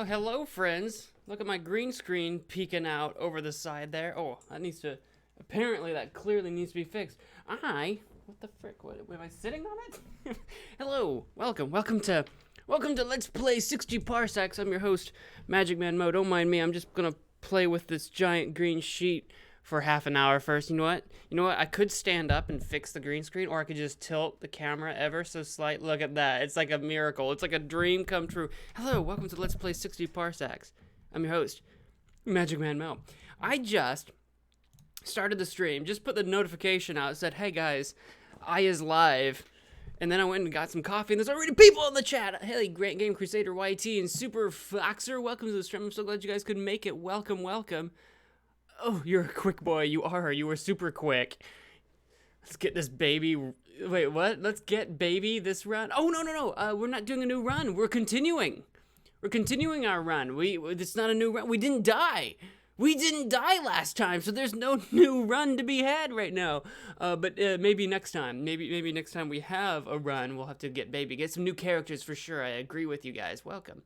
Hello, friends. Look at my green screen peeking out over the side there. Oh, apparently that clearly needs to be fixed. What the frick? What am I sitting on it? Hello, welcome to Let's Play 60 Parsecs. I'm your host, MagicManMo. Don't mind me, I'm just gonna play with this giant green sheet for half an hour first. You know what? I could stand up and fix the green screen, or I could just tilt the camera ever so slight. Look at that. It's like a miracle. It's like a dream come true. Hello, welcome to Let's Play 60 Parsecs. I'm your host, MagicManMo. I just started the stream, just put the notification out, said, hey guys, I is live. And then I went and got some coffee, and there's already people in the chat. Hey, Great Game Crusader YT and Super Foxer, welcome to the stream. I'm so glad you guys could make it. Welcome. Oh, you're a quick boy. You were super quick. Let's get this baby. Wait, what? Let's get baby this run. Oh, no. We're not doing a new run. We're continuing. We're continuing our run. It's not a new run. We didn't die. We didn't die last time, so there's no new run to be had right now. But maybe next time. Maybe next time we have a run, we'll have to get some new characters for sure. I agree with you guys. Welcome.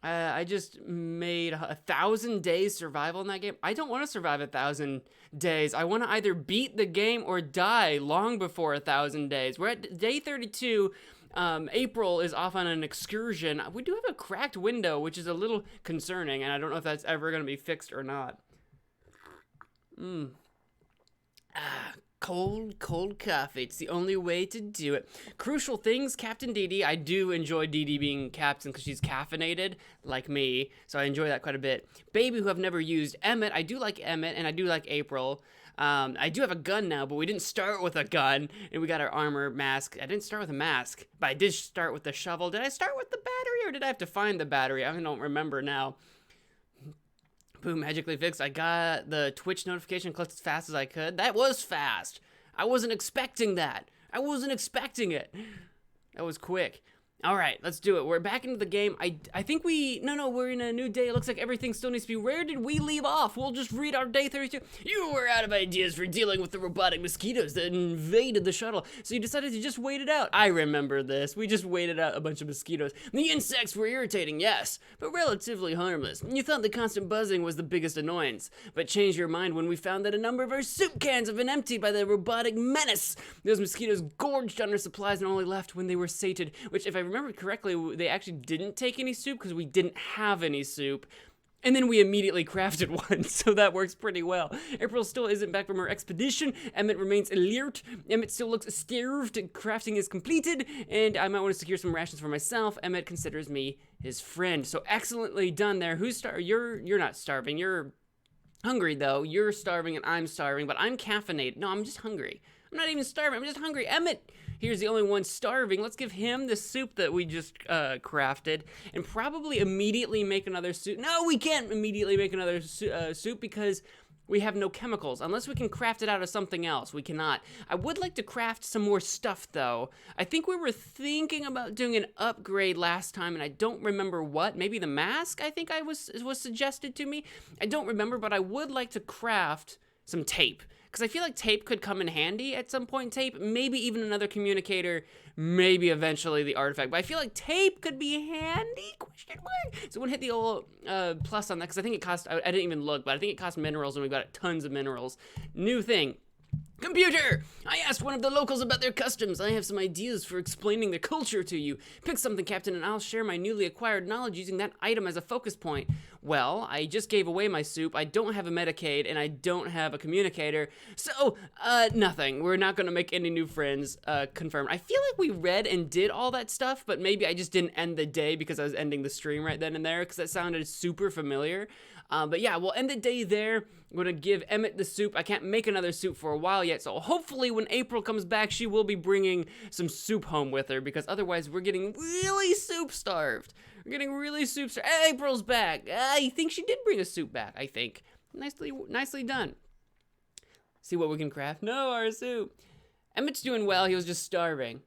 I just made 1,000 days survival in that game. I don't want to survive 1,000 days. I want to either beat the game or die long before 1,000 days. We're at day 32. April is off on an excursion. We do have a cracked window, which is a little concerning, and I don't know if that's ever going to be fixed or not. Cold coffee. It's the only way to do it. Crucial things, Captain DD. I do enjoy DD being captain because she's caffeinated, like me, so I enjoy that quite a bit. Baby, who I've never used. Emmett. I do like Emmett, and I do like April. I do have a gun now, but we didn't start with a gun, and we got our armor mask. I didn't start with a mask, but I did start with the shovel. Did I start with the battery, or did I have to find the battery? I don't remember now. Boom, magically fixed. I got the Twitch notification, clicked as fast as I could. That was fast. I wasn't expecting that. I wasn't expecting it. That was quick. All right, let's do it. We're back into the game. I think we're in a new day. It looks like everything still needs to be. Where did we leave off? We'll just read our day 32. You were out of ideas for dealing with the robotic mosquitoes that invaded the shuttle, so you decided to just wait it out. I remember this. We just waited out a bunch of mosquitoes. The insects were irritating, yes, but relatively harmless. You thought the constant buzzing was the biggest annoyance, but changed your mind when we found that a number of our soup cans have been emptied by the robotic menace. Those mosquitoes gorged on our supplies and only left when they were sated, which, if I remember correctly, they actually didn't take any soup because we didn't have any soup. And then we immediately crafted one, so that works pretty well. April still isn't back from her expedition. Emmett remains alert. Emmett still looks starved. Crafting is completed, and I might want to secure some rations for myself. Emmett considers me his friend. So excellently done there. You're not starving. You're hungry, though. You're starving and I'm starving, but I'm caffeinated. No, I'm just hungry. I'm not even starving. I'm just hungry. Emmett, here's the only one starving. Let's give him the soup that we just crafted and probably immediately make another soup. No, we can't immediately make another soup because we have no chemicals. Unless we can craft it out of something else, we cannot. I would like to craft some more stuff, though. I think we were thinking about doing an upgrade last time, and I don't remember what. Maybe the mask, I think was suggested to me. I don't remember, but I would like to craft some tape, because I feel like tape could come in handy at some point. Tape, maybe even another communicator, maybe eventually the artifact. But I feel like tape could be handy, question mark. So I'm gonna hit the old plus on that, because I think it cost, I didn't even look, but I think it cost minerals, and we got tons of minerals. New thing. Computer! I asked one of the locals about their customs. I have some ideas for explaining their culture to you. Pick something, Captain, and I'll share my newly acquired knowledge using that item as a focus point. Well, I just gave away my soup. I don't have a Medicaid, and I don't have a communicator. So, nothing. We're not gonna make any new friends, confirmed. I feel like we read and did all that stuff, but maybe I just didn't end the day because I was ending the stream right then and there, because that sounded super familiar. But yeah, we'll end the day there. I'm gonna give Emmett the soup. I can't make another soup for a while yet, so hopefully when April comes back, she will be bringing some soup home with her, because otherwise we're getting really soup starved. We're getting really soup starved. April's back. I think she did bring a soup back, I think. Nicely done. See what we can craft. No, our soup. Emmett's doing well. He was just starving.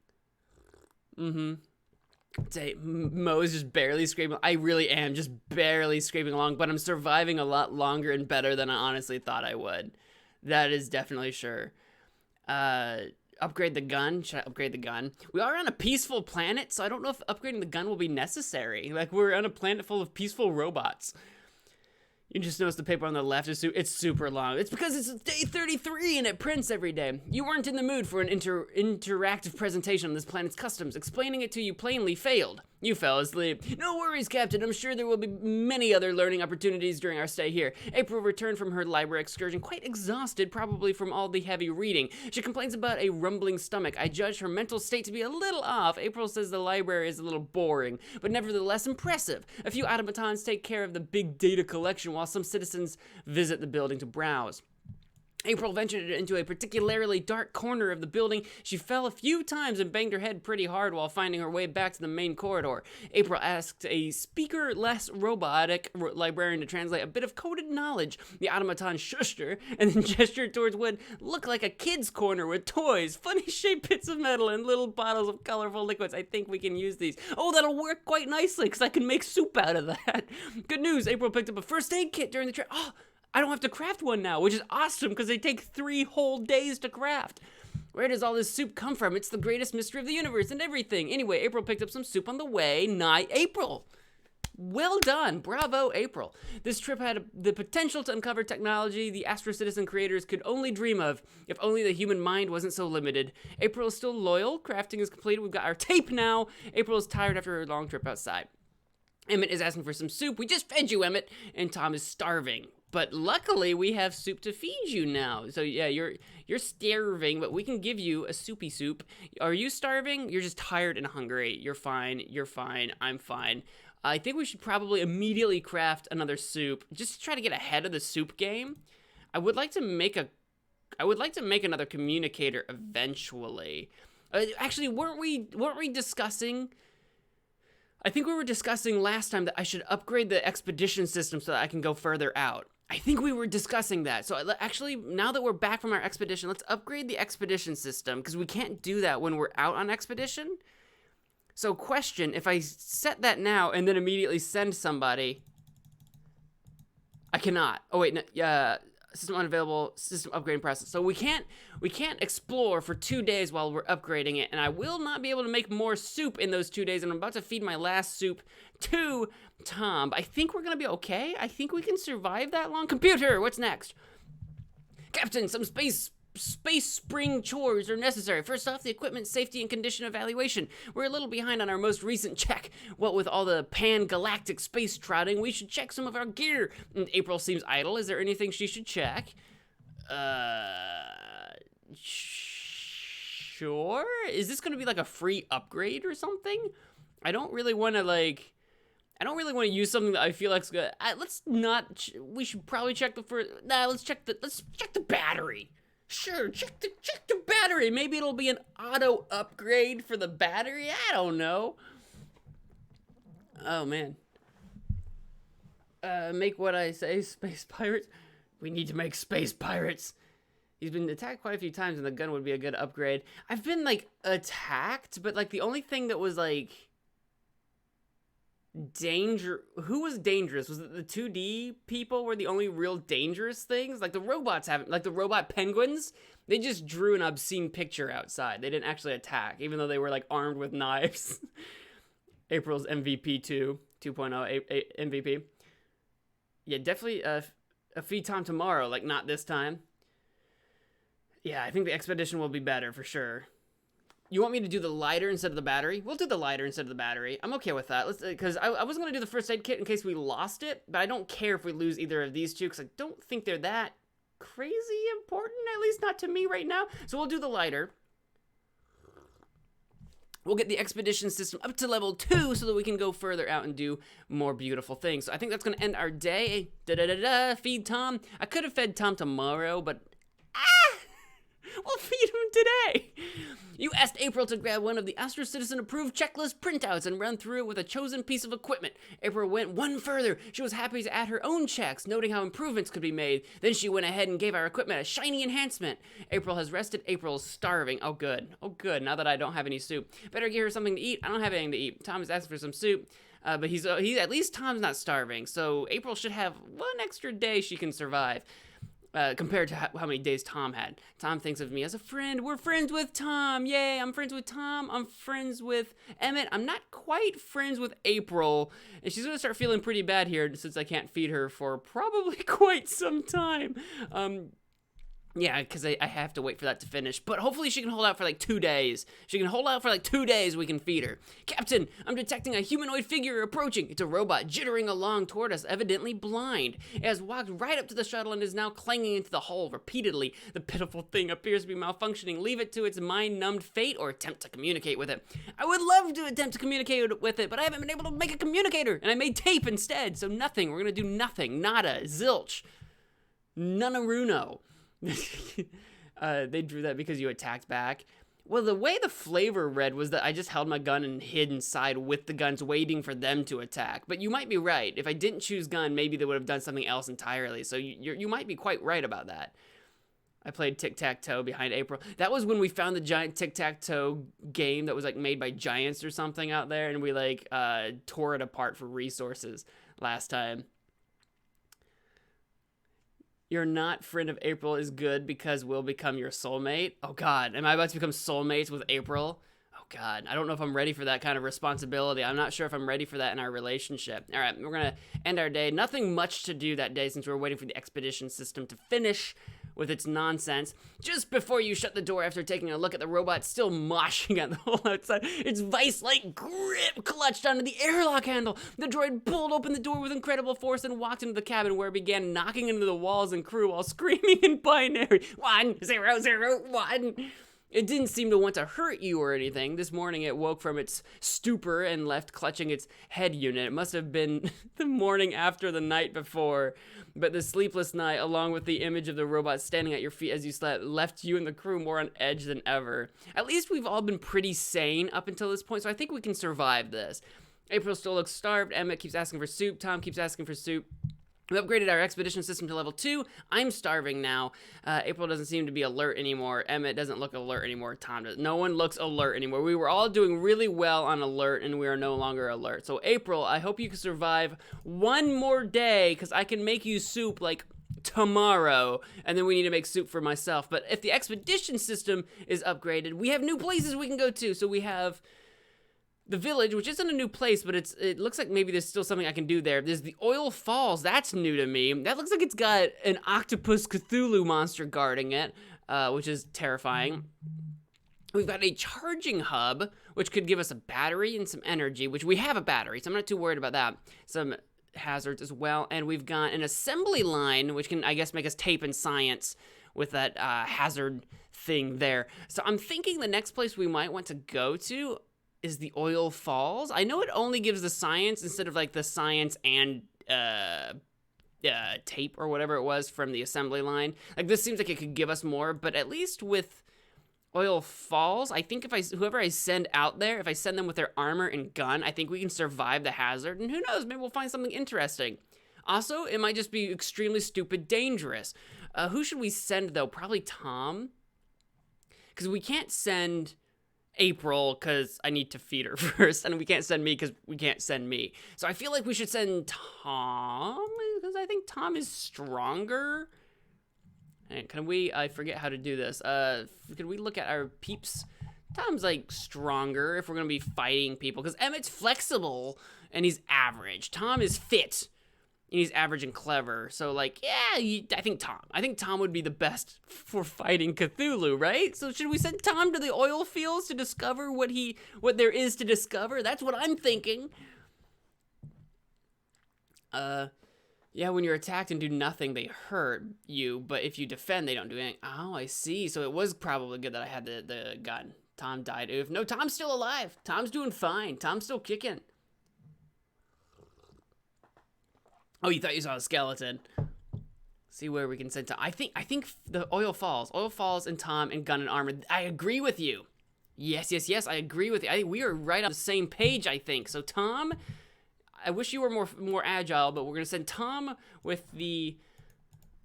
Say, Mo is just barely scraping. I really am just barely scraping along, but I'm surviving a lot longer and better than I honestly thought I would. That is definitely sure. upgrade the gun. Should I upgrade the gun? We are on a peaceful planet, so I don't know if upgrading the gun will be necessary. Like, we're on a planet full of peaceful robots. You just notice the paper on the left is it's super long. It's because it's day 33 and it prints every day. You weren't in the mood for an interactive presentation on this planet's customs. Explaining it to you plainly failed. You fell asleep. No worries, Captain. I'm sure there will be many other learning opportunities during our stay here. April returned from her library excursion quite exhausted, probably from all the heavy reading. She complains about a rumbling stomach. I judge her mental state to be a little off. April says the library is a little boring, but nevertheless impressive. A few automatons take care of the big data collection while some citizens visit the building to browse. April ventured into a particularly dark corner of the building. She fell a few times and banged her head pretty hard while finding her way back to the main corridor. April asked a speaker-less robotic librarian to translate a bit of coded knowledge. The automaton shushed her and then gestured towards what looked like a kid's corner with toys, funny-shaped bits of metal, and little bottles of colorful liquids. I think we can use these. Oh, that'll work quite nicely because I can make soup out of that. Good news, April picked up a first aid kit during the trip. Oh, I don't have to craft one now, which is awesome because they take 3 whole days to craft. Where does all this soup come from? It's the greatest mystery of the universe and everything. Anyway, April picked up some soup on the way. April. Well done. Bravo, April. This trip had the potential to uncover technology the Astro Citizen creators could only dream of, if only the human mind wasn't so limited. April is still loyal. Crafting is completed. We've got our tape now. April is tired after her long trip outside. Emmett is asking for some soup. We just fed you, Emmett. And Tom is starving. But luckily, we have soup to feed you now. So yeah, you're starving, but we can give you a soupy soup. Are you starving? You're just tired and hungry. You're fine. You're fine. I'm fine. I think we should probably immediately craft another soup, just to try to get ahead of the soup game. I would like to make another communicator eventually. Actually, weren't we discussing? I think we were discussing last time that I should upgrade the expedition system so that I can go further out. I think we were discussing that. So actually, now that we're back from our expedition, let's upgrade the expedition system because we can't do that when we're out on expedition. So question, if I set that now and then immediately send somebody, I cannot. Oh wait, no, system unavailable, system upgrading process. So we can't explore for 2 days while we're upgrading it, and I will not be able to make more soup in those 2 days, and I'm about to feed my last soup to Tom. But I think we're gonna be okay. I think we can survive that long. Computer, what's next? Captain, some space spring chores are necessary. First off, the equipment safety and condition evaluation. We're a little behind on our most recent check. What with all the pan-galactic space trotting, we should check some of our gear. And April seems idle. Is there anything she should check? Sure? Is this gonna be like a free upgrade or something? I don't really want to use something that I feel like's good. We should probably check the first. Let's check the battery. Sure, check the battery. Maybe it'll be an auto upgrade for the battery. I don't know. Oh man. Make what I say, space pirates. We need to make space pirates. He's been attacked quite a few times, and the gun would be a good upgrade. I've been attacked, but the only thing that was who was dangerous? Was it the 2D people were the only real dangerous things? The robots haven't, the robot penguins, they just drew an obscene picture outside. They didn't actually attack, even though they were armed with knives. April's MVP 2.0 MVP. Yeah, definitely a feed Tom tomorrow, not this time. Yeah, I think the expedition will be better for sure. You want me to do the lighter instead of the battery? We'll do the lighter instead of the battery. I'm okay with that. Because I was going to do the first aid kit in case we lost it, but I don't care if we lose either of these two because I don't think they're that crazy important, at least not to me right now. So we'll do the lighter. We'll get the expedition system up to level 2 so that we can go further out and do more beautiful things. So I think that's going to end our day. Feed Tom. I could have fed Tom tomorrow, but we'll feed him today. You asked April to grab one of the Astro Citizen approved checklist printouts and run through it with a chosen piece of equipment. April went one further. She was happy to add her own checks, noting how improvements could be made. Then she went ahead and gave our equipment a shiny enhancement. April has rested. April's starving. Oh good, now that I don't have any soup. Better give her something to eat. I don't have anything to eat. Tom is asking for some soup. But he's at least Tom's not starving, so April should have one extra day she can survive. compared to how many days Tom had. Tom thinks of me as a friend. We're friends with Tom. Yay, I'm friends with Tom. I'm friends with Emmett. I'm not quite friends with April. And she's going to start feeling pretty bad here since I can't feed her for probably quite some time. Yeah, because I have to wait for that to finish. But hopefully she can hold out for like 2 days. She can hold out for like 2 days, we can feed her. Captain, I'm detecting a humanoid figure approaching. It's a robot jittering along toward us, evidently blind. It has walked right up to the shuttle and is now clanging into the hull repeatedly. The pitiful thing appears to be malfunctioning. Leave it to its mind-numbed fate or attempt to communicate with it. I would love to attempt to communicate with it, but I haven't been able to make a communicator. And I made tape instead, so nothing. We're going to do nothing. Nada. Zilch. Nunaruno. They drew that because you attacked back. Well, the way the flavor read was that I just held my gun and hid inside with the guns waiting for them to attack. But you might be right. If I didn't choose gun, maybe they would have done something else entirely. So you might be quite right about that. I played tic-tac-toe behind April. That was when we found the giant tic-tac-toe game that was like made by giants or something out there. And we like tore it apart for resources last time. You're not friend of April is good because we'll become your soulmate. Oh God, am I about to become soulmates with April? Oh God, I don't know if I'm ready for that kind of responsibility. I'm not sure if I'm ready for that in our relationship. All right, we're gonna end our day. Nothing much to do that day since we're waiting for the expedition system to finish with its nonsense. Just before you shut the door after taking a look at the robot still moshing at the hole outside, its vice-like grip clutched onto the airlock handle. The droid pulled open the door with incredible force and walked into the cabin where it began knocking into the walls and crew while screaming in binary. 1, 0, 0, 1. It didn't seem to want to hurt you or anything. This morning it woke from its stupor and left clutching its head unit. It must have been the morning after the night before. But the sleepless night, along with the image of the robot standing at your feet as you slept, left you and the crew more on edge than ever. At least we've all been pretty sane up until this point, so I think we can survive this. April still looks starved. Emmett keeps asking for soup. Tom keeps asking for soup. We upgraded our expedition system to level 2. I'm starving now. April doesn't seem to be alert anymore. Emmett doesn't look alert anymore. Tom does. No one looks alert anymore. We were all doing really well on alert, and we are no longer alert. So, April, I hope you can survive one more day, because I can make you soup, like, tomorrow, and then we need to make soup for myself. But if the expedition system is upgraded, we have new places we can go to. So we have the village, which isn't a new place, but it looks like maybe there's still something I can do there. There's the Oil Falls. That's new to me. That looks like it's got an octopus Cthulhu monster guarding it, which is terrifying. We've got a charging hub, which could give us a battery and some energy, which we have a battery, so I'm not too worried about that. Some hazards as well. And we've got an assembly line, which can, I guess, make us tape in science with that hazard thing there. So I'm thinking the next place we might want to go to is the Oil Falls. I know it only gives the science instead of like the science and tape or whatever it was from the assembly line. Like this seems like it could give us more, but at least with Oil Falls, I think if whoever I send out there, if I send them with their armor and gun, I think we can survive the hazard, and who knows, maybe we'll find something interesting. Also, it might just be extremely stupid dangerous. Who should we send though? Probably Tom, because we can't send April because I need to feed her first, and we can't send me because we can't send me. So I feel like we should send Tom because I think Tom is stronger. And can we, I forget how to do this. Can we look at our peeps? Tom's like stronger if we're gonna be fighting people because Emmett's flexible and he's average. Tom is fit and he's average and clever. So like, yeah, I think Tom would be the best for fighting Cthulhu, right? So should we send Tom to the oil fields to discover what there is to discover? That's what I'm thinking. Yeah, when you're attacked and do nothing, they hurt you, but if you defend, they don't do anything. Oh, I see. So it was probably good that I had the gun. Tom died. Oof. No, Tom's still alive. Tom's doing fine. Tom's still kicking. Oh, you thought you saw a skeleton. See where we can send Tom. I think the Oil Falls and Tom and gun and armor. I agree with you. Yes, I agree with you. We are right on the same page, I think. So Tom, I wish you were more agile, but we're gonna send Tom with the.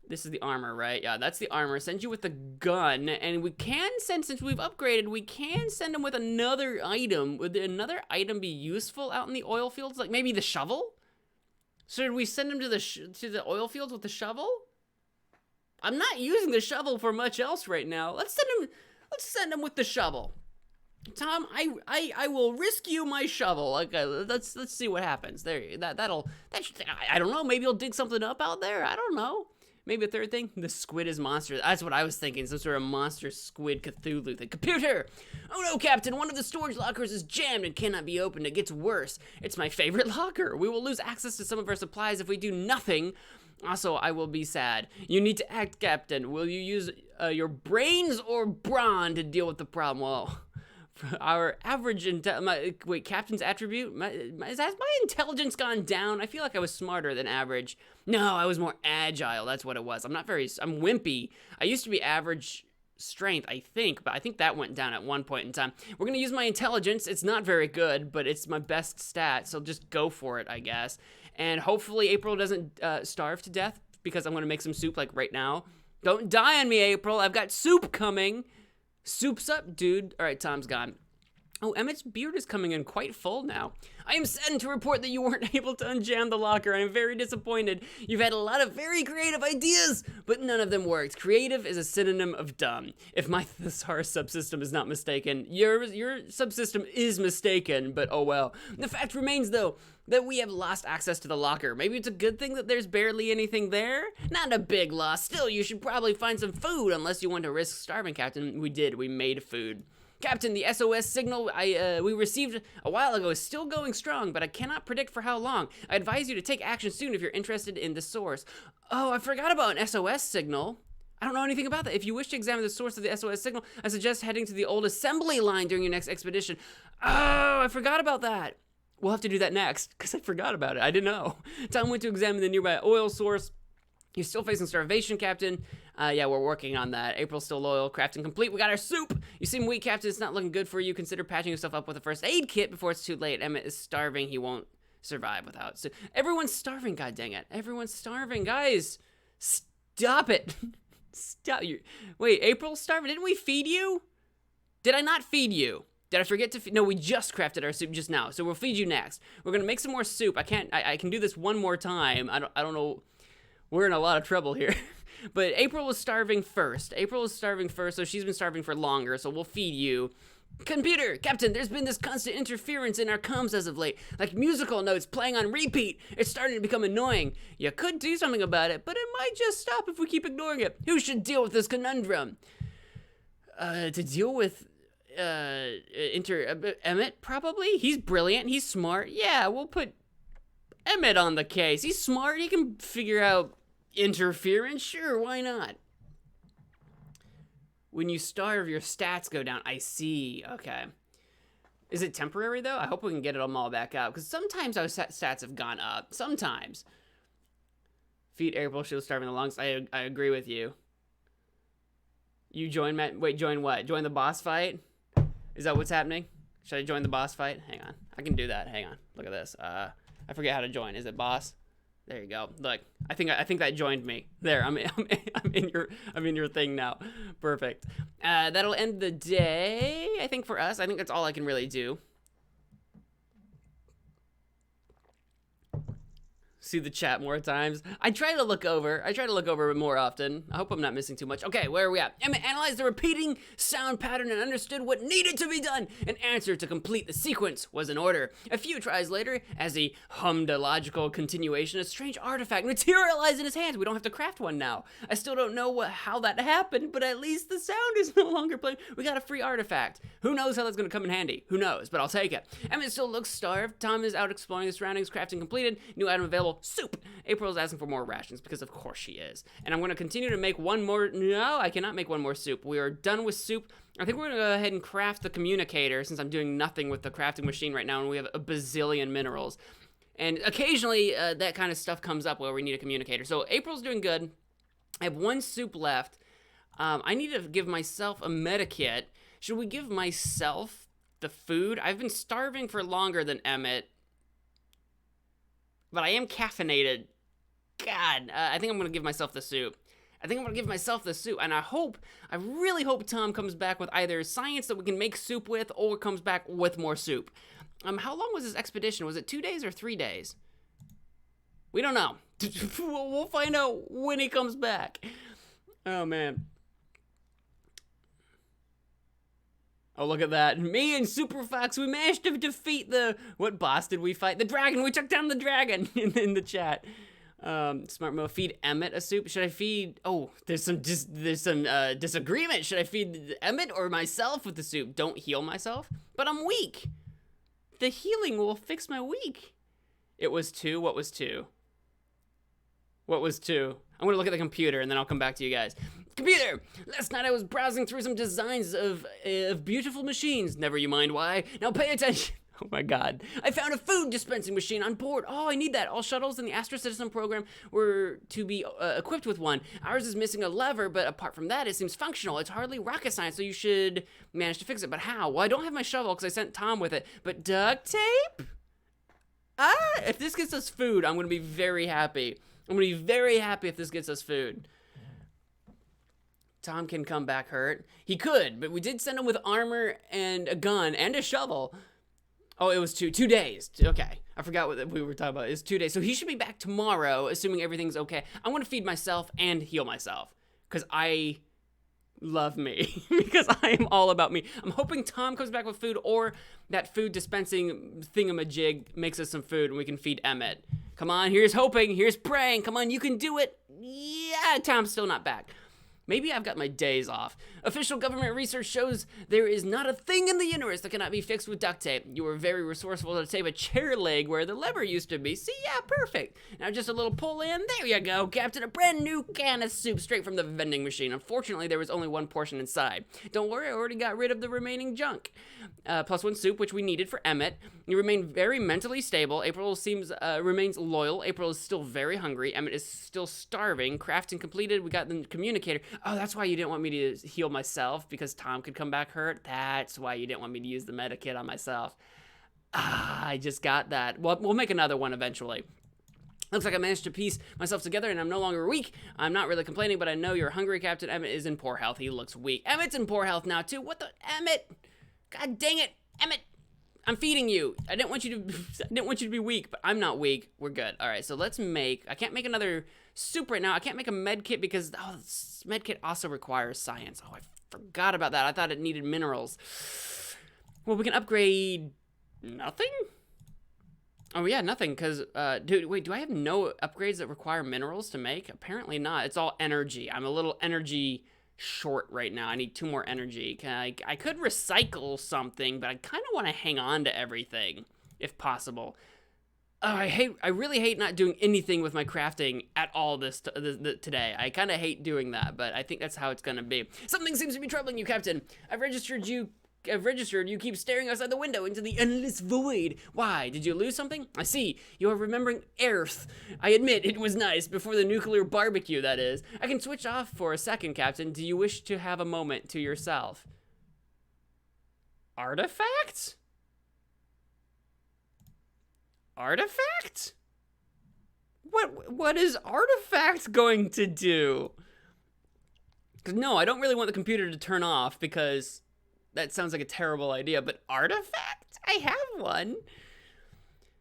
This is the armor, right? Yeah, that's the armor. Send you with the gun, and we can send, since we've upgraded, we can send him with another item. Would another item be useful out in the oil fields? Like maybe the shovel? Should we send him to the oil fields with the shovel? I'm not using the shovel for much else right now. Let's send him with the shovel. Tom, I will risk you my shovel. Okay, let's see what happens. There, I don't know. Maybe he'll dig something up out there. I don't know. Maybe a third thing. The squid is monster. That's what I was thinking. Some sort of monster squid Cthulhu thing. Computer! Oh no, Captain! One of the storage lockers is jammed and cannot be opened. It gets worse. It's my favorite locker. We will lose access to some of our supplies if we do nothing. Also, I will be sad. You need to act, Captain. Will you use your brains or brawn to deal with the problem? Well, our average captain's attribute? Has my intelligence gone down? I feel like I was smarter than average. No, I was more agile. That's what it was. I'm wimpy. I used to be average strength, I think, but I think that went down at one point in time. We're gonna use my intelligence. It's not very good, but it's my best stat, so just go for it, I guess. And hopefully April doesn't starve to death, because I'm gonna make some soup like right now. Don't die on me, April. I've got soup coming. Soup's up, dude. All right, Tom's gone. Oh, Emmett's beard is coming in quite full now. I am saddened to report that you weren't able to unjam the locker. I am very disappointed. You've had a lot of very creative ideas, but none of them worked. Creative is a synonym of dumb. If my thesaurus subsystem is not mistaken, your subsystem is mistaken, but oh well. The fact remains, though, that we have lost access to the locker. Maybe it's a good thing that there's barely anything there? Not a big loss. Still, you should probably find some food, unless you want to risk starving, Captain. We did. We made food. Captain, the SOS signal we received a while ago is still going strong, but I cannot predict for how long. I advise you to take action soon if you're interested in the source. Oh, I forgot about an SOS signal. I don't know anything about that. If you wish to examine the source of the SOS signal, I suggest heading to the old assembly line during your next expedition. Oh, I forgot about that. We'll have to do that next, because I forgot about it. I didn't know. Tom went to examine the nearby oil source. You're still facing starvation, Captain. Yeah, we're working on that. April's still loyal. Crafting complete. We got our soup. You seem weak, Captain. It's not looking good for you. Consider patching yourself up with a first aid kit before it's too late. Emmett is starving. He won't survive without. So everyone's starving. God dang it. Everyone's starving, guys. Stop it. Stop you. Wait, April's starving. Didn't we feed you? Did I not feed you? Did I forget to feed? No, we just crafted our soup just now. So we'll feed you next. We're gonna make some more soup. I can do this one more time. I don't know. We're in a lot of trouble here. But April was starving first. So she's been starving for longer, so we'll feed you. Computer, Captain, there's been this constant interference in our comms as of late, like musical notes playing on repeat. It's starting to become annoying. You could do something about it, but it might just stop if we keep ignoring it. Who should deal with this conundrum? To deal with, Emmett, probably? He's brilliant, he's smart. Yeah, we'll put Emmett on the case. He's smart, he can figure out interference. Sure, why not? When you starve, your stats go down. I see. Okay. Is it temporary, though? I hope we can get them all back up, because sometimes our stats have gone up. Sometimes. Feed April, she was starving the longest. I agree with you. You join, Matt? Wait, join what? Join the boss fight? Is that what's happening? Should I join the boss fight? Hang on. I can do that. Hang on. Look at this. I forget how to join. Is it boss? There you go. Look, I think that joined me. There, I'm in your thing now. Perfect. That'll end the day, I think, for us. I think that's all I can really do. See the chat more times. I try to look over more often. I hope I'm not missing too much. Okay, where are we at? Emma analyzed the repeating sound pattern and understood what needed to be done. An answer to complete the sequence was in order. A few tries later, as he hummed a logical continuation, a strange artifact materialized in his hands. We don't have to craft one now. I still don't know how that happened, but at least the sound is no longer playing. We got a free artifact. Who knows how that's going to come in handy? Who knows? But I'll take it. Emma still looks starved. Tom is out exploring the surroundings. Crafting completed. New item available. Soup. April's asking for more rations because of course she is. And I'm going to continue to make one more. No, I cannot make one more soup. We are done with soup. I think we're going to go ahead and craft the communicator since I'm doing nothing with the crafting machine right now and we have a bazillion minerals. And occasionally that kind of stuff comes up where we need a communicator. So April's doing good. I have one soup left. I need to give myself a medikit. Should we give myself the food? I've been starving for longer than Emmett. But I am caffeinated. God, I think I'm going to give myself the soup. And I really hope Tom comes back with either science that we can make soup with or comes back with more soup. How long was this expedition? Was it 2 days or 3 days? We don't know. We'll find out when he comes back. Oh, man. Oh, look at that. Me and Super Fox, we managed to defeat what boss did we fight? The dragon. We took down the dragon in the chat. Smart Mo, feed Emmett a soup. Should I feed, there's some disagreement. Should I feed Emmett or myself with the soup? Don't heal myself. But I'm weak. The healing will fix my weak. It was 2. What was 2? What was 2? I'm gonna look at the computer and then I'll come back to you guys. Computer! Last night I was browsing through some designs of beautiful machines. Never you mind why. Now pay attention. Oh my god. I found a food dispensing machine on board. Oh, I need that. All shuttles in the Astra Citizen program were to be equipped with one. Ours is missing a lever, but apart from that, it seems functional. It's hardly rocket science, so you should manage to fix it. But how? Well, I don't have my shovel because I sent Tom with it. But duct tape? If this gets us food, I'm going to be very happy. I'm going to be very happy if this gets us food. Tom can come back hurt. He could, but we did send him with armor and a gun and a shovel. Oh, it was 2 days. Okay, I forgot what we were talking about. It's 2 days. So he should be back tomorrow, assuming everything's okay. I want to feed myself and heal myself because I love me. Because I am all about me. I'm hoping Tom comes back with food or that food dispensing thingamajig makes us some food and we can feed Emmett. Come on, here's hoping, here's praying. Come on, you can do it. Yeah, Tom's still not back. Maybe I've got my days off. Official government research shows there is not a thing in the universe that cannot be fixed with duct tape. You were very resourceful to save a chair leg where the lever used to be. See, yeah, perfect. Now just a little pull in. There you go, Captain. A brand new can of soup straight from the vending machine. Unfortunately, there was only one portion inside. Don't worry, I already got rid of the remaining junk. +1 soup, which we needed for Emmett. You remain very mentally stable. April remains loyal. April is still very hungry. Emmett is still starving. Crafting completed. We got the communicator. Oh, that's why you didn't want me to heal myself, because Tom could come back hurt. That's why you didn't want me to use the meta kit on myself. I just got that. Well, we'll make another one eventually. Looks like I managed to piece myself together and I'm no longer weak. I'm not really complaining, but I know you're hungry, Captain. Emmett is in poor health. He looks weak. Emmett's in poor health now, too. What the? Emmett! God dang it! Emmett! I'm feeding you. I didn't want you to be weak, but I'm not weak. We're good. All right, so let's make, I can't make another soup right now. I can't make a med kit because, med kit also requires science. Oh, I forgot about that. I thought it needed minerals. Well, we can upgrade nothing? Oh yeah, nothing, because, dude, wait, do I have no upgrades that require minerals to make? Apparently not. It's all energy. I'm a little energy short right now. I need 2 more energy. I could recycle something, but I kind of want to hang on to everything, if possible. I really hate not doing anything with my crafting at all today. I kind of hate doing that, but I think that's how it's going to be. Something seems to be troubling you, Captain. I've registered. You keep staring outside the window into the endless void. Why? Did you lose something? I see. You are remembering Earth. I admit, it was nice. Before the nuclear barbecue, that is. I can switch off for a second, Captain. Do you wish to have a moment to yourself? Artifact? Artifact? What is Artifact going to do? Because no, I don't really want the computer to turn off because that sounds like a terrible idea, but Artifact? I have one.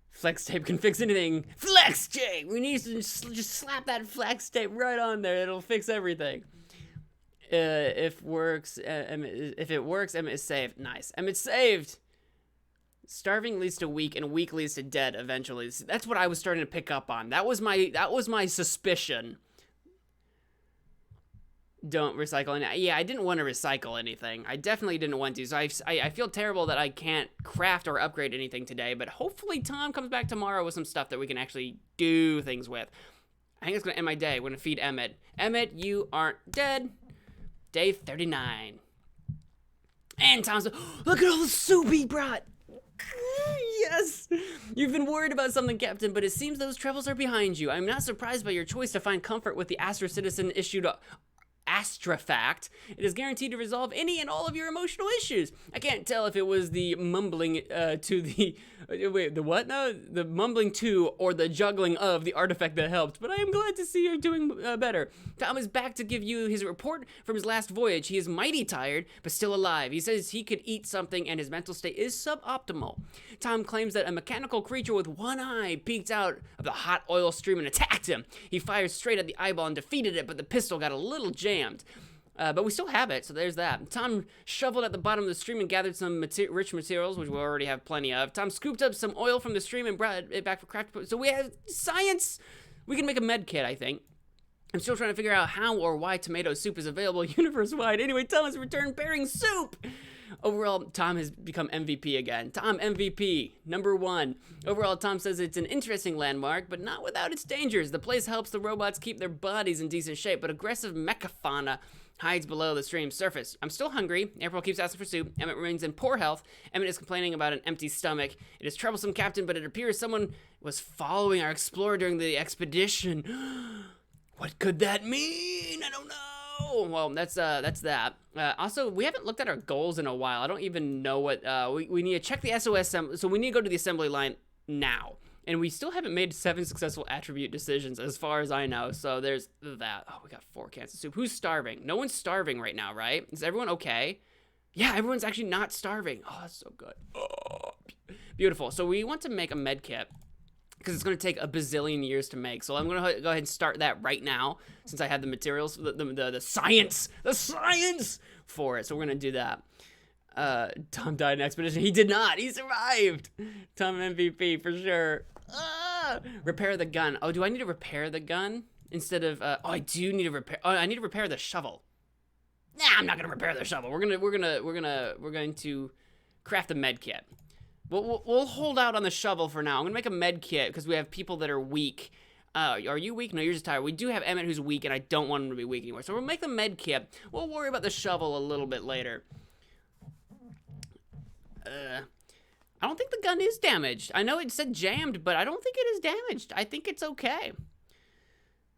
Flex tape can fix anything. Flex tape! We need to just slap that flex tape right on there. It'll fix everything. If it works, Emmett is saved. Nice. Emmett's saved. Starving leads to weak, and weak leads to dead eventually. That's what I was starting to pick up on. That was my suspicion. Don't recycle any. Yeah, I didn't want to recycle anything. I definitely didn't want to. So I feel terrible that I can't craft or upgrade anything today, but hopefully Tom comes back tomorrow with some stuff that we can actually do things with. I think it's going to end my day. We're going to feed Emmett. Emmett, you aren't dead. Day 39. And Tom's, look at all the soup he brought. Yes! You've been worried about something, Captain, but it seems those troubles are behind you. I'm not surprised by your choice to find comfort with the Astra Citizen issued Astrafact. It is guaranteed to resolve any and all of your emotional issues. I can't tell if it was the mumbling the mumbling to or the juggling of the artifact that helped, but I am glad to see you're doing better. Tom is back to give you his report from his last voyage. He is mighty tired, but still alive. He says he could eat something and his mental state is suboptimal. Tom claims that a mechanical creature with one eye peeked out of the hot oil stream and attacked him. He fired straight at the eyeball and defeated it, but the pistol got a little jammed. jammed. But we still have it, so there's that. Tom shoveled at the bottom of the stream and gathered some rich materials, which we already have plenty of. Tom scooped up some oil from the stream and brought it back for craft. So we have science! We can make a med kit, I think. I'm still trying to figure out how or why tomato soup is available universe-wide. Anyway, Tom has returned bearing soup! Overall, Tom has become MVP again. Tom MVP, #1. Overall, Tom says it's an interesting landmark, but not without its dangers. The place helps the robots keep their bodies in decent shape, but aggressive mechafauna hides below the stream's surface. I'm still hungry. April keeps asking for soup. Emmett remains in poor health. Emmett is complaining about an empty stomach. It is troublesome, Captain, but it appears someone was following our explorer during the expedition. What could that mean? I don't know. Well, that's that. Also, we haven't looked at our goals in a while. I don't even know what, we need to check the SOS, so we need to go to the assembly line now. And we still haven't made 7 successful attribute decisions as far as I know. So there's that. Oh, we got 4 cans of soup. Who's starving? No one's starving right now, right? Is everyone okay? Yeah, everyone's actually not starving. Oh, that's so good. Oh, beautiful. So we want to make a med kit because it's going to take a bazillion years to make. So I'm going to go ahead and start that right now since I have the materials, the science for it. So we're going to do that. Tom died in expedition. He did not. He survived. Tom MVP for sure. Repair the gun. Oh, do I need to repair the gun instead of? Oh, I do need to repair. Oh, I need to repair the shovel. Nah, I'm not gonna repair the shovel. We're going to craft a med kit. We'll hold out on the shovel for now. I'm gonna make a med kit because we have people that are weak. Are you weak? No, you're just tired. We do have Emmett who's weak, and I don't want him to be weak anymore. So we'll make the med kit. We'll worry about the shovel a little bit later. I don't think the gun is damaged. I know it said jammed, but I don't think it is damaged. I think it's okay.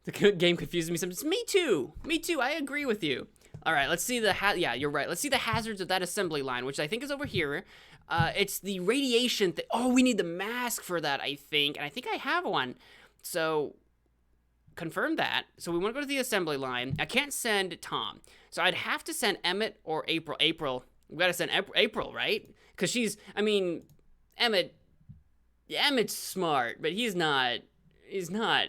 The game confuses me sometimes. Me too. Me too. I agree with you. All right, let's see the yeah, you're right. Let's see the hazards of that assembly line, which I think is over here. It's the radiation thing. Oh, we need the mask for that, I think. And I think I have one. So confirm that. So we want to go to the assembly line. I can't send Tom. So I'd have to send Emmett or April. April. We got to send April, right? Because she's, I mean, Emmett's smart, but he's not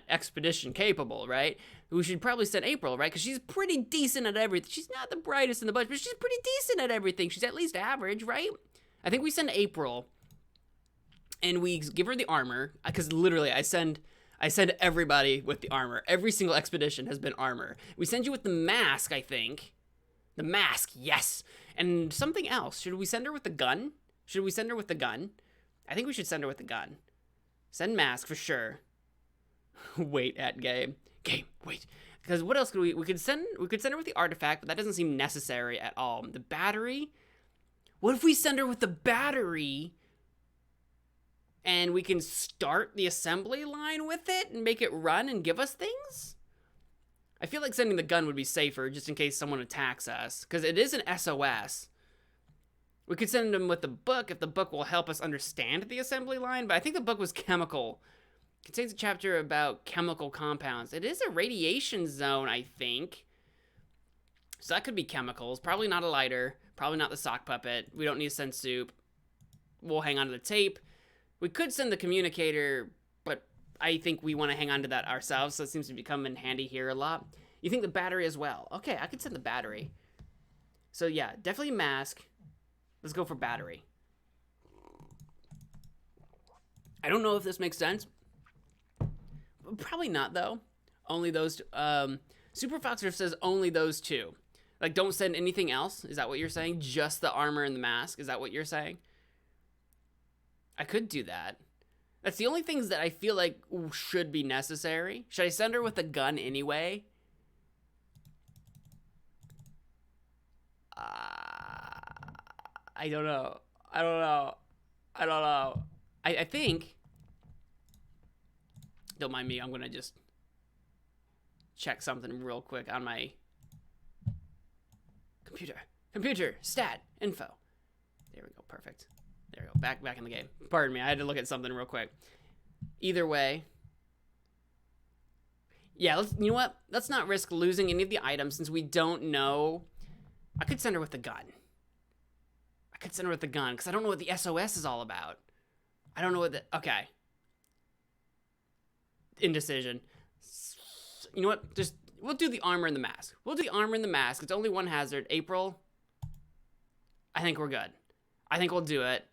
expedition capable, right? We should probably send April, right? Because she's pretty decent at everything. She's not the brightest in the bunch, but she's pretty decent at everything. She's at least average, right? I think we send April, and we give her the armor, because literally I send everybody with the armor. Every single expedition has been armor. We send you with the mask, I think. The mask, yes. And something else. Should we send her with the gun? Should we send her with the gun? I think we should send her with the gun. Send mask for sure. Wait at game. Game, wait. Because what else could we could send her with the artifact, but that doesn't seem necessary at all. The battery? What if we send her with the battery and we can start the assembly line with it and make it run and give us things? I feel like sending the gun would be safer just in case someone attacks us, because it is an SOS. We could send them with the book if the book will help us understand the assembly line, but I think the book was chemical. It contains a chapter about chemical compounds. It is a radiation zone, I think. So that could be chemicals. Probably not a lighter. Probably not the sock puppet. We don't need to send soup. We'll hang on to the tape. We could send the communicator, but I think we want to hang on to that ourselves, so it seems to become in handy here a lot. You think the battery as well? Okay, I could send the battery. So yeah, definitely mask. Let's go for battery. I don't know if this makes sense. Probably not, though. Only those two. Super Foxer says only those two. Like, don't send anything else? Is that what you're saying? Just the armor and the mask? Is that what you're saying? I could do that. That's the only things that I feel like should be necessary. Should I send her with a gun anyway? I don't know. I think... Don't mind me, I'm gonna just check something real quick on my computer, stat, info. There we go, perfect. There we go, back in the game. Pardon me, I had to look at something real quick. Either way, yeah, you know what? Let's not risk losing any of the items since we don't know. I could send her with the gun. Because I don't know what the SOS is all about. I don't know what the... Okay. Indecision. You know what? Just we'll do the armor and the mask. We'll do the armor and the mask. It's only one hazard. April, I think we're good. I think we'll do it.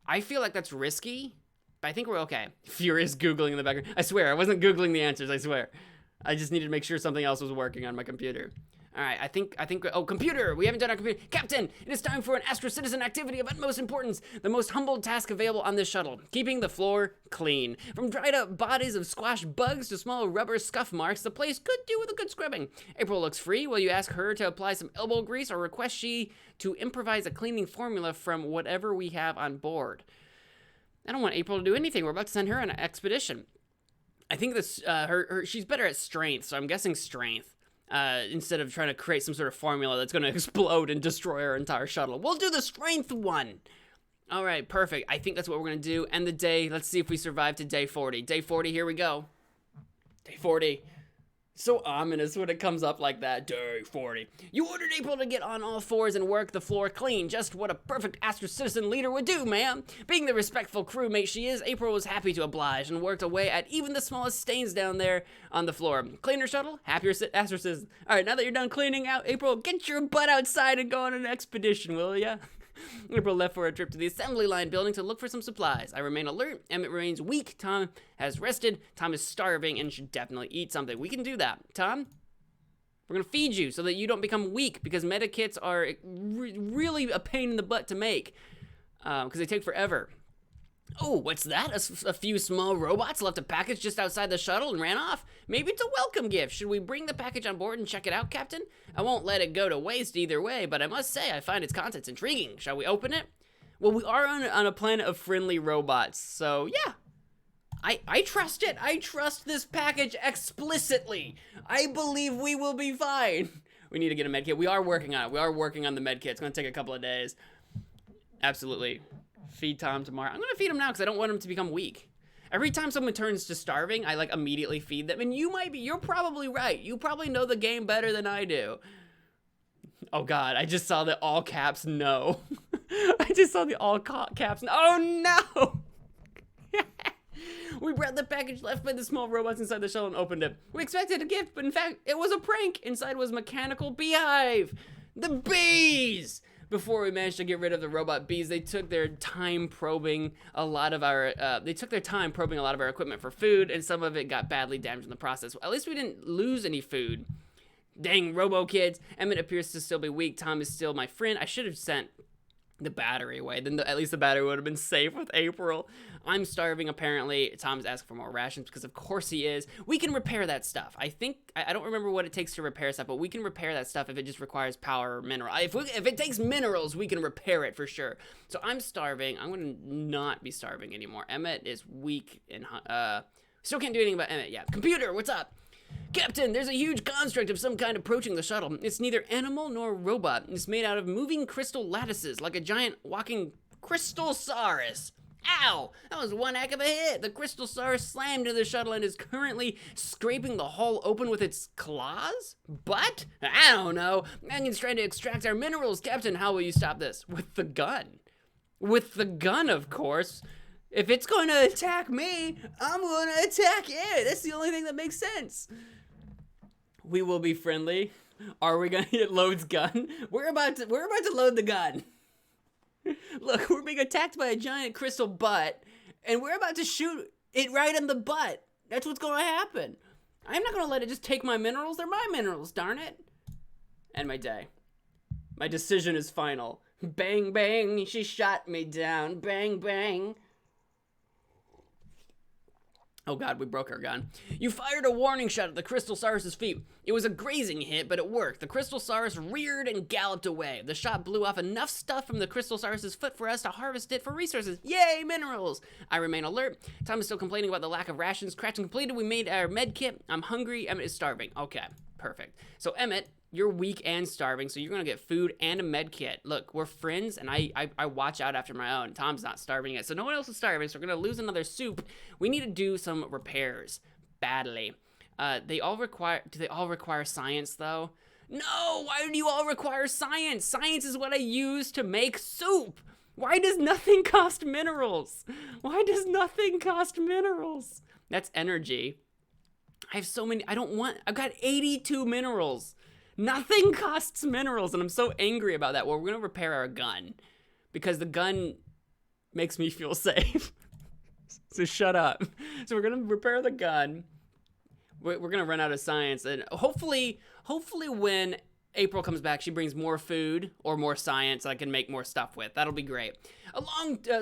I feel like that's risky, but I think we're okay. Furious Googling in the background. I swear, I wasn't Googling the answers, I swear. I just needed to make sure something else was working on my computer. All right, I think, oh, computer, we haven't done our computer. Captain, it is time for an Astro Citizen activity of utmost importance. The most humble task available on this shuttle, keeping the floor clean. From dried up bodies of squashed bugs to small rubber scuff marks, the place could do with a good scrubbing. April looks free. Will you ask her to apply some elbow grease or request she to improvise a cleaning formula from whatever we have on board? I don't want April to do anything. We're about to send her on an expedition. I think this, she's better at strength, so I'm guessing strength. Instead of trying to create some sort of formula that's going to explode and destroy our entire shuttle. We'll do the strength one. All right, perfect. I think that's what we're going to do. End the day. Let's see if we survive to day 40. Day 40, here we go. Day 40. So ominous when it comes up like that. Day 40. You ordered April to get on all fours and work the floor clean. Just what a perfect Astro Citizen leader would do, ma'am. Being the respectful crewmate she is, April was happy to oblige and worked away at even the smallest stains down there on the floor. Cleaner shuttle, happier Astro Citizen. All right, now that you're done cleaning out, April, get your butt outside and go on an expedition, will ya? April left for a trip to the assembly line building to look for some supplies. I remain alert. Emmett remains weak. Tom has rested. Tom is starving and should definitely eat something. We can do that. Tom, we're going to feed you so that you don't become weak, because medikits are really a pain in the butt to make because they take forever. Oh, what's that? A few small robots left a package just outside the shuttle and ran off. Maybe it's a welcome gift. Should we bring the package on board and check it out, Captain? I won't let it go to waste either way, but I must say I find its contents intriguing. Shall we open it? Well, we are on a planet of friendly robots, so yeah. I trust it. I trust this package explicitly. I believe we will be fine. We need to get a med kit. We are working on it. We are working on the med kit. It's going to take a couple of days. Absolutely. Feed Tom tomorrow. I'm gonna feed him now because I don't want him to become weak. Every time someone turns to starving, I like immediately feed them. And you're probably right. You probably know the game better than I do. Oh God, I just saw the all caps no. I just saw the all caps no. Oh no! We brought the package left by the small robots inside the shuttle and opened it. We expected a gift, but in fact, it was a prank. Inside was mechanical beehive. The bees! Before we managed to get rid of the robot bees, they took their time probing a lot of our equipment for food, and some of it got badly damaged in the process. At least we didn't lose any food. Dang, robo kids. Emmett appears to still be weak. Tom is still my friend. I should have sent the battery away. Then at least the battery would have been safe with April. I'm starving, apparently. Tom's asking for more rations because of course he is. We can repair that stuff. I don't remember what it takes to repair stuff, but we can repair that stuff if it just requires power or mineral. If it takes minerals, we can repair it for sure. So I'm starving. I'm going to not be starving anymore. Emmett is weak and still can't do anything about Emmett. Yeah. Computer, what's up? Captain, there's a huge construct of some kind approaching the shuttle. It's neither animal nor robot. It's made out of moving crystal lattices, like a giant walking crystalsaurus. Ow! That was one heck of a hit. The crystalsaurus slammed into the shuttle and is currently scraping the hull open with its claws? But? I don't know. Manion's trying to extract our minerals. Captain, how will you stop this? With the gun. With the gun, of course. If it's going to attack me, I'm going to attack it. That's the only thing that makes sense. We will be friendly. Are we going to hit Load's gun? We're about to load the gun. Look, we're being attacked by a giant crystal butt, and we're about to shoot it right in the butt. That's what's going to happen. I'm not going to let it just take my minerals. They're my minerals, darn it. End my day. My decision is final. Bang, bang, she shot me down. Bang, bang. Oh God, we broke our gun. You fired a warning shot at the Crystalsaurus' feet. It was a grazing hit, but it worked. The Crystalsaurus reared and galloped away. The shot blew off enough stuff from the Crystalsaurus' foot for us to harvest it for resources. Yay, minerals! I remain alert. Tom is still complaining about the lack of rations. Crafting completed, we made our med kit. I'm hungry. Emmett is starving. Okay, perfect. So Emmett, you're weak and starving, so you're gonna get food and a med kit. Look, we're friends, and I watch out after my own. Tom's not starving yet, so no one else is starving, so we're gonna lose another soup. We need to do some repairs badly. Do they all require science, though? No, why do you all require science? Science is what I use to make soup. Why does nothing cost minerals? Why does nothing cost minerals? That's energy. I have so many. I've got 82 minerals. Nothing costs minerals, and I'm so angry about that. Well, we're gonna repair our gun because the gun makes me feel safe. So shut up. So we're gonna repair the gun. We're gonna run out of science, and hopefully when April comes back, she brings more food or more science I can make more stuff with. That'll be great. A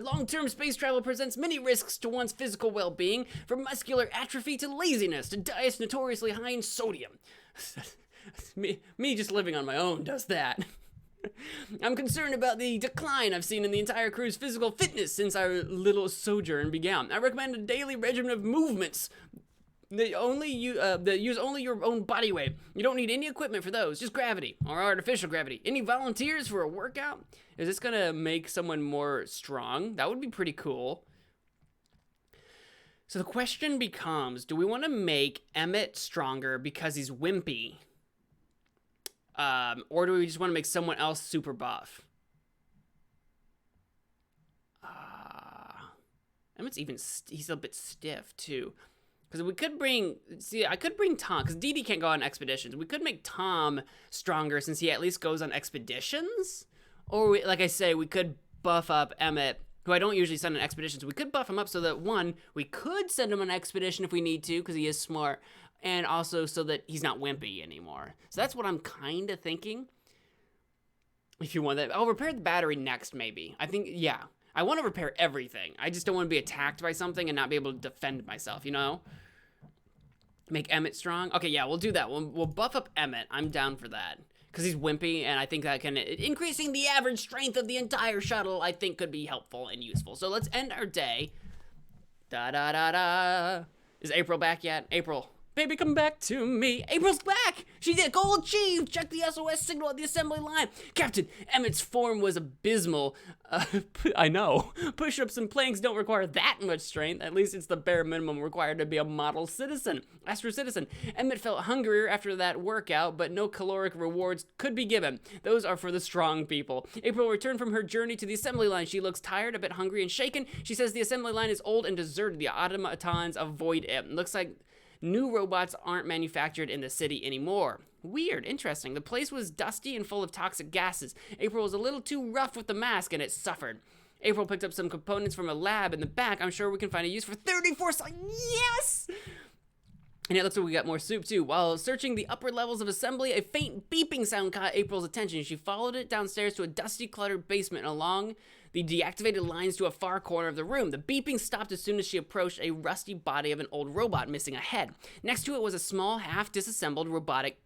long-term space travel presents many risks to one's physical well-being, from muscular atrophy to laziness to diets notoriously high in sodium. me just living on my own does that. I'm concerned about the decline I've seen in the entire crew's physical fitness since our little sojourn began. I recommend a daily regimen of movements that use only your own body weight. You don't need any equipment for those, just gravity or artificial gravity. Any volunteers for a workout? Is this gonna make someone more strong? That would be pretty cool. So the question becomes, do we want to make Emmett stronger because he's wimpy? Or do we just want to make someone else super buff? Emmett's he's a bit stiff too. Because we could I could bring Tom, because Dee Dee can't go on expeditions. We could make Tom stronger since he at least goes on expeditions. Or, like I say, we could buff up Emmett, who I don't usually send on expeditions. We could buff him up so that, one, we could send him on an expedition if we need to, because he is smart. And also so that he's not wimpy anymore. So that's what I'm kind of thinking. If you want that. I'll repair the battery next, maybe. I think, yeah. I want to repair everything. I just don't want to be attacked by something and not be able to defend myself, you know? Make Emmett strong? Okay, yeah, we'll do that. We'll buff up Emmett. I'm down for that. Because he's wimpy, and I think that increasing the average strength of the entire shuttle, I think could be helpful and useful. So let's end our day. Da-da-da-da. Is April back yet? April. Baby, come back to me. April's back! She did! Goal achieved! Check the SOS signal at the assembly line. Captain, Emmett's form was abysmal. I know. Push-ups and planks don't require that much strength. At least it's the bare minimum required to be a model citizen. Astro citizen. Emmett felt hungrier after that workout, but no caloric rewards could be given. Those are for the strong people. April returned from her journey to the assembly line. She looks tired, a bit hungry, and shaken. She says the assembly line is old and deserted. The automatons avoid it. Looks like new robots aren't manufactured in the city anymore. Weird, interesting. The place was dusty and full of toxic gases. April was a little too rough with the mask and it suffered. April picked up some components from a lab in the back. I'm sure we can find a use for 34 yes! And it looks like we got more soup too. While searching the upper levels of assembly, a faint beeping sound caught April's attention. She followed it downstairs to a dusty, cluttered basement along the deactivated lines to a far corner of the room. The beeping stopped as soon as she approached a rusty body of an old robot missing a head. Next to it was a small, half-disassembled robotic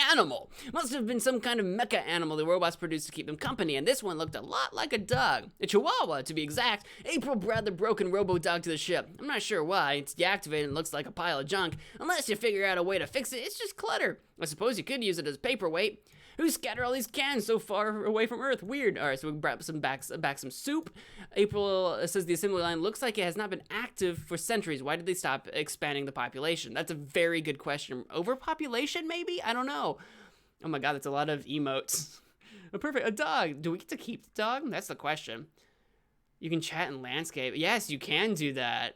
animal. Must have been some kind of mecha animal the robots produced to keep them company, and this one looked a lot like a dog. A chihuahua, to be exact. April brought the broken robo-dog to the ship. I'm not sure why. It's deactivated and looks like a pile of junk. Unless you figure out a way to fix it, it's just clutter. I suppose you could use it as paperweight. Who scattered all these cans so far away from Earth? Weird. All right, so we brought back some soup. April says the assembly line looks like it has not been active for centuries. Why did they stop expanding the population? That's a very good question. Overpopulation, maybe? I don't know. Oh my god, that's a lot of emotes. A dog. Do we get to keep the dog? That's the question. You can chat in landscape. Yes, you can do that.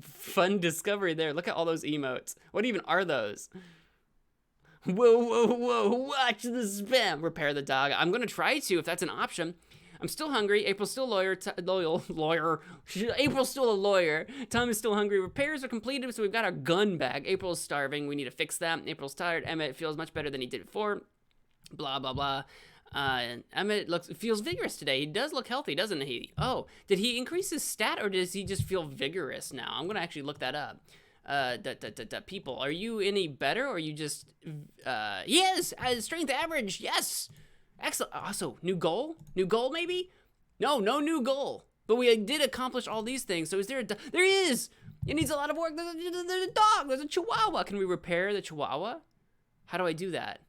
Fun discovery there. Look at all those emotes. What even are those? Whoa, whoa, whoa, watch the spam. Repair the dog. I'm going to try to, if that's an option. I'm still hungry. April's still lawyer. April's still a lawyer. Tom is still hungry. Repairs are completed, so we've got our gun back. April's starving. We need to fix that. April's tired. Emmett feels much better than he did before. Blah, blah, blah. Emmett feels vigorous today. He does look healthy, doesn't he? Oh, did he increase his stat, or does he just feel vigorous now? I'm going to actually look that up. People, are you any better, or are you just, yes, strength average, yes, excellent. Also, new goal maybe? No new goal, but we did accomplish all these things. So is there there is, it needs a lot of work. There's a dog, there's a chihuahua. Can we repair the chihuahua? How do I do that?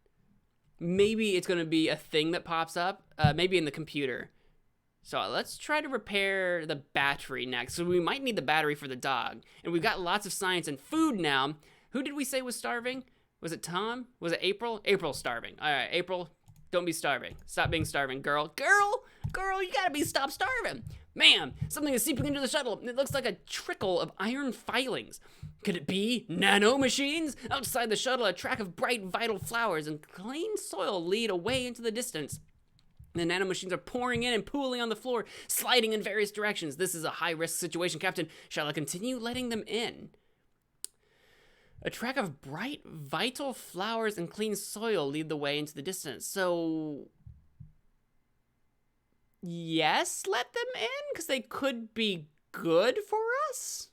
Maybe it's gonna be a thing that pops up, maybe in the computer. So let's try to repair the battery next. So we might need the battery for the dog. And we've got lots of science and food now. Who did we say was starving? Was it Tom? Was it April? April's starving. All right, April, don't be starving. Stop being starving, girl. Girl, you gotta stop starving. Man, something is seeping into the shuttle. It looks like a trickle of iron filings. Could it be nanomachines? Outside the shuttle, a track of bright, vital flowers and clean soil lead away into the distance. The nanomachines are pouring in and pooling on the floor, sliding in various directions. This is a high-risk situation, Captain. Shall I continue letting them in? A track of bright, vital flowers and clean soil lead the way into the distance. So, yes, let them in? Because they could be good for us?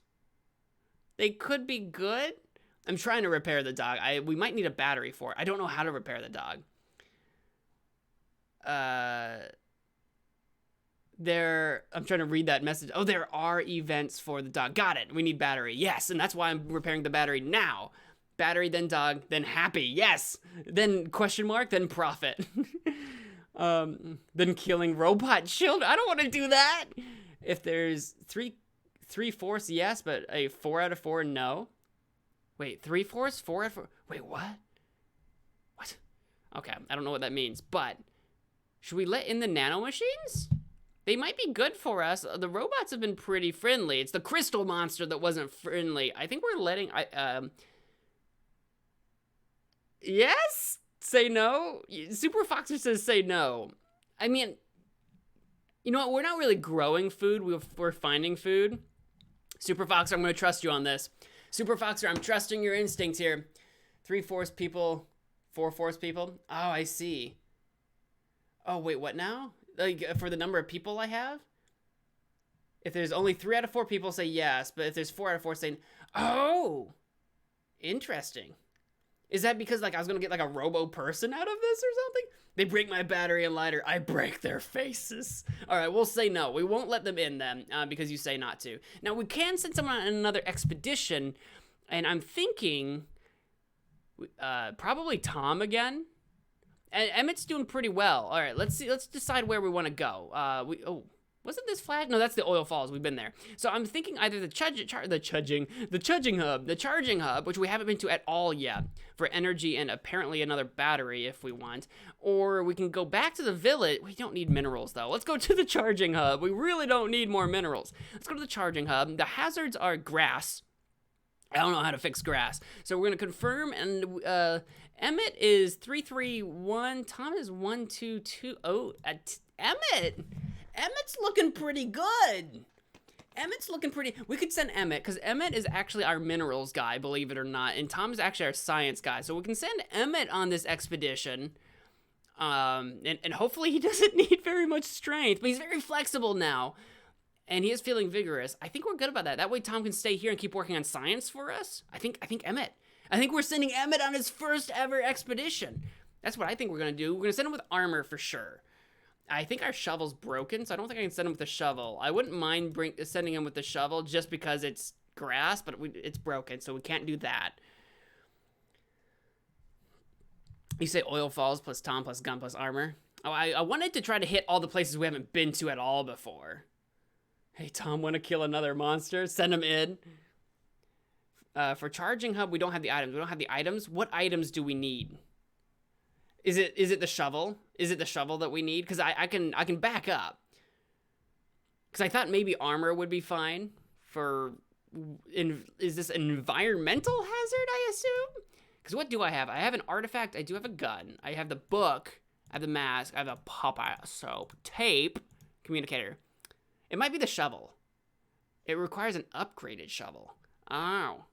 They could be good? I'm trying to repair the dog. We might need a battery for it. I don't know how to repair the dog. I'm trying to read that message. Oh, there are events for the dog. Got it. We need battery. Yes, and that's why I'm repairing the battery now. Battery, then dog, then happy. Yes. Then question mark, then profit. Then killing robot children. I don't want to do that. If there's three-fourths, yes, but a 4 out of 4, no. Wait, 3/4, 4 out of 4. Wait, what? What? Okay, I don't know what that means, but should we let in the nanomachines? They might be good for us. The robots have been pretty friendly. It's the crystal monster that wasn't friendly. I think we're letting... Yes? Say no? Super Foxer says say no. I mean, you know what? We're not really growing food. We're finding food. Super Foxer, I'm going to trust you on this. Super Foxer, I'm trusting your instincts here. 3/4 people, 4/4 people. Oh, I see. Oh, wait, what now? Like, for the number of people I have? If there's only 3 out of 4 people, say yes. But if there's 4 out of 4 saying, oh, interesting. Is that because, like, I was going to get, like, a robo-person out of this or something? They break my battery and lighter. I break their faces. All right, we'll say no. We won't let them in then because you say not to. Now, we can send someone on another expedition, and I'm thinking probably Tom again. And Emmett's doing pretty well. All right, let's see. Let's decide where we want to go. Wasn't this flag? No, that's the oil falls. We've been there. So I'm thinking either the charging hub, which we haven't been to at all yet, for energy and apparently another battery if we want, or we can go back to the village. We don't need minerals though. Let's go to the charging hub. We really don't need more minerals. Let's go to the charging hub. The hazards are grass. I don't know how to fix grass. So we're going to confirm, and Emmett is 331. Tom is 122. Oh, Emmett's looking pretty good. We could send Emmett, because Emmett is actually our minerals guy, believe it or not, and Tom's actually our science guy. So we can send Emmett on this expedition, and hopefully he doesn't need very much strength, but he's very flexible now. And he is feeling vigorous. I think we're good about that. That way Tom can stay here and keep working on science for us. I think Emmett. I think we're sending Emmett on his first ever expedition. That's what I think we're going to do. We're going to send him with armor for sure. I think our shovel's broken, so I don't think I can send him with a shovel. I wouldn't mind sending him with the shovel just because it's grass, but it's broken, so we can't do that. You say oil falls plus Tom plus gun plus armor. Oh, I wanted to try to hit all the places we haven't been to at all before. Hey, Tom, want to kill another monster? Send him in. For charging hub, we don't have the items. What items do we need? Is it the shovel? Is it the shovel that we need? Because I can back up. Because I thought maybe armor would be fine for... is this an environmental hazard, I assume? Because what do I have? I have an artifact. I do have a gun. I have the book. I have the mask. I have the Popeye soap. Tape. Communicator. It might be the shovel. It requires an upgraded shovel. Oh.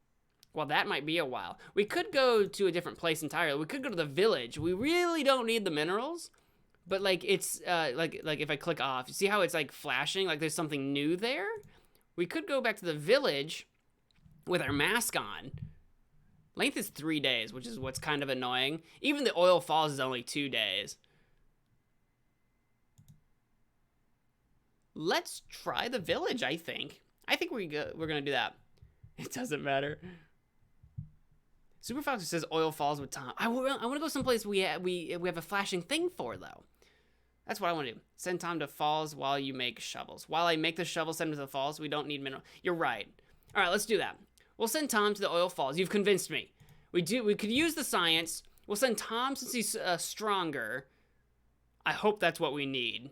Well, that might be a while. We could go to a different place entirely. We could go to the village. We really don't need the minerals. But, like, it's, like if I click off, you see how it's, like, flashing? Like, there's something new there? We could go back to the village with our mask on. Length is 3 days, which is what's kind of annoying. Even the oil falls is only 2 days. Let's try the village, I think. I think we're going to do that. It doesn't matter. Super Foxer says oil falls with Tom. I want to go someplace we have a flashing thing for, though. That's what I want to do. Send Tom to falls while you make shovels. While I make the shovel, send him to the falls. We don't need mineral. You're right. All right, let's do that. We'll send Tom to the oil falls. You've convinced me. We could use the science. We'll send Tom since he's stronger. I hope that's what we need.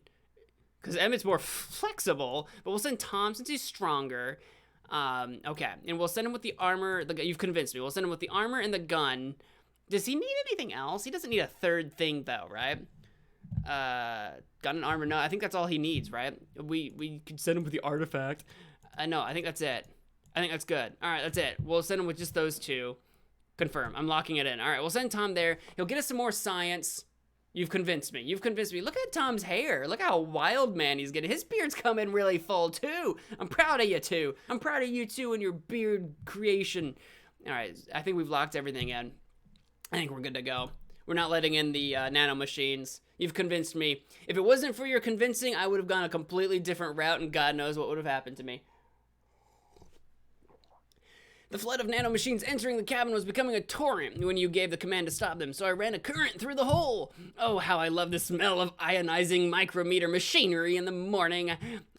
because Emmett's more flexible, but we'll send Tom since he's stronger. Okay, and we'll send him with the armor. You've convinced me. We'll send him with the armor and the gun. Does he need anything else? He doesn't need a third thing, though, right? Gun and armor, no, I think that's all he needs, right? We could send him with the artifact. No, I think that's it. I think that's good. All right, that's it. We'll send him with just those two. Confirm. I'm locking it in. All right, we'll send Tom there. He'll get us some more science. You've convinced me. You've convinced me. Look at Tom's hair. Look how wild man he's getting. His beard's coming really full, too. I'm proud of you, too. I'm proud of you, too, and your beard creation. All right, I think we've locked everything in. I think we're good to go. We're not letting in the nano machines. You've convinced me. If it wasn't for your convincing, I would have gone a completely different route, and God knows what would have happened to me. The flood of nanomachines entering the cabin was becoming a torrent when you gave the command to stop them, so I ran a current through the hole. Oh, how I love the smell of ionizing micrometer machinery in the morning.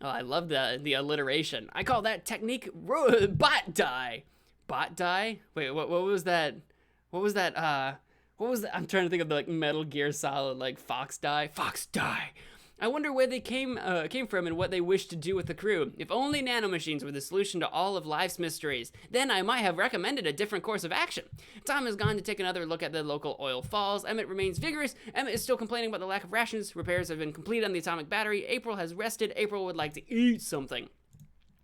Oh, I love the alliteration. I call that technique bot die. Bot die? Wait, what was that? What was that? I'm trying to think of the Metal Gear Solid, Fox die. Fox die. I wonder where they came from and what they wish to do with the crew. If only nanomachines were the solution to all of life's mysteries, then I might have recommended a different course of action. Tom has gone to take another look at the local oil falls. Emmett remains vigorous. Emmett is still complaining about the lack of rations. Repairs have been completed on the atomic battery. April has rested. April would like to eat something.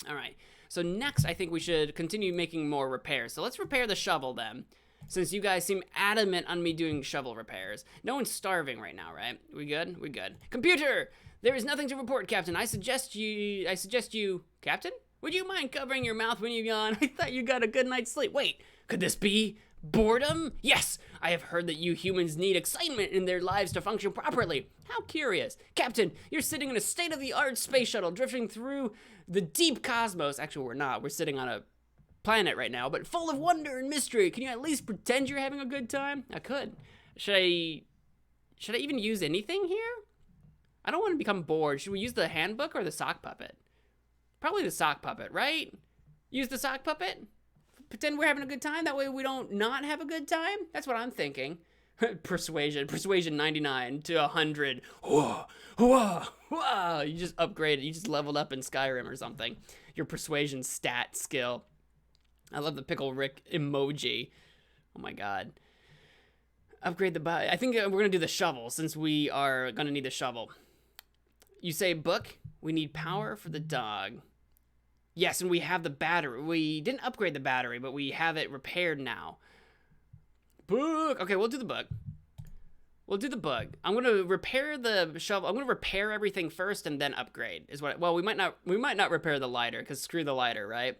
All right, so next I think we should continue making more repairs. So let's repair the shovel then. Since you guys seem adamant on me doing shovel repairs. No one's starving right now, right? We good? We good. Computer! There is nothing to report, Captain. I suggest you... Captain? Would you mind covering your mouth when you yawn? I thought you got a good night's sleep. Wait, could this be boredom? Yes! I have heard that you humans need excitement in their lives to function properly. How curious. Captain, you're sitting in a state-of-the-art space shuttle drifting through the deep cosmos. Actually, we're not. We're sitting on a planet right now, but full of wonder and mystery. Can you at least pretend you're having a good time? I could. Should I even use anything here? I don't want to become bored. Should we use the handbook or the sock puppet? Probably the sock puppet, right? Use the sock puppet? Pretend we're having a good time? That way we don't not have a good time? That's what I'm thinking. Persuasion 99 to 100. Whoa, whoa, whoa. You just upgraded. You just leveled up in Skyrim or something. Your persuasion stat skill. I love the Pickle Rick emoji. Oh my god. Upgrade the body. I think we're going to do the shovel since we are going to need the shovel. You say book. We need power for the dog. Yes, and we have the battery. We didn't upgrade the battery, but we have it repaired now. Book. Okay, we'll do the book. We'll do the book. I'm going to repair the shovel. I'm going to repair everything first and then upgrade. Well, we might not repair the lighter because screw the lighter, right?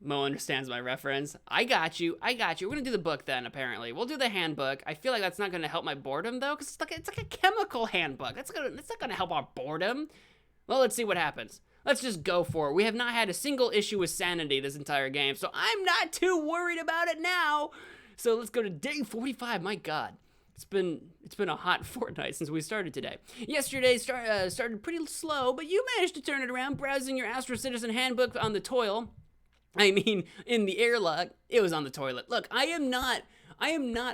Mo understands my reference. I got you. We're gonna do the book then, apparently. We'll do the handbook. I feel like that's not gonna help my boredom, though, because it's like a chemical handbook. That's not gonna help our boredom. Well, let's see what happens. Let's just go for it. We have not had a single issue with sanity this entire game, so I'm not too worried about it now. So let's go to day 45. My God. It's been a hot fortnight since we started today. Yesterday started pretty slow, but you managed to turn it around, browsing your Astro Citizen handbook on the toil. I mean, in the airlock, it was on the toilet. Look, I am not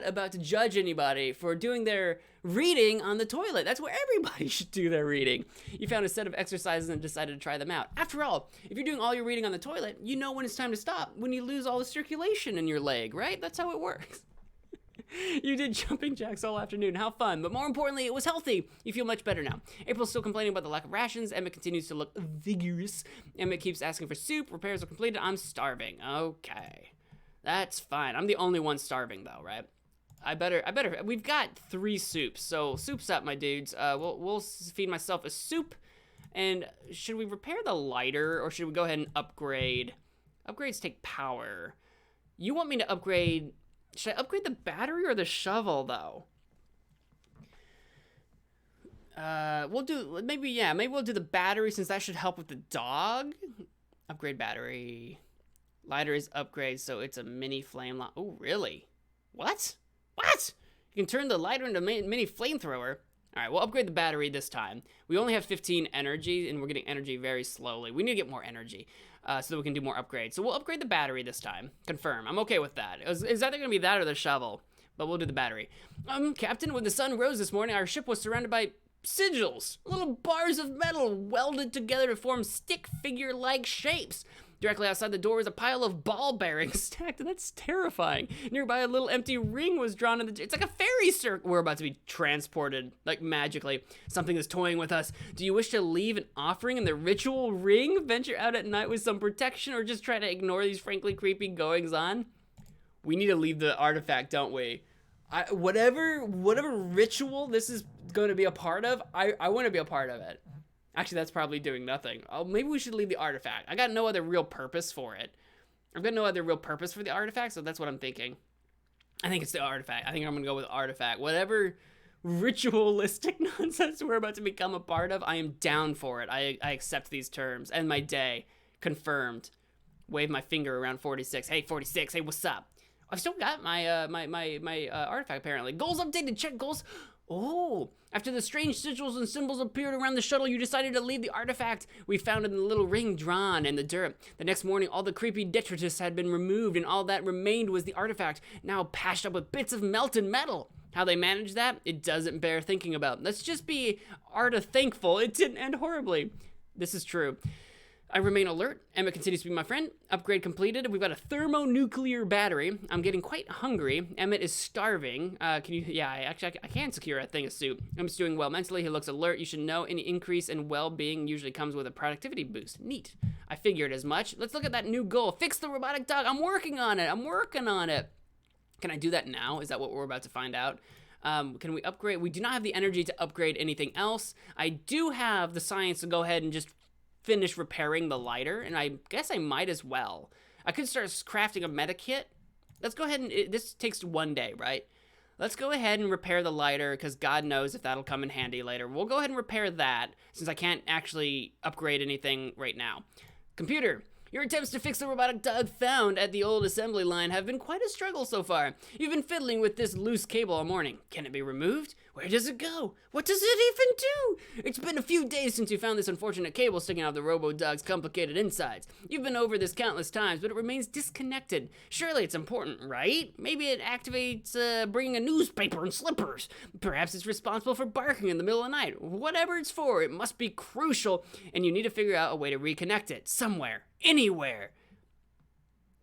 about to judge anybody for doing their reading on the toilet. That's where everybody should do their reading. You found a set of exercises and decided to try them out. After all, if you're doing all your reading on the toilet, you know when it's time to stop, when you lose all the circulation in your leg, right? That's how it works. You did jumping jacks all afternoon. How fun. But more importantly, it was healthy. You feel much better now. April's still complaining about the lack of rations. Emmett continues to look vigorous. Emmett keeps asking for soup. Repairs are completed. I'm starving. Okay. That's fine. I'm the only one starving, though, right? I better. We've got 3 soups. So, soup's up, my dudes. We'll feed myself a soup. And should we repair the lighter, or should we go ahead and upgrade? Upgrades take power. You want me to upgrade... Should I upgrade the battery or the shovel, though? Maybe we'll do the battery since that should help with the dog. Upgrade battery. Lighter is upgrade, so it's a mini flame. Oh, really? What? You can turn the lighter into a mini flamethrower. All right, we'll upgrade the battery this time. We only have 15 energy, and we're getting energy very slowly. We need to get more energy so that we can do more upgrades. So we'll upgrade the battery this time. Confirm. I'm okay with that. It's either going to be that or the shovel, but we'll do the battery. Captain, when the sun rose this morning, our ship was surrounded by sigils, little bars of metal welded together to form stick figure-like shapes. Directly outside the door was a pile of ball bearings stacked, and that's terrifying. Nearby, a little empty ring was drawn in the... It's like a fairy circle. We're about to be transported, like, magically. Something is toying with us. Do you wish to leave an offering in the ritual ring? Venture out at night with some protection, or just try to ignore these frankly creepy goings-on? We need to leave the artifact, don't we? Whatever ritual this is going to be a part of, I want to be a part of it. Actually, that's probably doing nothing. Oh, maybe we should leave the artifact. I got no other real purpose for it. I've got no other real purpose for the artifact, so that's what I'm thinking. I think it's the artifact. I think I'm going to go with artifact. Whatever ritualistic nonsense we're about to become a part of, I am down for it. I accept these terms. End my day. Confirmed. Wave my finger around 46. Hey, 46. Hey, what's up? I've still got my my artifact, apparently. Goals updated. Check goals. Oh, after the strange sigils and symbols appeared around the shuttle, you decided to leave the artifact we found in the little ring drawn in the dirt. The next morning, all the creepy detritus had been removed, and all that remained was the artifact, now patched up with bits of melted metal. How they managed that, it doesn't bear thinking about. Let's just be thankful it didn't end horribly. This is true. I remain alert. Emma continues to be my friend. Upgrade completed. We've got a thermonuclear battery. I'm getting quite hungry. Emmett is starving. Can you... Yeah, I can secure a thing of soup. Emmett's doing well mentally. He looks alert. You should know any increase in well-being usually comes with a productivity boost. Neat. I figured as much. Let's look at that new goal. Fix the robotic dog. I'm working on it. Can I do that now? Is that what we're about to find out? Can we upgrade? We do not have the energy to upgrade anything else. I do have the science to go ahead and just finish repairing the lighter, and I guess I might as well. I could start crafting a meta kit. Let's go ahead and... this takes one day, right? Let's go ahead and repair the lighter, because God knows if that'll come in handy later. We'll go ahead and repair that, since I can't actually upgrade anything right now. Computer, your attempts to fix the robotic dog found at the old assembly line have been quite a struggle so far. You've been fiddling with this loose cable all morning. Can it be removed? Where does it go? What does it even do? It's been a few days since you found this unfortunate cable sticking out of the robo-dog's complicated insides. You've been over this countless times, but it remains disconnected. Surely it's important, right? Maybe it activates bringing a newspaper and slippers. Perhaps it's responsible for barking in the middle of the night. Whatever it's for, it must be crucial, and you need to figure out a way to reconnect it. Somewhere. Anywhere.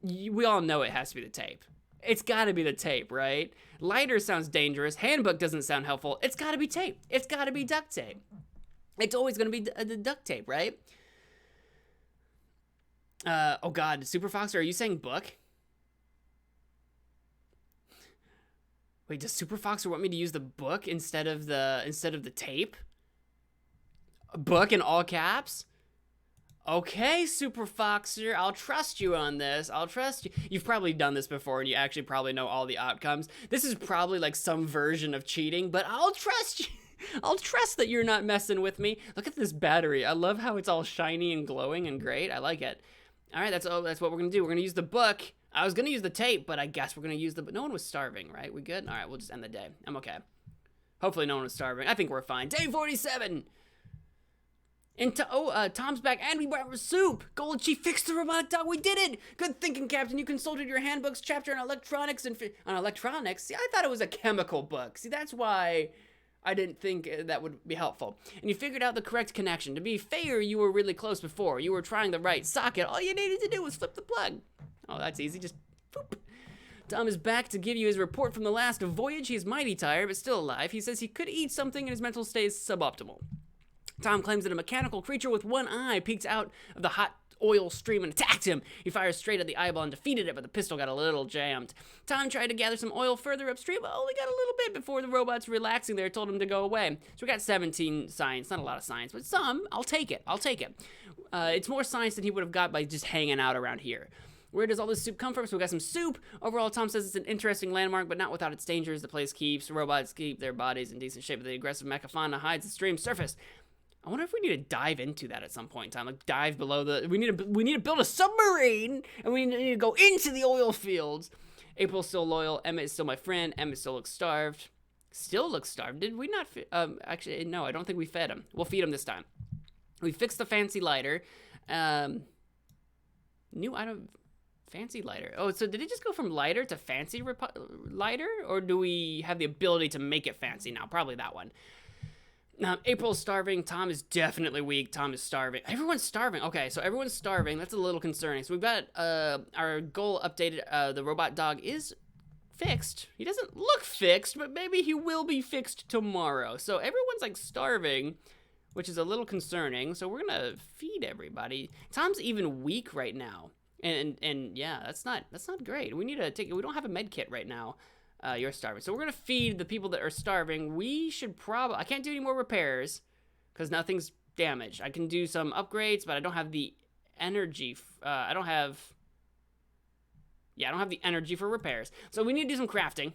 We all know it has to be the tape. It's gotta be the tape, right? Lighter sounds dangerous. Handbook doesn't sound helpful. It's gotta be tape. It's gotta be duct tape. It's always gonna be the duct tape, right? Oh God, Super Fox, are you saying book? Wait, does Super Fox want me to use the book instead of the tape? A book in all caps? Okay, Super Foxer, I'll trust you on this. I'll trust you. You've probably done this before, and you actually probably know all the outcomes. This is probably like some version of cheating, but I'll trust you. I'll trust that you're not messing with me. Look at this battery. I love how it's all shiny and glowing and great. I like it. All right, that's what we're going to do. We're going to use the book. I was going to use the tape, but I guess we're going to use the... No one was starving, right? We good? All right, we'll just end the day. I'm okay. Hopefully no one was starving. I think we're fine. Day 47! Tom's back, and we brought soup. Golden Chief fixed the robotic dog. We did it. Good thinking, Captain. You consulted your handbook's chapter on electronics on electronics. See, I thought it was a chemical book. See, that's why I didn't think that would be helpful. And you figured out the correct connection. To be fair, you were really close before. You were trying the right socket. All you needed to do was flip the plug. Oh, that's easy. Just boop. Tom is back to give you his report from the last voyage. He's mighty tired, but still alive. He says he could eat something and his mental state is suboptimal. Tom claims that a mechanical creature with one eye peeked out of the hot oil stream and attacked him. He fired straight at the eyeball and defeated it, but the pistol got a little jammed. Tom tried to gather some oil further upstream, but only got a little bit before the robots relaxing there told him to go away. So we got 17 science. Not a lot of science, but some. I'll take it. It's more science than he would have got by just hanging out around here. Where does all this soup come from? So we got some soup. Overall, Tom says it's an interesting landmark, but not without its dangers. The place keeps robots keep their bodies in decent shape, but the aggressive mechafauna hides the stream's surface. I wonder if we need to dive into that at some point in time. Like dive below the... We need to build a submarine, and we need to go into the oil fields. April's still loyal. Emmett is still my friend. Emmett still looks starved. Still looks starved. Did we not... actually, no, I don't think we fed him. We'll feed him this time. We fixed the fancy lighter. New item... Fancy lighter. Oh, so did it just go from lighter to fancy lighter? Or do we have the ability to make it fancy now? Probably that one. April's starving. Tom is definitely weak. Tom is starving. Everyone's starving. Okay, so everyone's starving. That's a little concerning. So we've got our goal updated. The robot dog is fixed. He doesn't look fixed, but maybe he will be fixed tomorrow. So everyone's like starving, which is a little concerning. So we're gonna feed everybody. Tom's even weak right now, and yeah, that's not great. We need to take. We don't have a med kit right now. You're starving. So we're going to feed the people that are starving. We should probably... I can't do any more repairs because nothing's damaged. I can do some upgrades, but I don't have the energy. I don't have the energy for repairs. So we need to do some crafting.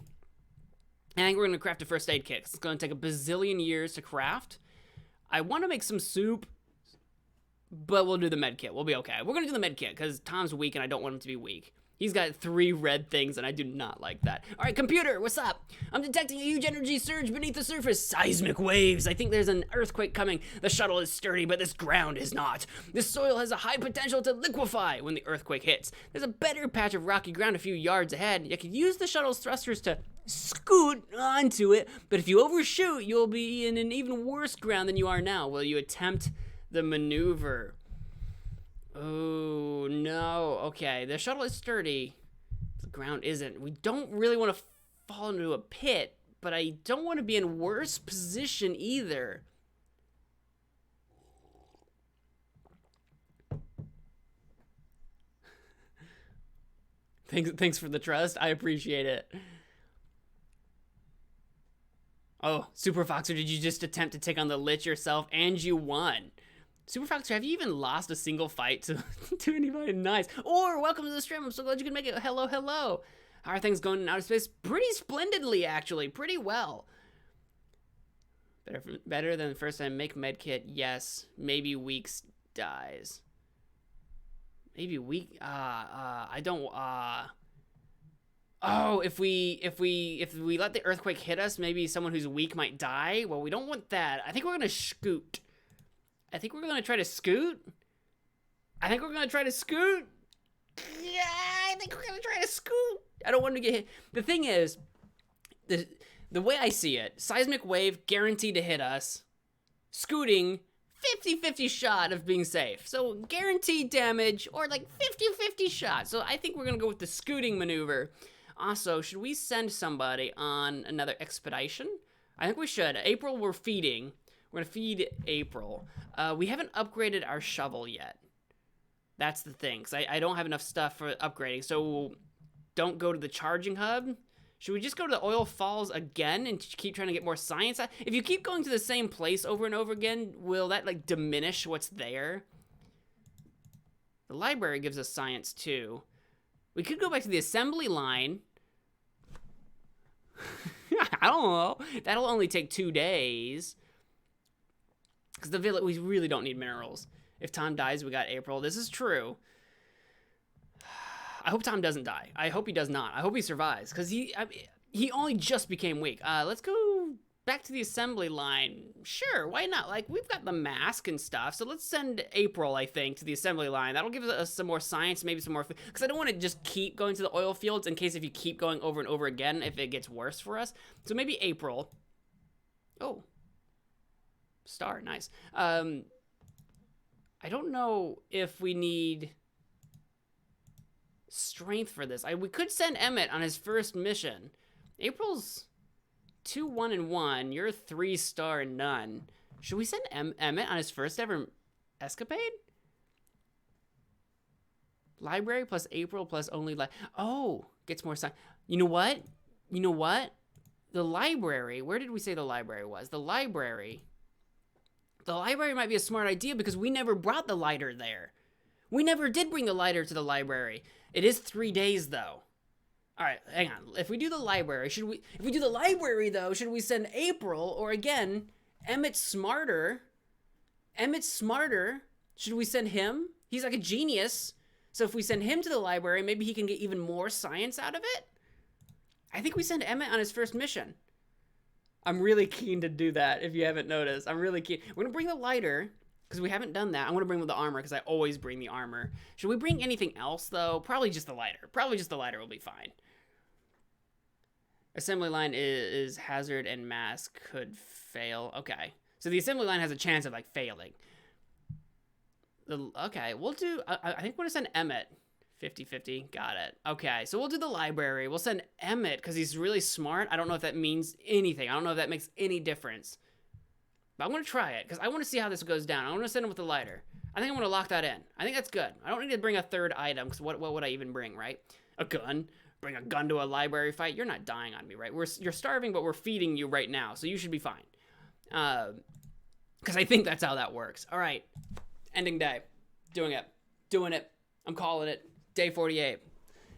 And I think we're going to craft a first aid kit. It's going to take a bazillion years to craft. I want to make some soup, but we'll do the med kit. We'll be okay. We're going to do the med kit because Tom's weak and I don't want him to be weak. He's got 3 red things, and I do not like that. All right, computer, what's up? I'm detecting a huge energy surge beneath the surface. Seismic waves. I think there's an earthquake coming. The shuttle is sturdy, but this ground is not. This soil has a high potential to liquefy when the earthquake hits. There's a better patch of rocky ground a few yards ahead. You could use the shuttle's thrusters to scoot onto it, but if you overshoot, you'll be in an even worse ground than you are now. Will you attempt the maneuver? Oh, no. Okay, the shuttle is sturdy. The ground isn't. We don't really want to fall into a pit, but I don't want to be in worse position either. Thanks for the trust. I appreciate it. Oh, Super Foxer, did you just attempt to take on the Lich yourself and you won? Super Foxer, have you even lost a single fight to anybody? Nice. Or welcome to the stream. I'm so glad you could make it. Hello, hello. How are things going in outer space? Pretty splendidly, actually. Pretty well. Better than the first time. Make medkit. Yes. Maybe Weeks dies. Maybe Week. I don't. Oh, if we let the earthquake hit us, maybe someone who's weak might die. Well, we don't want that. I think we're gonna scoot. I think we're going to try to scoot. Yeah, I think we're going to try to scoot. I don't want to get hit. The thing is, the way I see it, seismic wave guaranteed to hit us. Scooting, 50-50 shot of being safe. So guaranteed damage or like 50-50 shot. So I think we're going to go with the scooting maneuver. Also, should we send somebody on another expedition? I think we should. April, we're feeding. We're going to feed April. We haven't upgraded our shovel yet. That's the thing, because I don't have enough stuff for upgrading. So don't go to the charging hub. Should we just go to the oil falls again and keep trying to get more science? If you keep going to the same place over and over again, will that like diminish what's there? The library gives us science too. We could go back to the assembly line. I don't know. That'll only take 2 days. Because the village, we really don't need minerals. If Tom dies, we got April. This is true. I hope Tom doesn't die. I hope he does not. I hope he survives. Because he only just became weak. Let's go back to the assembly line. Sure, why not? Like, we've got the mask and stuff. So let's send April, I think, to the assembly line. That'll give us some more science, maybe some more... Because I don't want to just keep going to the oil fields in case if you keep going over and over again, if it gets worse for us. So maybe April. Oh. Star, nice. I don't know if we need strength for this. We could send Emmett on his first mission. April's 2, 1, and 1. You're 3 star and none. Should we send Emmett on his first ever escapade? Library plus April plus only oh, gets more science. You know what? The library. Where did we say the library was? The library might be a smart idea because we never brought the lighter there. We never did bring the lighter to the library. It is 3 days, though. All right, hang on. If we do the library, should we send April or, again, Emmett's smarter? Should we send him? He's like a genius. So if we send him to the library, maybe he can get even more science out of it? I think we send Emmett on his first mission. I'm really keen to do that, if you haven't noticed. I'm really keen. We're going to bring the lighter, because we haven't done that. I'm going to bring the armor, because I always bring the armor. Should we bring anything else, though? Probably just the lighter. Probably just the lighter will be fine. Assembly line is hazard and mask could fail. Okay. So the assembly line has a chance of like failing. Okay, we'll do, I think we're gonna send Emmett. 50-50, got it. Okay, so we'll do the library. We'll send Emmett because he's really smart. I don't know if that means anything. I don't know if that makes any difference. But I'm gonna try it because I want to see how this goes down. I want to send him with the lighter. I think I'm gonna lock that in. I think that's good. I don't need to bring a third item because what would I even bring, right? A gun. Bring a gun to a library fight. You're not dying on me, right? You're starving, but we're feeding you right now, so you should be fine. Because I think that's how that works. All right, ending day. Doing it. I'm calling it. Day 48.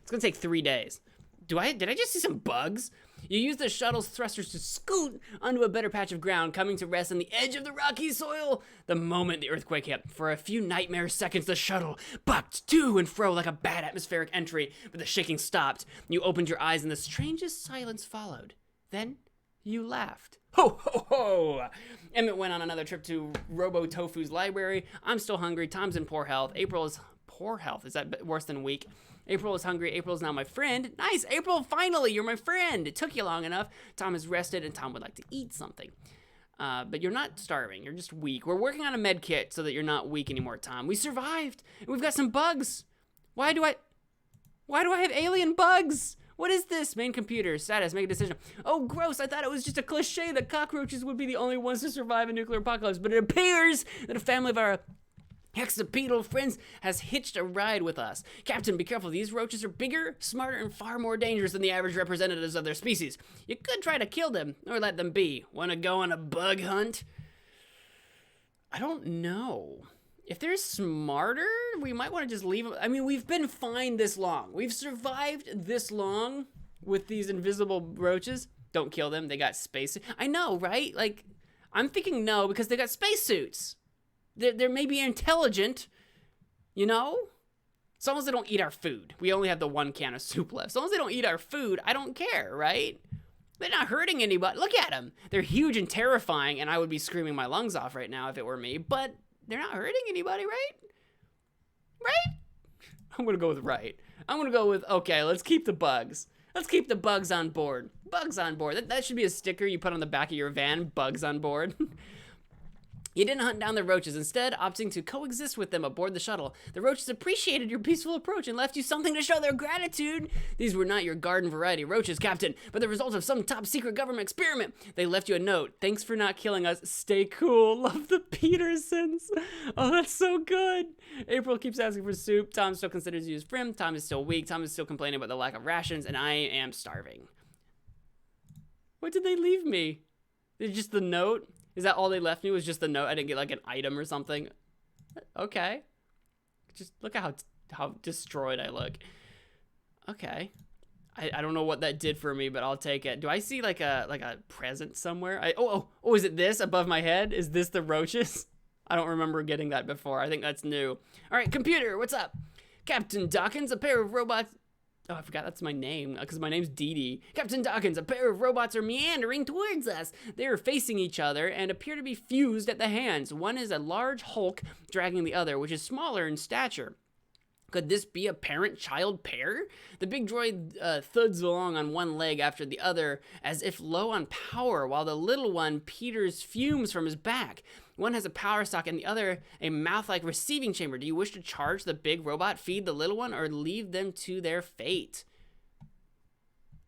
It's gonna take 3 days. Did I just see some bugs? You use the shuttle's thrusters to scoot onto a better patch of ground, coming to rest on the edge of the rocky soil. The moment the earthquake hit, for a few nightmare seconds, the shuttle bucked to and fro like a bad atmospheric entry, but the shaking stopped. You opened your eyes and the strangest silence followed. Then you laughed. Ho, ho, ho! Emmett went on another trip to Robo Tofu's library. I'm still hungry. Tom's in poor health. April is poor health. Is that worse than weak? April is hungry. April is now my friend. Nice, April, finally, you're my friend. It took you long enough. Tom is rested, and Tom would like to eat something. But you're not starving. You're just weak. We're working on a med kit so that you're not weak anymore, Tom. We survived. And we've got some bugs. Why do I have alien bugs? What is this? Main computer. Status. Make a decision. Oh, gross. I thought it was just a cliche that cockroaches would be the only ones to survive a nuclear apocalypse, but it appears that a family of our hexapedal friends has hitched a ride with us. Captain, be careful. These roaches are bigger, smarter, and far more dangerous than the average representatives of their species. You could try to kill them or let them be. Want to go on a bug hunt? I don't know. If they're smarter, we might want to just leave them. I mean, we've been fine this long. We've survived this long with these invisible roaches. Don't kill them. They got space. I know, right? Like, I'm thinking no because they got spacesuits. They're maybe intelligent, you know? As long as they don't eat our food. We only have the 1 can of soup left. As long as they don't eat our food, I don't care, right? They're not hurting anybody. Look at them. They're huge and terrifying, and I would be screaming my lungs off right now if it were me, but they're not hurting anybody, right? Right? I'm going to go with right. I'm going to go with, okay, let's keep the bugs. Let's keep the bugs on board. Bugs on board. That should be a sticker you put on the back of your van, bugs on board. You didn't hunt down the roaches, instead opting to coexist with them aboard the shuttle. The roaches appreciated your peaceful approach and left you something to show their gratitude. These were not your garden variety roaches, Captain, but the result of some top secret government experiment. They left you a note. Thanks for not killing us. Stay cool. Love the Petersons. Oh, that's so good. April keeps asking for soup. Tom still considers you his friend. Tom is still weak. Tom is still complaining about the lack of rations, and I am starving. What did they leave me? Just the note? Is that all they left me was just the note? I didn't get like an item or something. Okay. Just look at how destroyed I look. Okay. I don't know what that did for me, but I'll take it. Do I see like a present somewhere? Oh, is it this above my head? Is this the roaches? I don't remember getting that before. I think that's new. All right, computer, what's up? Captain Dawkins, a pair of robots. Oh, I forgot that's my name, because my name's Dee Dee. Captain Dawkins, a pair of robots are meandering towards us. They are facing each other and appear to be fused at the hands. One is a large hulk dragging the other, which is smaller in stature. Could this be a parent-child pair? The big droid thuds along on one leg after the other, as if low on power, while the little one peters fumes from his back. One has a power sock and the other a mouth-like receiving chamber. Do you wish to charge the big robot, feed the little one, or leave them to their fate?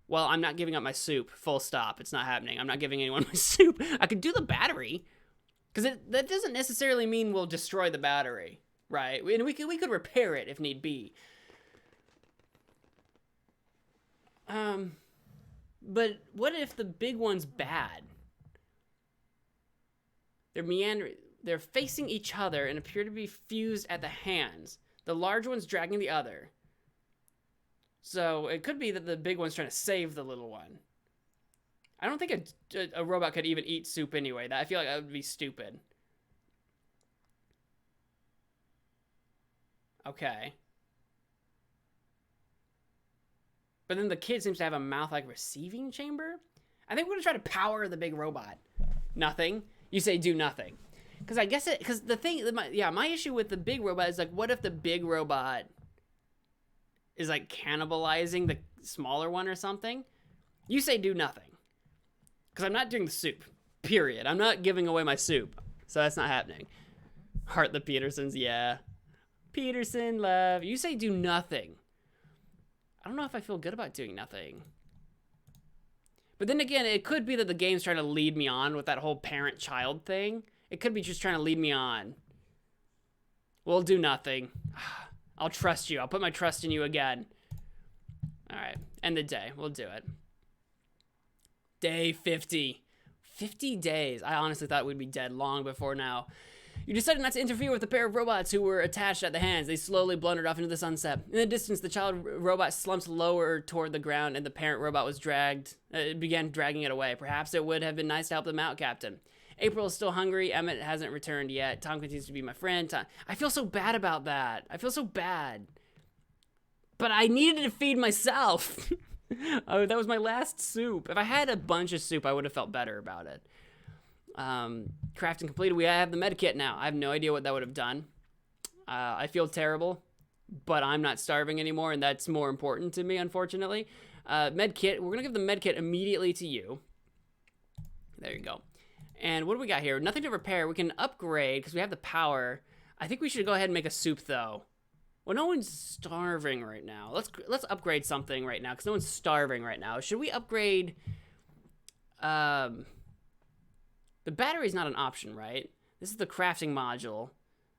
Well, I'm not giving up my soup. Full stop. It's not happening. I'm not giving anyone my soup. I could do the battery, because that doesn't necessarily mean we'll destroy the battery, right? And we could repair it if need be. But what if the big one's bad? They're meandering. They're facing each other and appear to be fused at the hands. The large one's dragging the other. So it could be that the big one's trying to save the little one. I don't think a robot could even eat soup anyway. I feel like that would be stupid. Okay. But then the kid seems to have a mouth-like receiving chamber? I think we're going to try to power the big robot. Nothing. You say do nothing. Because I guess because the thing, my issue with the big robot is like, what if the big robot is like cannibalizing the smaller one or something? You say do nothing. Because I'm not doing the soup. Period. I'm not giving away my soup. So that's not happening. Heart the Petersons, yeah. Peterson, love. You say do nothing. I don't know if I feel good about doing nothing. But then again, it could be that the game's trying to lead me on with that whole parent-child thing. It could be just trying to lead me on. We'll do nothing. I'll trust you. I'll put my trust in you again. All right. End the day. We'll do it. Day 50. 50 days. I honestly thought we'd be dead long before now. You decided not to interfere with a pair of robots who were attached at the hands. They slowly blundered off into the sunset. In the distance, the child robot slumps lower toward the ground, and the parent robot was began dragging it away. Perhaps it would have been nice to help them out, Captain. April is still hungry. Emmett hasn't returned yet. Tom continues to be my friend. I feel so bad about that. I feel so bad. But I needed to feed myself. Oh, that was my last soup. If I had a bunch of soup, I would have felt better about it. Crafting completed. We have the med kit now. I have no idea what that would have done. I feel terrible, but I'm not starving anymore, and that's more important to me, unfortunately. Med kit. We're going to give the med kit immediately to you. There you go. And what do we got here? Nothing to repair. We can upgrade because we have the power. I think we should go ahead and make a soup, though. Well, no one's starving right now. Let's upgrade something right now because no one's starving right now. Should we upgrade... The battery's not an option, right? This is the crafting module.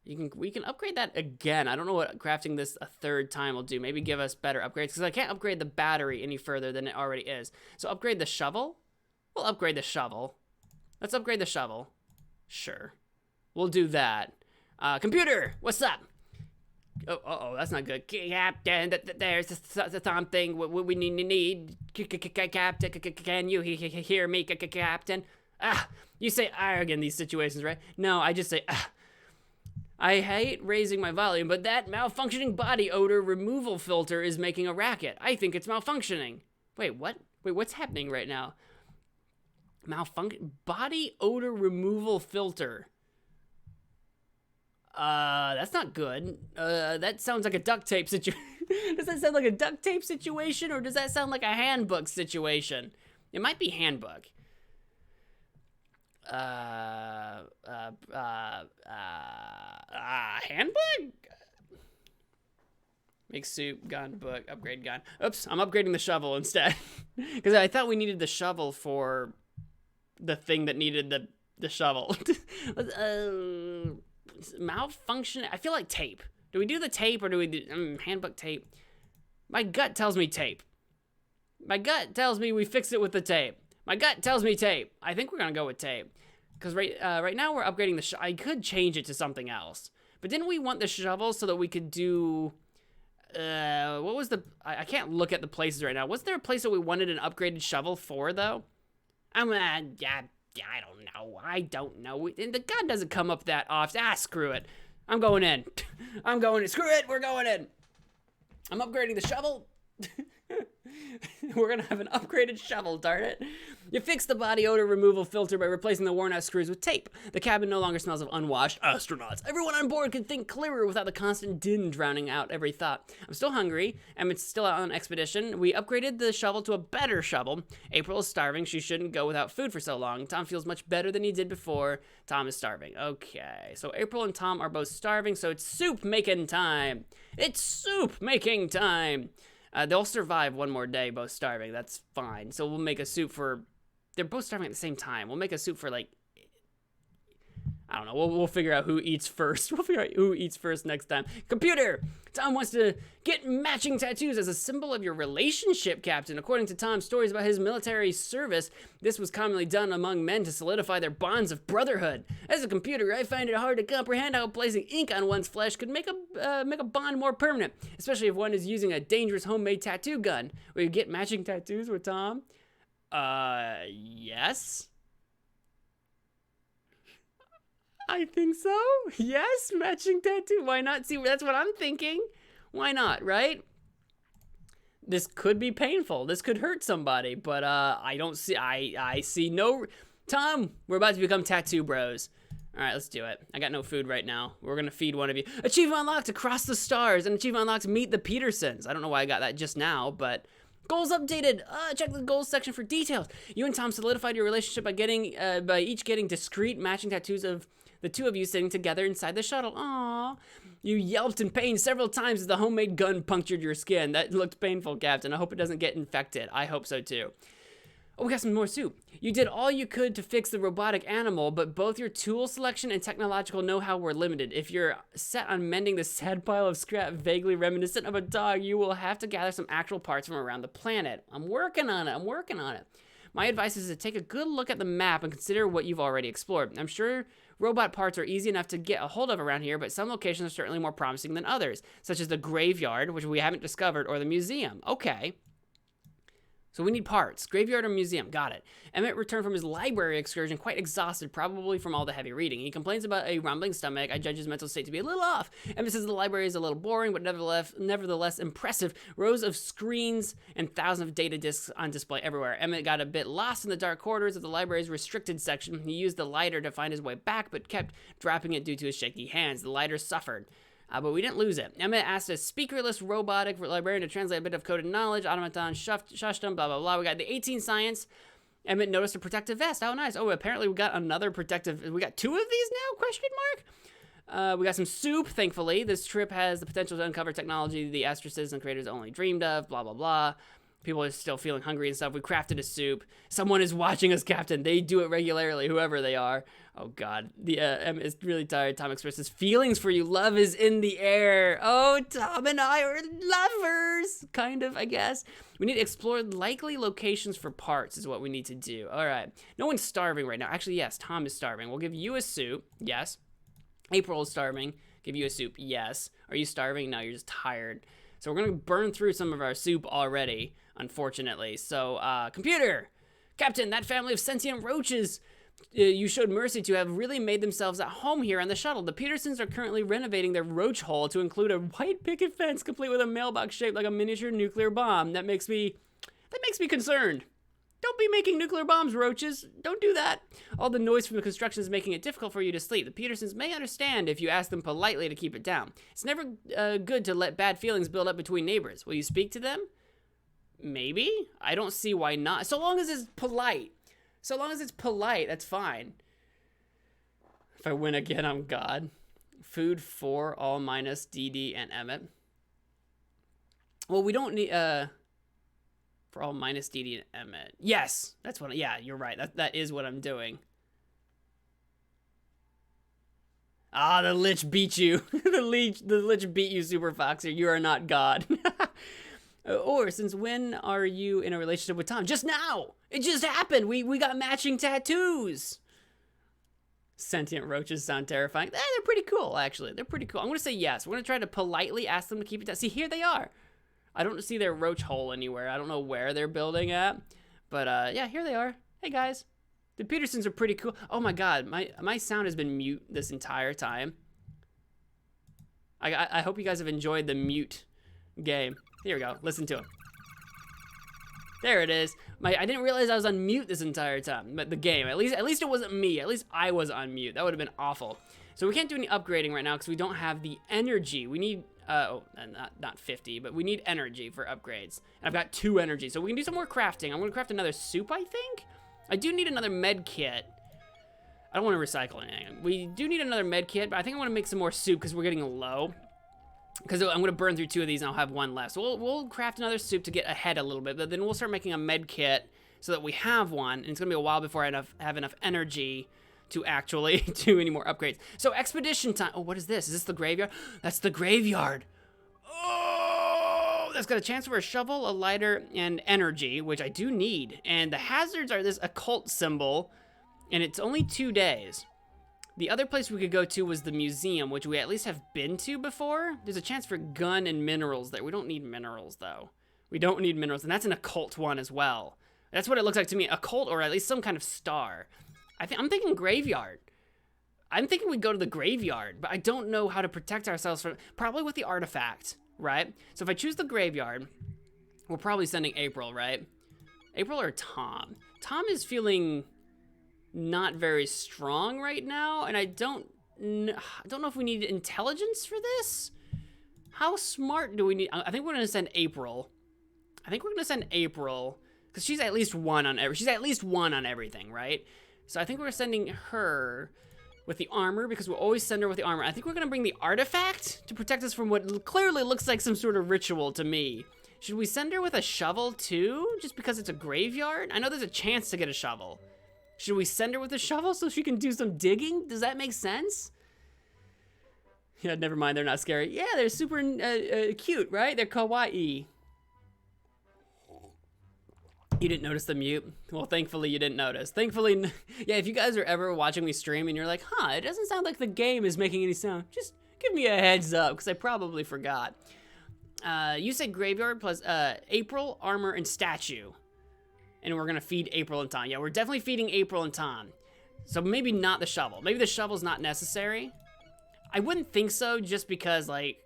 We can upgrade that again. I don't know what crafting this a third time will do. Maybe give us better upgrades because I can't upgrade the battery any further than it already is. So upgrade the shovel? We'll upgrade the shovel. Let's upgrade the shovel. Sure. We'll do that. Computer, what's up? Oh, that's not good. Captain, there's something we need. Captain, can you hear me, Captain? You say in these situations, right? No, I just say I hate raising my volume, but that malfunctioning body odor removal filter is making a racket. I think it's malfunctioning. Wait, what? Wait, what's happening right now? Body odor removal filter. That's not good. That sounds like a duct tape situation. Does that sound like a duct tape situation, or does that sound like a handbook situation? It might be handbook. Handbook? Make soup, gun, book, upgrade gun. Oops, I'm upgrading the shovel instead. Because I thought we needed the shovel for the thing that needed the shovel. Malfunction. I feel like tape. Do we do the tape or do we do handbook tape? My gut tells me tape. My gut tells me we fix it with the tape. My gut tells me tape. I think we're gonna go with tape because right now we're upgrading the. I could change it to something else, but didn't we want the shovel so that we could do? What was the? I can't look at the places right now. Was there a place that we wanted an upgraded shovel for though? Yeah. I don't know. And the gun doesn't come up that often. Screw it. I'm going in. I'm going in. Screw it. We're going in. I'm upgrading the shovel. We're going to have an upgraded shovel, darn it. You fix the body odor removal filter by replacing the worn out screws with tape. The cabin no longer smells of unwashed astronauts. Everyone on board can think clearer without the constant din drowning out every thought. I'm still hungry. Emmett's still out on expedition. We upgraded the shovel to a better shovel. April is starving. She shouldn't go without food for so long. Tom feels much better than he did before. Tom is starving. Okay, so April and Tom are both starving, so it's soup making time. It's soup making time. They'll survive one more day, both starving. That's fine. So we'll make a soup for... They're both starving at the same time. We'll make a soup for, like... I don't know. We'll figure out who eats first. We'll figure out who eats first next time. Computer! Tom wants to get matching tattoos as a symbol of your relationship, Captain. According to Tom's stories about his military service, this was commonly done among men to solidify their bonds of brotherhood. As a computer, I find it hard to comprehend how placing ink on one's flesh could make a bond more permanent, especially if one is using a dangerous homemade tattoo gun. Will you get matching tattoos with Tom? Yes. I think so. Yes, matching tattoo. Why not? See, that's what I'm thinking. Why not, right? This could be painful. This could hurt somebody, but I don't see. I see no. Tom, we're about to become tattoo bros. All right, let's do it. I got no food right now. We're gonna feed one of you. Achievement unlocked: Across the Stars. And achievement unlocked: Meet the Petersons. I don't know why I got that just now, but Goals updated. Check the goals section for details. You and Tom solidified your relationship by each getting discreet matching tattoos of the two of you sitting together inside the shuttle. Aww. You yelped in pain several times as the homemade gun punctured your skin. That looked painful, Captain. I hope it doesn't get infected. I hope so too. Oh, we got some more soup. You did all you could to fix the robotic animal, but both your tool selection and technological know-how were limited. If you're set on mending the sad pile of scrap vaguely reminiscent of a dog, you will have to gather some actual parts from around the planet. I'm working on it. My advice is to take a good look at the map and consider what you've already explored. I'm sure robot parts are easy enough to get a hold of around here, but some locations are certainly more promising than others, such as the graveyard, which we haven't discovered, or the museum. Okay. So we need parts. Graveyard or museum. Got it. Emmett returned from his library excursion quite exhausted, probably from all the heavy reading. He complains about a rumbling stomach. I judge his mental state to be a little off. Emmett says the library is a little boring, but nevertheless impressive. Rows of screens and thousands of data disks on display everywhere. Emmett got a bit lost in the dark corridors of the library's restricted section. He used the lighter to find his way back, but kept dropping it due to his shaky hands. The lighter suffered. But we didn't lose it. Emmett asked a speakerless robotic librarian to translate a bit of coded knowledge. Automaton shushed him, blah, blah, blah. We got the 18 science. Emmett noticed a protective vest. Oh, nice. Oh, apparently we got another protective. We got two of these now? Question mark. We got some soup, thankfully. This trip has the potential to uncover technology the astrocysts and creators only dreamed of, blah, blah, blah. People are still feeling hungry and stuff. We crafted a soup. Someone is watching us, Captain. They do it regularly, whoever they are. Oh, God. Emmett is really tired. Tom expresses feelings for you. Love is in the air. Oh, Tom and I are lovers. Kind of, I guess. We need to explore likely locations for parts is what we need to do. All right. No one's starving right now. Actually, yes, Tom is starving. We'll give you a soup. Yes. April is starving. Give you a soup. Yes. Are you starving? No, you're just tired. So we're going to burn through some of our soup already, unfortunately. So, computer! Captain, that family of sentient roaches you showed mercy to have really made themselves at home here on the shuttle. The Petersons are currently renovating their roach hole to include a white picket fence complete with a mailbox shaped like a miniature nuclear bomb. That makes me concerned. Don't be making nuclear bombs, roaches. Don't do that. All the noise from the construction is making it difficult for you to sleep. The Petersons may understand if you ask them politely to keep it down. It's never good to let bad feelings build up between neighbors. Will you speak to them? Maybe. I don't see why not. So long as it's polite. So long as it's polite, that's fine. If I win again, I'm God. Food for all minus DD and Emmett. Well, we don't need... For all minus DD and Emmett. Yes, that's what. Yeah, you're right. That is what I'm doing. Ah, the Lich beat you. the Lich beat you, Super Foxer. You are not God. Or since when are you in a relationship with Tom? Just now. It just happened. We got matching tattoos. Sentient roaches sound terrifying. They're pretty cool, actually. They're pretty cool. I'm gonna say yes. We're gonna try to politely ask them to keep it down. See, here they are. I don't see their roach hole anywhere. I don't know where they're building at. But, yeah, here they are. Hey, guys. The Petersons are pretty cool. Oh, my God. My sound has been mute this entire time. I hope you guys have enjoyed the mute game. Here we go. Listen to it. There it is. I didn't realize I was on mute this entire time. But the game. At least it wasn't me. At least I was on mute. That would have been awful. So we can't do any upgrading right now because we don't have the energy. We need... not 50, but we need energy for upgrades. And I've got 2 energy, so we can do some more crafting. I'm gonna craft another soup, I think? I do need another med kit. I don't want to recycle anything. We do need another med kit, but I think I want to make some more soup because we're getting low. Because I'm gonna burn through 2 of these and I'll have 1 left. So we'll craft another soup to get ahead a little bit, but then we'll start making a med kit so that we have one, and it's gonna be a while before I have enough energy to actually do any more upgrades. So expedition time. Oh, what is this? Is this the graveyard? That's the graveyard. Oh, that's got a chance for a shovel, a lighter, and energy, which I do need. And the hazards are this occult symbol, and it's only 2 days. The other place we could go to was the museum, which we at least have been to before. There's a chance for gun and minerals there. We don't need minerals, though. We don't need minerals, and that's an occult one as well. That's what it looks like to me, occult, or at least some kind of star. I'm thinking graveyard. I'm thinking we go to the graveyard, but I don't know how to protect ourselves from, probably with the artifact, right? So if I choose the graveyard, we're probably sending April, right? April or Tom? Tom is feeling not very strong right now, and I don't know if we need intelligence for this. How smart do we need? I think we're gonna send April. I think we're gonna send April because she's at least one on everything, right? So I think we're sending her with the armor because we'll always send her with the armor. I think we're gonna bring the artifact to protect us from what clearly looks like some sort of ritual to me. Should we send her with a shovel too, just because it's a graveyard? I know there's a chance to get a shovel. Should we send her with a shovel so she can do some digging? Does that make sense? Yeah, never mind, they're not scary. Yeah, they're super cute, right? They're kawaii. You didn't notice the mute? Well, thankfully you didn't notice. Thankfully, yeah, if you guys are ever watching me stream and you're like, huh, it doesn't sound like the game is making any sound, just give me a heads up, because I probably forgot. You said graveyard plus April, armor, and statue. And we're gonna feed April and Tom. Yeah, we're definitely feeding April and Tom. So maybe not the shovel. Maybe the shovel's not necessary. I wouldn't think so, just because, like,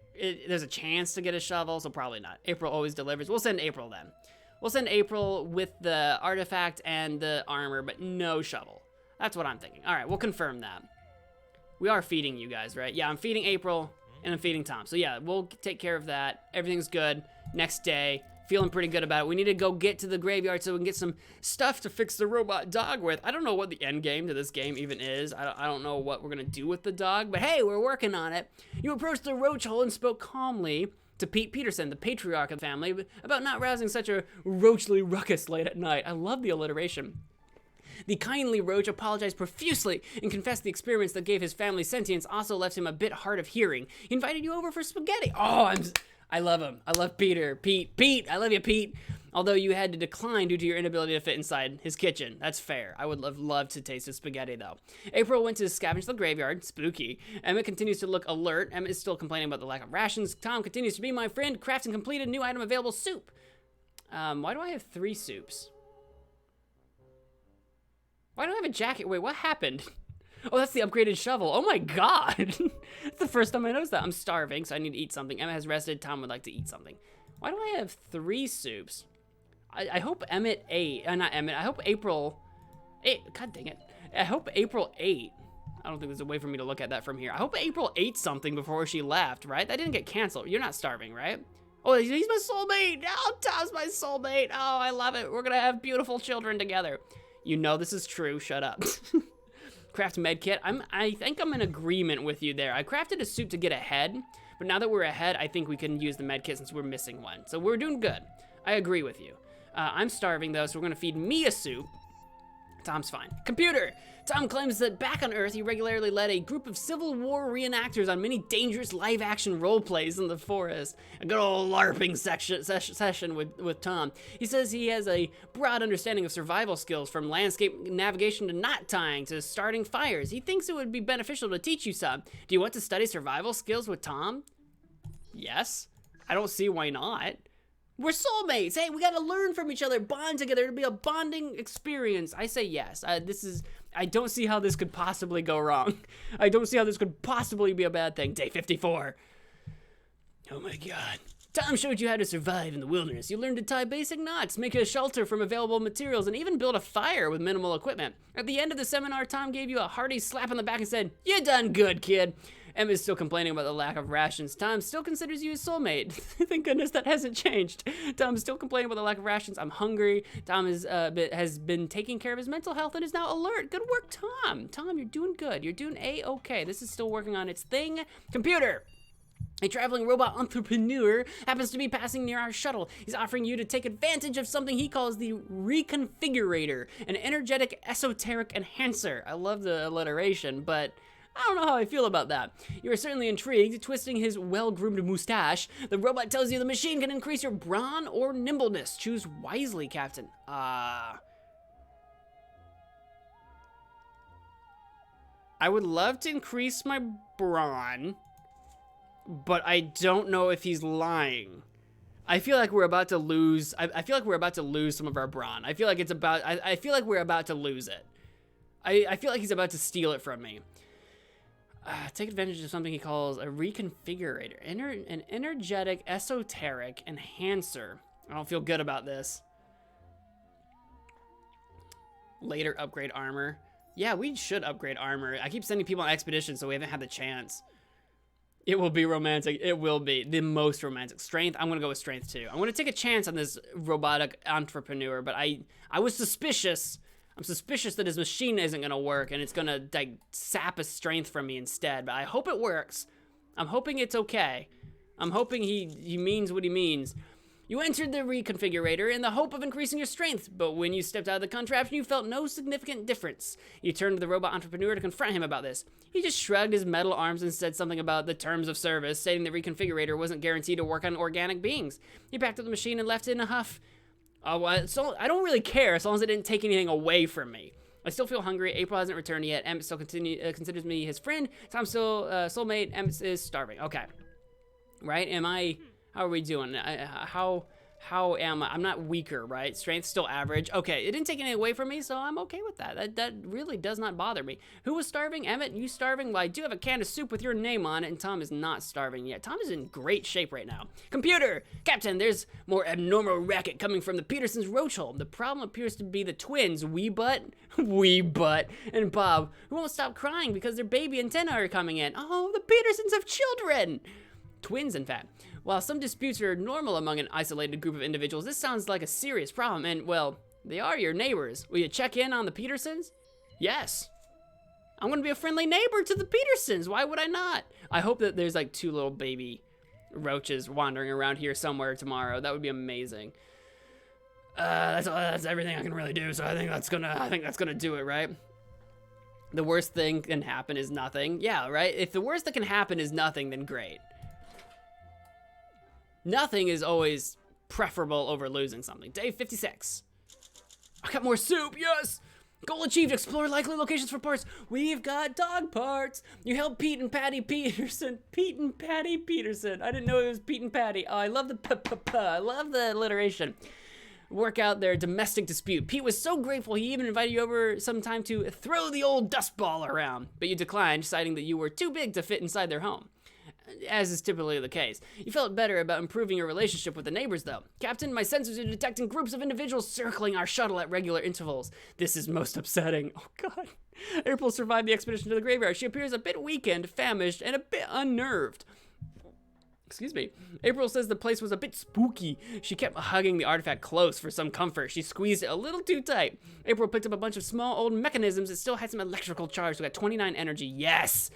there's a chance to get a shovel, so probably not. April always delivers. We'll send April then. We'll send April with the artifact and the armor, but no shovel. That's what I'm thinking. All right, we'll confirm that. We are feeding you guys, right? Yeah, I'm feeding April, and I'm feeding Tom. So yeah, we'll take care of that. Everything's good. Next day, feeling pretty good about it. We need to go get to the graveyard so we can get some stuff to fix the robot dog with. I don't know what the end game to this game even is. I don't know what we're gonna do with the dog, but hey, we're working on it. You approached the roach hole and spoke calmly to Pete Peterson, the patriarch of the family, about not rousing such a roachly ruckus late at night. I love the alliteration. The kindly roach apologized profusely and confessed the experiments that gave his family sentience also left him a bit hard of hearing. He invited you over for spaghetti. Oh, I love him. I love Peter. Pete, I love you, Pete. Although you had to decline due to your inability to fit inside his kitchen. That's fair. I would have loved to taste his spaghetti, though. April went to scavenge the graveyard. Spooky. Emmett continues to look alert. Emmett is still complaining about the lack of rations. Tom continues to be my friend. Crafts and completed new item available soup. Why do I have 3 soups? Why do I have a jacket? Wait, what happened? Oh, that's the upgraded shovel. Oh my god. That's the first time I noticed that. I'm starving, so I need to eat something. Emma has rested. Tom would like to eat something. Why do I have 3 soups? I hope Emmett ate. Not Emmett. I hope April ate. God dang it. I hope April ate. I don't think there's a way for me to look at that from here. I hope April ate something before she left, right? That didn't get canceled. You're not starving, right? Oh, he's my soulmate. Oh, Tom's my soulmate. Oh, I love it. We're going to have beautiful children together. You know this is true. Shut up. Craft medkit. I think I'm in agreement with you there. I crafted a suit to get ahead, but now that we're ahead, I think we can use the medkit since we're missing one. So we're doing good. I agree with you. I'm starving though, so we're gonna feed me a soup. Tom's fine. Computer! Tom claims that back on Earth, he regularly led a group of Civil War reenactors on many dangerous live-action role plays in the forest. A good old LARPing session with Tom. He says he has a broad understanding of survival skills, from landscape navigation to knot tying to starting fires. He thinks it would be beneficial to teach you some. Do you want to study survival skills with Tom? Yes. I don't see why not. We're soulmates. Hey, we gotta learn from each other, bond together. It'll be a bonding experience. I say yes. I don't see how this could possibly go wrong. I don't see how this could possibly be a bad thing. Day 54. Oh my god. Tom showed you how to survive in the wilderness. You learned to tie basic knots, make a shelter from available materials, and even build a fire with minimal equipment. At the end of the seminar, Tom gave you a hearty slap on the back and said, "You done good, kid." Emma's still complaining about the lack of rations. Tom still considers you his soulmate. Thank goodness that hasn't changed. Tom is still complaining about the lack of rations. I'm hungry. Tom has been taking care of his mental health and is now alert. Good work, Tom. Tom, you're doing good. You're doing A-okay. This is still working on its thing. Computer! A traveling robot entrepreneur happens to be passing near our shuttle. He's offering you to take advantage of something he calls the Reconfigurator, an energetic esoteric enhancer. I love the alliteration, but I don't know how I feel about that. You are certainly intrigued. Twisting his well-groomed mustache, the robot tells you the machine can increase your brawn or nimbleness. Choose wisely, Captain. I would love to increase my brawn, but I don't know if he's lying. I feel like we're about to lose. I feel like we're about to lose some of our brawn. I feel like it's about. I feel like we're about to lose it. I feel like he's about to steal it from me. Take advantage of something he calls a reconfigurator, an energetic esoteric enhancer. I don't feel good about this. Later upgrade armor. Yeah, we should upgrade armor. I keep sending people on expeditions, so we haven't had the chance. It will be romantic. It will be the most romantic. Strength, I'm going to go with strength too. I'm going to take a chance on this robotic entrepreneur, but I was suspicious. I'm suspicious that his machine isn't going to work and it's going to like sap his strength from me instead, but I hope it works. I'm hoping it's okay. I'm hoping he means what he means. You entered the reconfigurator in the hope of increasing your strength, but when you stepped out of the contraption, you felt no significant difference. You turned to the robot entrepreneur to confront him about this. He just shrugged his metal arms and said something about the terms of service, stating the reconfigurator wasn't guaranteed to work on organic beings. He packed up the machine and left it in a huff. So I don't really care as long as it didn't take anything away from me. I still feel hungry. April hasn't returned yet. Emmett still considers me his friend. Tom's still soulmate. Emmett is starving. Okay. Right? How are we doing? How am I? I'm not weaker, right? Strength still average. Okay, it didn't take anything away from me, so I'm okay with that. That really does not bother me. Who was starving? Emmett, you starving? Well, I do have a can of soup with your name on it, and Tom is not starving yet. Tom is in great shape right now. Computer! Captain, there's more abnormal racket coming from the Petersons' roach hole. The problem appears to be the twins, Wee-Butt, and Bob, who won't stop crying because their baby antennae are coming in. Oh, the Petersons have children! Twins, in fact. While some disputes are normal among an isolated group of individuals, this sounds like a serious problem, and, well, they are your neighbors. Will you check in on the Petersons? Yes. I'm gonna be a friendly neighbor to the Petersons. Why would I not? I hope that there's like 2 little baby roaches wandering around here somewhere tomorrow. That would be amazing. That's everything I can really do, so I think that's gonna do it, right? The worst thing can happen is nothing. Yeah, right? If the worst that can happen is nothing, then great. Nothing is always preferable over losing something. Day 56. I got more soup, yes! Goal achieved, explore likely locations for parts. We've got dog parts. You helped Pete and Patty Peterson. Pete and Patty Peterson. I didn't know it was Pete and Patty. Oh, I love the I love the alliteration. Work out their domestic dispute. Pete was so grateful he even invited you over sometime to throw the old dust ball around, but you declined, citing that you were too big to fit inside their home. As is typically the case. You felt better about improving your relationship with the neighbors, though. Captain, my sensors are detecting groups of individuals circling our shuttle at regular intervals. This is most upsetting. Oh, God. April survived the expedition to the graveyard. She appears a bit weakened, famished, and a bit unnerved. Excuse me. April says the place was a bit spooky. She kept hugging the artifact close for some comfort. She squeezed it a little too tight. April picked up a bunch of small old mechanisms that still had some electrical charge. We got 29 energy. Yes!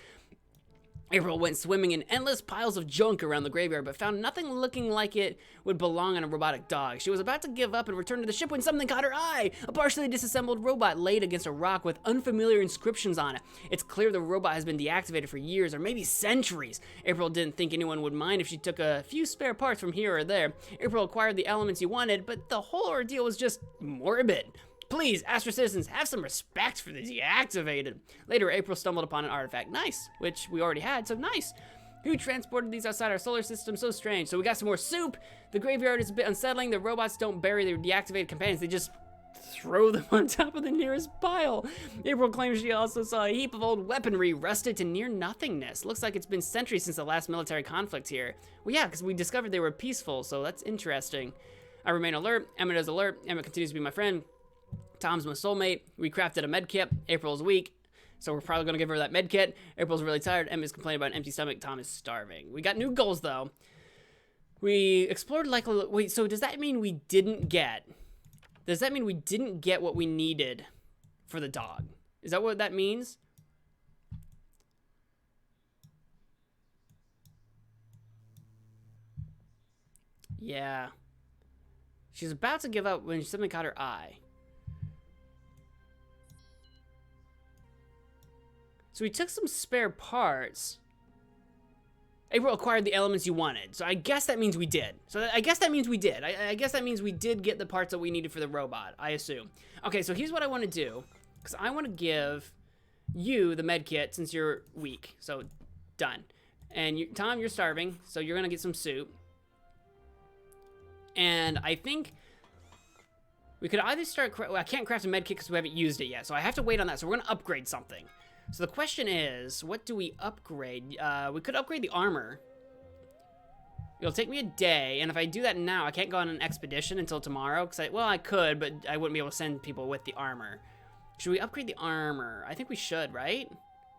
April went swimming in endless piles of junk around the graveyard, but found nothing looking like it would belong on a robotic dog. She was about to give up and return to the ship when something caught her eye. A partially disassembled robot laid against a rock with unfamiliar inscriptions on it. It's clear the robot has been deactivated for years or maybe centuries. April didn't think anyone would mind if she took a few spare parts from here or there. April acquired the elements you wanted, but the whole ordeal was just morbid. Please, Astro citizens, have some respect for the deactivated. Later, April stumbled upon an artifact. Nice, which we already had, so nice. Who transported these outside our solar system? So strange. So we got some more soup. The graveyard is a bit unsettling. The robots don't bury their deactivated companions. They just throw them on top of the nearest pile. April claims she also saw a heap of old weaponry rusted to near nothingness. Looks like it's been centuries since the last military conflict here. Well, yeah, because we discovered they were peaceful, so that's interesting. I remain alert. Emmett is alert. Emmett continues to be my friend. Tom's my soulmate. We crafted a med kit. April's weak, so we're probably gonna give her that med kit. April's really tired. Emma's complaining about an empty stomach. Tom is starving. We got new goals though. We explored wait, so does that mean we didn't get? Does that mean we didn't get what we needed for the dog? Is that what that means? Yeah. She's about to give up when something caught her eye. So we took some spare parts. April acquired the elements you wanted. So I guess that means we did. I guess that means we did. I guess that means we did get the parts that we needed for the robot, I assume. Okay, so here's what I want to do. Because I want to give you the med kit since you're weak. So, done. And Tom, you're starving, so you're going to get some soup. And I think we could either start... Well, I can't craft a med kit because we haven't used it yet. So I have to wait on that. So we're going to upgrade something. So the question is, what do we upgrade? We could upgrade the armor. It'll take me a day, and if I do that now, I can't go on an expedition until tomorrow. Well, I could, but I wouldn't be able to send people with the armor. Should we upgrade the armor? I think we should, right?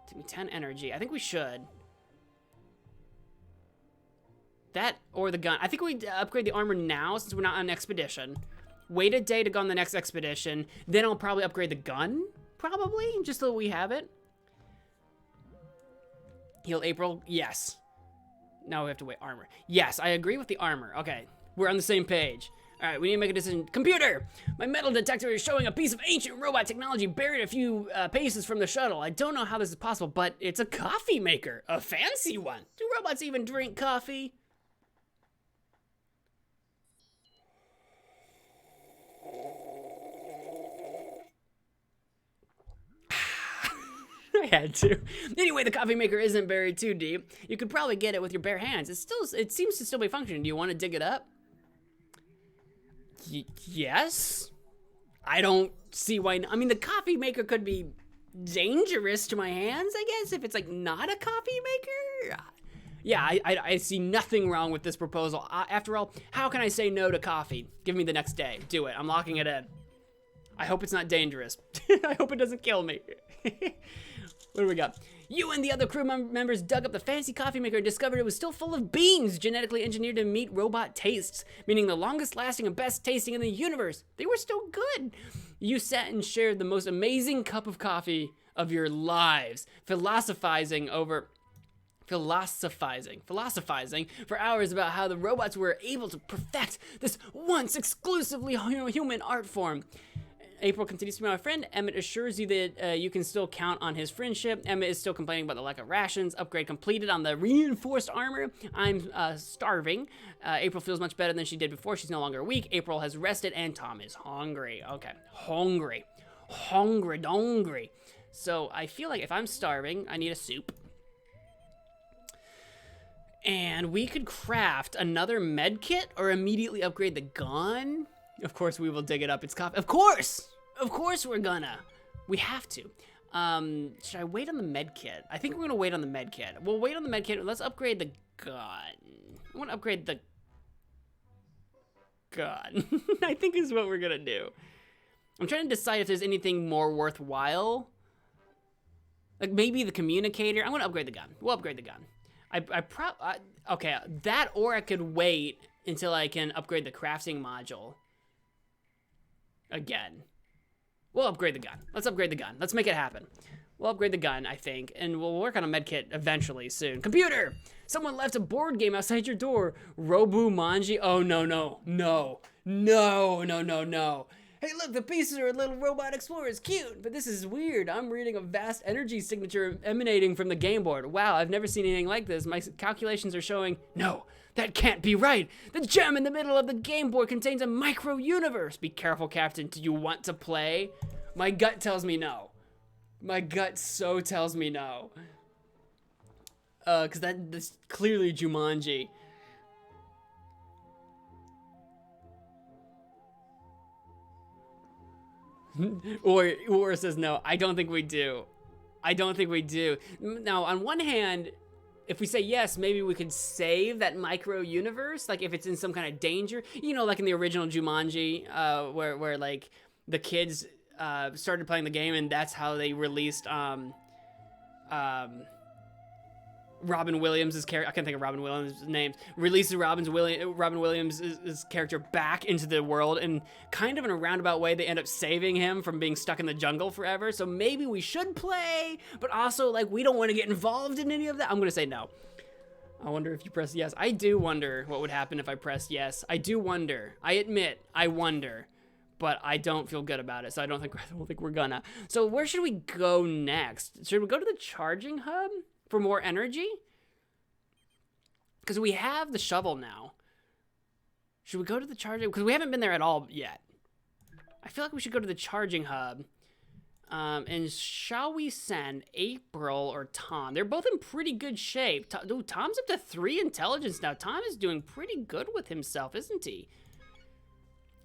Take me 10 energy. I think we should. That or the gun. I think we upgrade the armor now since we're not on an expedition. Wait a day to go on the next expedition. Then I'll probably upgrade the gun, probably, just so we have it. Heal April, yes. Now we have to wait armor. Yes, I agree with the armor. Okay, we're on the same page. All right, we need to make a decision. Computer, my metal detector is showing a piece of ancient robot technology buried a few paces from the shuttle. I don't know how this is possible, but it's a coffee maker, a fancy one. Do robots even drink coffee? I had to. Anyway, the coffee maker isn't buried too deep. You could probably get it with your bare hands. It seems to still be functioning. Do you want to dig it up? Yes. I don't see why. I mean, the coffee maker could be dangerous to my hands, I guess, if it's like not a coffee maker. Yeah, I see nothing wrong with this proposal. After all, how can I say no to coffee? Give me the next day. Do it. I'm locking it in. I hope it's not dangerous. I hope it doesn't kill me. What do we got? You and the other crew members dug up the fancy coffee maker and discovered it was still full of beans, genetically engineered to meet robot tastes, meaning the longest lasting and best tasting in the universe. They were still good. You sat and shared the most amazing cup of coffee of your lives, philosophizing for hours about how the robots were able to perfect this once exclusively human art form. April continues to be my friend. Emmett assures you that you can still count on his friendship. Emmett is still complaining about the lack of rations. Upgrade completed on the reinforced armor. I'm starving. April feels much better than she did before. She's no longer weak. April has rested, and Tom is hungry. Okay, hungry. So I feel like if I'm starving, I need a soup. And we could craft another med kit or immediately upgrade the gun. Of course we will dig it up. It's coffee. Of course we're gonna. We have to. Should I wait on the med kit? I think we're gonna wait on the med kit. We'll wait on the med kit. Let's upgrade the gun. I want to upgrade the gun. I think is what we're gonna do. I'm trying to decide if there's anything more worthwhile. Like maybe the communicator. I'm gonna upgrade the gun. We'll upgrade the gun. Okay, that or I could wait until I can upgrade the crafting module. Again. We'll upgrade the gun. Let's upgrade the gun. Let's make it happen. We'll upgrade the gun, I think, and we'll work on a medkit eventually soon. Computer! Someone left a board game outside your door. Robu Manji. Oh, no. Hey, look, the pieces are little robot explorers. Cute, but this is weird. I'm reading a vast energy signature emanating from the game board. Wow, I've never seen anything like this. My calculations are showing... No, that can't be right. The gem in the middle of the game board contains a micro-universe. Be careful, Captain. Do you want to play? My gut tells me no. My gut so tells me no. Because that's clearly Jumanji. Or says no. I don't think we do. Now, on one hand, if we say yes, maybe we could save that micro universe. Like if it's in some kind of danger, you know, like in the original Jumanji, where like the kids started playing the game and that's how they released Robin Williams' character. I can't think of Robin Williams' name. Releases Robin Williams' character back into the world, and kind of in a roundabout way, they end up saving him from being stuck in the jungle forever. So maybe we should play, but also like we don't want to get involved in any of that. I'm gonna say no. I wonder if you press yes. I do wonder what would happen if I pressed yes. I do wonder. I admit, I wonder, but I don't feel good about it. So I don't think we're gonna. So where should we go next? Should we go to the charging hub for more energy? Because we have the shovel now. Should we go to the charging? Because we haven't been there at all yet. I feel like we should go to the charging hub. And shall we send April or Tom? They're both in pretty good shape. Tom's up to 3 intelligence now. Tom is doing pretty good with himself, isn't he?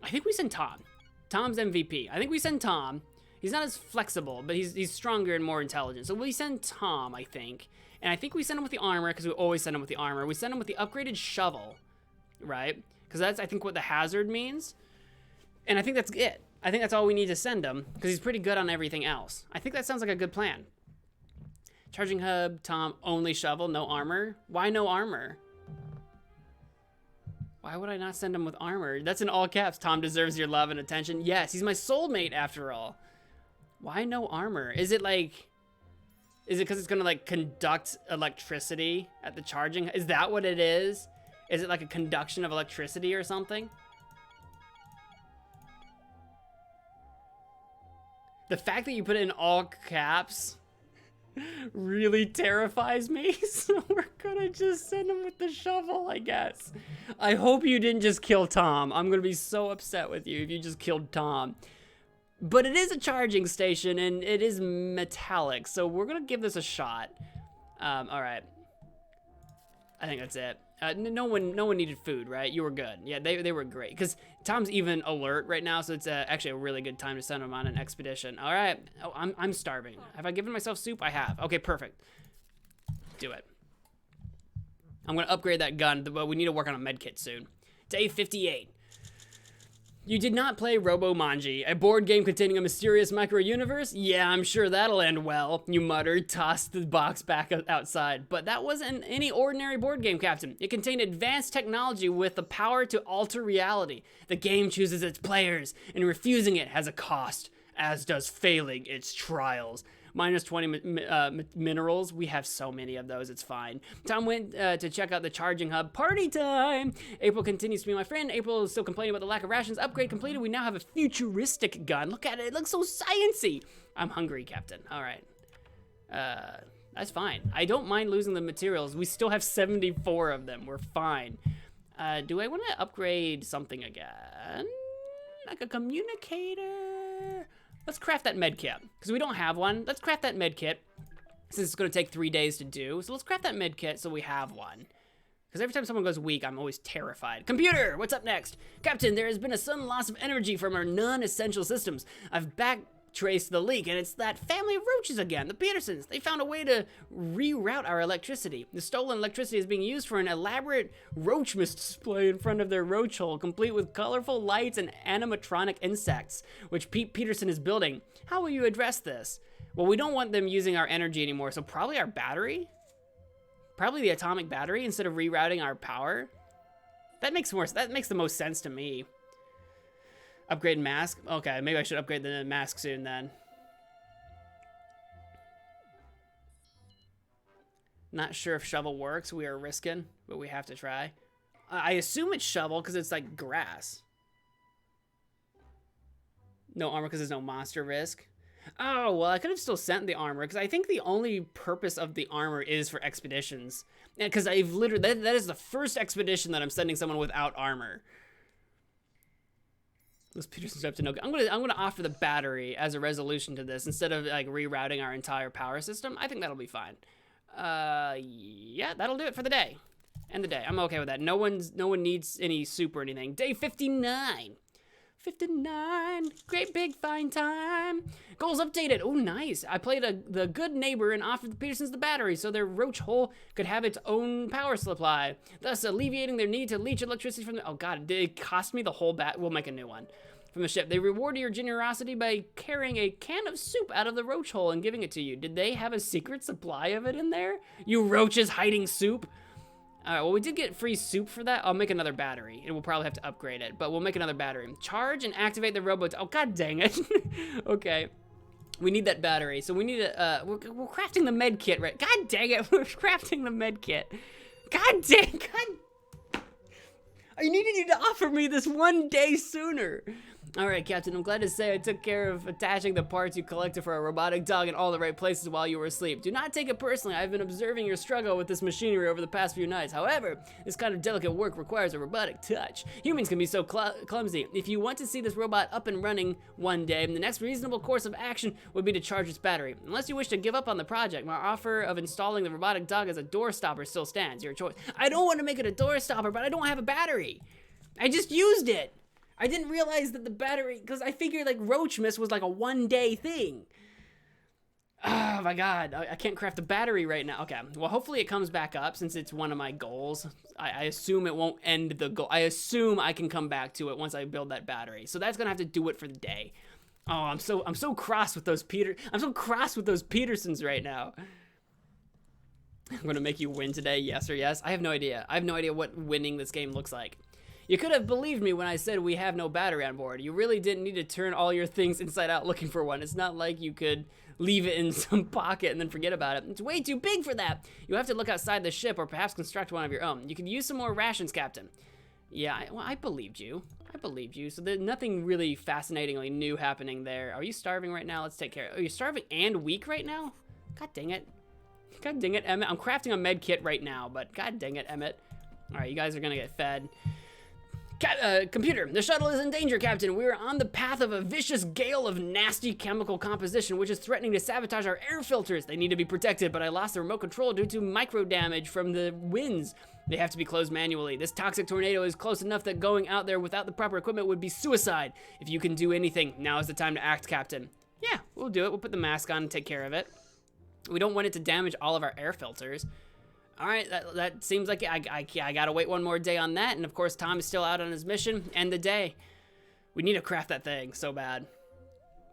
I think we send Tom. Tom's MVP. I think we send Tom. He's not as flexible, but he's stronger and more intelligent. So we send Tom, I think. And I think we send him with the armor, because we always send him with the armor. We send him with the upgraded shovel, right? Because that's, I think, what the hazard means. And I think that's it. I think that's all we need to send him, because he's pretty good on everything else. I think that sounds like a good plan. Charging hub, Tom, only shovel, no armor. Why no armor? Why would I not send him with armor? That's in all caps. Tom deserves your love and attention. Yes, he's my soulmate after all. Why no armor? Is it because it's gonna like conduct electricity at the charging? Is that what it is? Is it like a conduction of electricity or something? The fact that you put it in all caps really terrifies me, so we're gonna just send him with the shovel, I guess. I hope you didn't just kill Tom. I'm gonna be so upset with you if you just killed Tom. But it is a charging station, and it is metallic, so we're gonna give this a shot. All right. I think that's it. No one needed food, right? You were good. Yeah, they were great. Because Tom's even alert right now, so it's actually a really good time to send him on an expedition. All right. Oh, I'm starving. Have I given myself soup? I have. Okay, perfect. Do it. I'm going to upgrade that gun, but we need to work on a med kit soon. Day 58. You did not play Robo-Manji, a board game containing a mysterious micro-universe? Yeah, I'm sure that'll end well, you muttered, tossed the box back outside. But that wasn't any ordinary board game, Captain. It contained advanced technology with the power to alter reality. The game chooses its players, and refusing it has a cost, as does failing its trials. Minus 20 minerals. We have so many of those, it's fine. Tom went to check out the charging hub. Party time! April continues to be my friend. April is still complaining about the lack of rations. Upgrade completed. We now have a futuristic gun. Look at it. It looks so sciencey. I'm hungry, Captain. All right. That's fine. I don't mind losing the materials. We still have 74 of them. We're fine. Do I want to upgrade something again? Like a communicator? Let's craft that med kit, because we don't have one. Let's craft that med kit, since it's going to take 3 days to do. So let's craft that med kit so we have one. Because every time someone goes weak, I'm always terrified. Computer, what's up next? Captain, there has been a sudden loss of energy from our non-essential systems. I've backtraced the leak, and it's that family of roaches again, the Petersons. They found a way to reroute our electricity. The stolen electricity is being used for an elaborate roach mist display in front of their roach hole, complete with colorful lights and animatronic insects, which Pete Peterson is building. How will you address this? Well, we don't want them using our energy anymore, so probably our battery? Probably the atomic battery instead of rerouting our power? That makes the most sense to me. Upgrade mask? Okay, maybe I should upgrade the mask soon then. Not sure if shovel works. We are risking, but we have to try. I assume it's shovel because it's like grass. No armor because there's no monster risk. Oh, well, I could have still sent the armor because I think the only purpose of the armor is for expeditions. Because I've literally, that is the first expedition that I'm sending someone without armor. Those Petersons up to no good. I'm gonna offer the battery as a resolution to this instead of like rerouting our entire power system. I think that'll be fine. Yeah, that'll do it for the day. End the day. I'm okay with that. No one needs any soup or anything. Day 59. 59, great big fine time. Goals updated. Oh, nice. I played the good neighbor and offered the Petersons the battery so their roach hole could have its own power supply, thus alleviating their need to leech electricity from the... Oh, God, did it cost me the whole We'll make a new one. From the ship. They rewarded your generosity by carrying a can of soup out of the roach hole and giving it to you. Did they have a secret supply of it in there? You roaches hiding soup? All right, well, we did get free soup for that. I'll make another battery, and we'll probably have to upgrade it, but we'll make another battery. Charge and activate the robot. Oh, God dang it. Okay. We need that battery, so we need a, we're crafting the med kit, right? God dang it, we're crafting the med kit. God dang, God. I needed you to offer me this 1 day sooner. All right, Captain, I'm glad to say I took care of attaching the parts you collected for a robotic dog in all the right places while you were asleep. Do not take it personally. I've been observing your struggle with this machinery over the past few nights. However, this kind of delicate work requires a robotic touch. Humans can be so clumsy. If you want to see this robot up and running one day, the next reasonable course of action would be to charge its battery. Unless you wish to give up on the project, my offer of installing the robotic dog as a door stopper still stands. Your choice. I don't want to make it a door stopper, but I don't have a battery. I just used it. I didn't realize that the battery, because I figured like roach mist was like a 1 day thing. Oh my God, I can't craft the battery right now. Okay, well hopefully it comes back up since it's one of my goals. I assume it won't end the goal. I assume I can come back to it once I build that battery. So that's gonna have to do it for the day. Oh, I'm so cross with those Petersons right now. I'm gonna make you win today, yes or yes? I have no idea. I have no idea what winning this game looks like. You could have believed me when I said we have no battery on board. You really didn't need to turn all your things inside out looking for one. It's not like you could leave it in some pocket and then forget about it. It's way too big for that. You have to look outside the ship or perhaps construct one of your own. You could use some more rations, Captain. Yeah, well, I believed you. I believed you. So there's nothing really fascinatingly new happening there. Are you starving right now? Let's take care. Oh, you're starving and weak right now? God dang it. God dang it, Emmett. I'm crafting a med kit right now, but god dang it, Emmett. All right, you guys are gonna get fed. Computer, the shuttle is in danger, Captain. We are on the path of a vicious gale of nasty chemical composition, which is threatening to sabotage our air filters. They need to be protected, but I lost the remote control due to micro damage from the winds. They have to be closed manually. This toxic tornado is close enough that going out there without the proper equipment would be suicide. If you can do anything, now is the time to act, Captain. Yeah, we'll do it. We'll put the mask on and take care of it. We don't want it to damage all of our air filters. All right, that seems like I gotta wait one more day on that, and of course Tom is still out on his mission. End the day. We need to craft that thing so bad.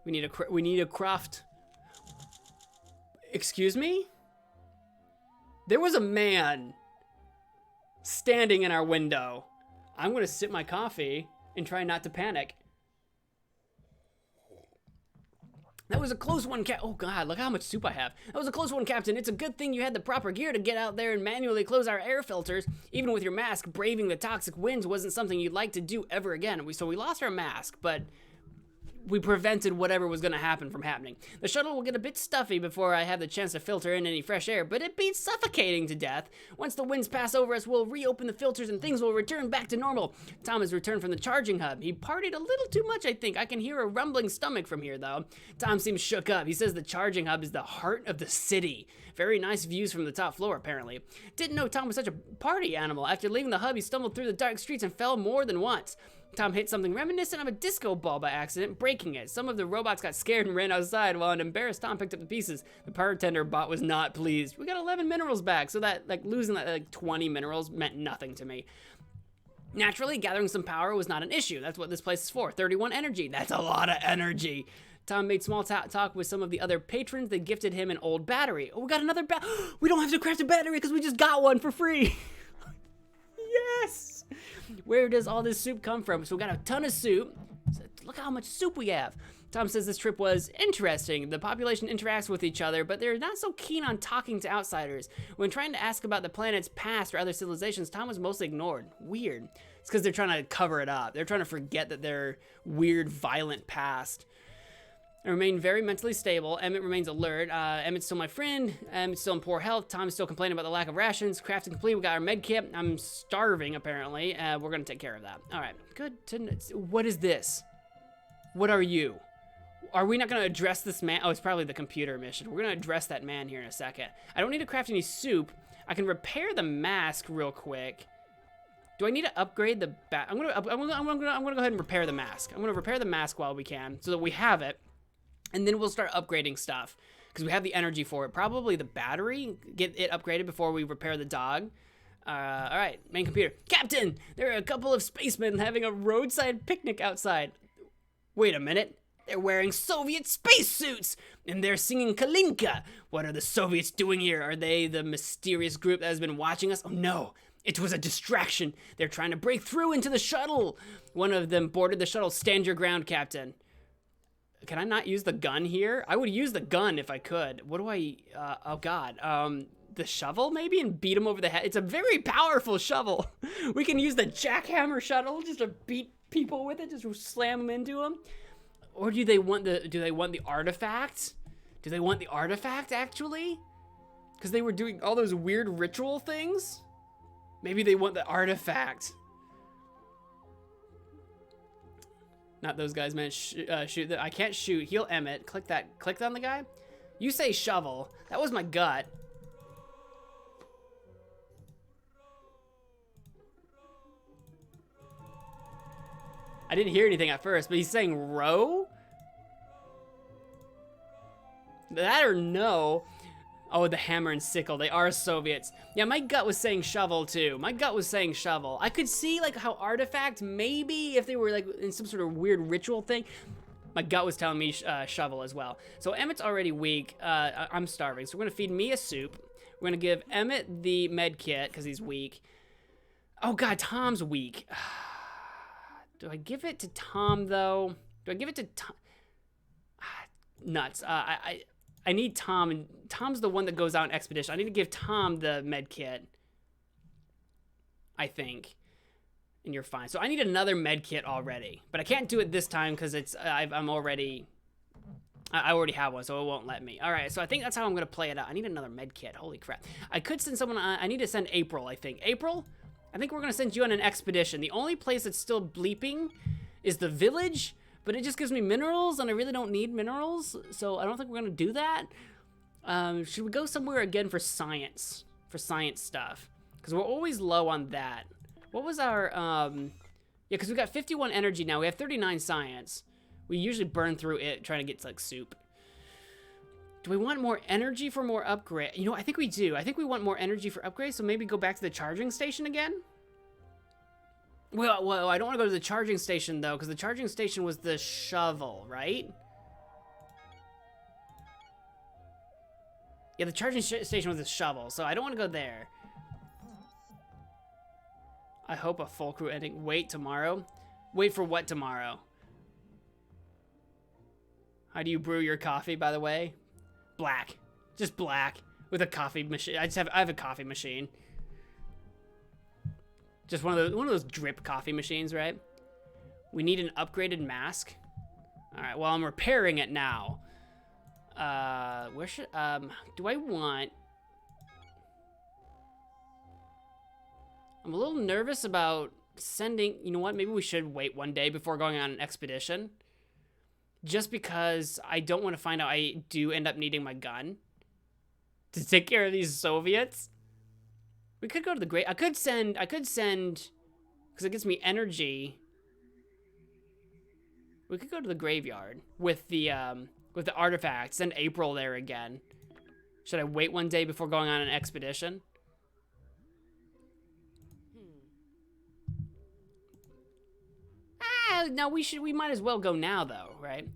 We need a craft. Excuse me? There was a man standing in our window. I'm gonna sip my coffee and try not to panic. That was a close one, Oh god, look how much soup I have. That was a close one, Captain. It's a good thing you had the proper gear to get out there and manually close our air filters. Even with your mask, braving the toxic winds wasn't something you'd like to do ever again. So we lost our mask, but we prevented whatever was going to happen from happening. The shuttle will get a bit stuffy before I have the chance to filter in any fresh air, but it beats suffocating to death. Once the winds pass over us, we'll reopen the filters and things will return back to normal. Tom has returned from the charging hub. He partied a little too much, I think. I can hear a rumbling stomach from here, though. Tom seems shook up. He says the charging hub is the heart of the city. Very nice views from the top floor, apparently. Didn't know Tom was such a party animal. After leaving the hub, he stumbled through the dark streets and fell more than once. Tom hit something reminiscent of a disco ball by accident, breaking it. Some of the robots got scared and ran outside, while an embarrassed Tom picked up the pieces. The bartender bot was not pleased. We got 11 minerals back, so that, losing that, 20 minerals meant nothing to me. Naturally, gathering some power was not an issue. That's what this place is for. 31 energy. That's a lot of energy. Tom made small talk with some of the other patrons. They gifted him an old battery. Oh, we got another We don't have to craft a battery because we just got one for free. Yes! Where does all this soup come from? So we got a ton of soup. So look how much soup we have. Tom says this trip was interesting. The population interacts with each other, but they're not so keen on talking to outsiders. When trying to ask about the planet's past or other civilizations, Tom was mostly ignored. Weird. It's because they're trying to cover it up. They're trying to forget that their weird, violent past. I remain very mentally stable. Emmett remains alert. Emmett's still my friend. Emmett's still in poor health. Tom is still complaining about the lack of rations. Crafting complete. We got our med kit. I'm starving, apparently. We're going to take care of that. All right. Good to know. What is this? What are you? Are we not going to address this man? Oh, it's probably the computer mission. We're going to address that man here in a second. I don't need to craft any soup. I can repair the mask real quick. Do I need to upgrade the I'm gonna go ahead and repair the mask. I'm going to repair the mask while we can so that we have it. And then we'll start upgrading stuff because we have the energy for it. Probably the battery, get it upgraded before we repair the dog. All right, main computer. Captain, there are a couple of spacemen having a roadside picnic outside. Wait a minute. They're wearing Soviet spacesuits and they're singing Kalinka. What are the Soviets doing here? Are they the mysterious group that has been watching us? Oh no, it was a distraction. They're trying to break through into the shuttle. One of them boarded the shuttle. Stand your ground, Captain. Can I not use the gun here? I would use the gun if I could. What do I, oh God. The shovel maybe and beat him over the head. It's a very powerful shovel. We can use the jackhammer shuttle just to beat people with it, just slam them into them. Or do they want the artifact? Do they want the artifact actually? Because they were doing all those weird ritual things? Maybe they want the artifact. Not those guys, man. Shoot. I can't shoot. Heal Emmett. Click that. Click on the guy. You say shovel. That was my gut. I didn't hear anything at first, but he's saying row? That or no? Oh, the hammer and sickle. They are Soviets. Yeah, my gut was saying shovel too. My gut was saying shovel. I could see like how artifact, maybe if they were like in some sort of weird ritual thing. My gut was telling me shovel as well. So Emmett's already weak. I'm starving. So we're gonna feed me a soup. We're gonna give Emmett the med kit because he's weak. Oh God, Tom's weak. Do I give it to Tom, though? Do I give it to Tom? Nuts. I need Tom, and Tom's the one that goes out on expedition. I need to give Tom the med kit, I think. And you're fine. So I need another med kit already, but I can't do it this time because I already have one, so it won't let me. All right, so I think that's how I'm gonna play it out. I need another med kit. Holy crap! I could send someone. I need to send April. I think April. I think we're gonna send you on an expedition. The only place that's still bleeping is the village, but it just gives me minerals, and I really don't need minerals, so I don't think we're gonna do that. Should we go somewhere again for science stuff? Because we're always low on that. What was our, yeah, because we got 51 energy now. We have 39 science. We usually burn through it trying to get to, like, soup. Do we want more energy for more upgrade? You know, I think we do. I think we want more energy for upgrades, so maybe go back to the charging station again? Well, I don't want to go to the charging station, though, because the charging station was the shovel, right? Yeah, the charging station was the shovel, so I don't want to go there. I hope a full crew ending. Wait, tomorrow? Wait for what tomorrow? How do you brew your coffee, by the way? Black. Just black. With a coffee machine. I have a coffee machine. Just one of those drip coffee machines, right? We need an upgraded mask. Alright, well, I'm repairing it now. Where should, do I want... I'm a little nervous about sending... You know what? Maybe we should wait one day before going on an expedition. Just because I don't want to find out I do end up needing my gun to take care of these Soviets. We could go to the great... I could send... Because it gives me energy. We could go to the graveyard with the artifact. Send April there again. Should I wait one day before going on an expedition? No, we might as well go now, though, right?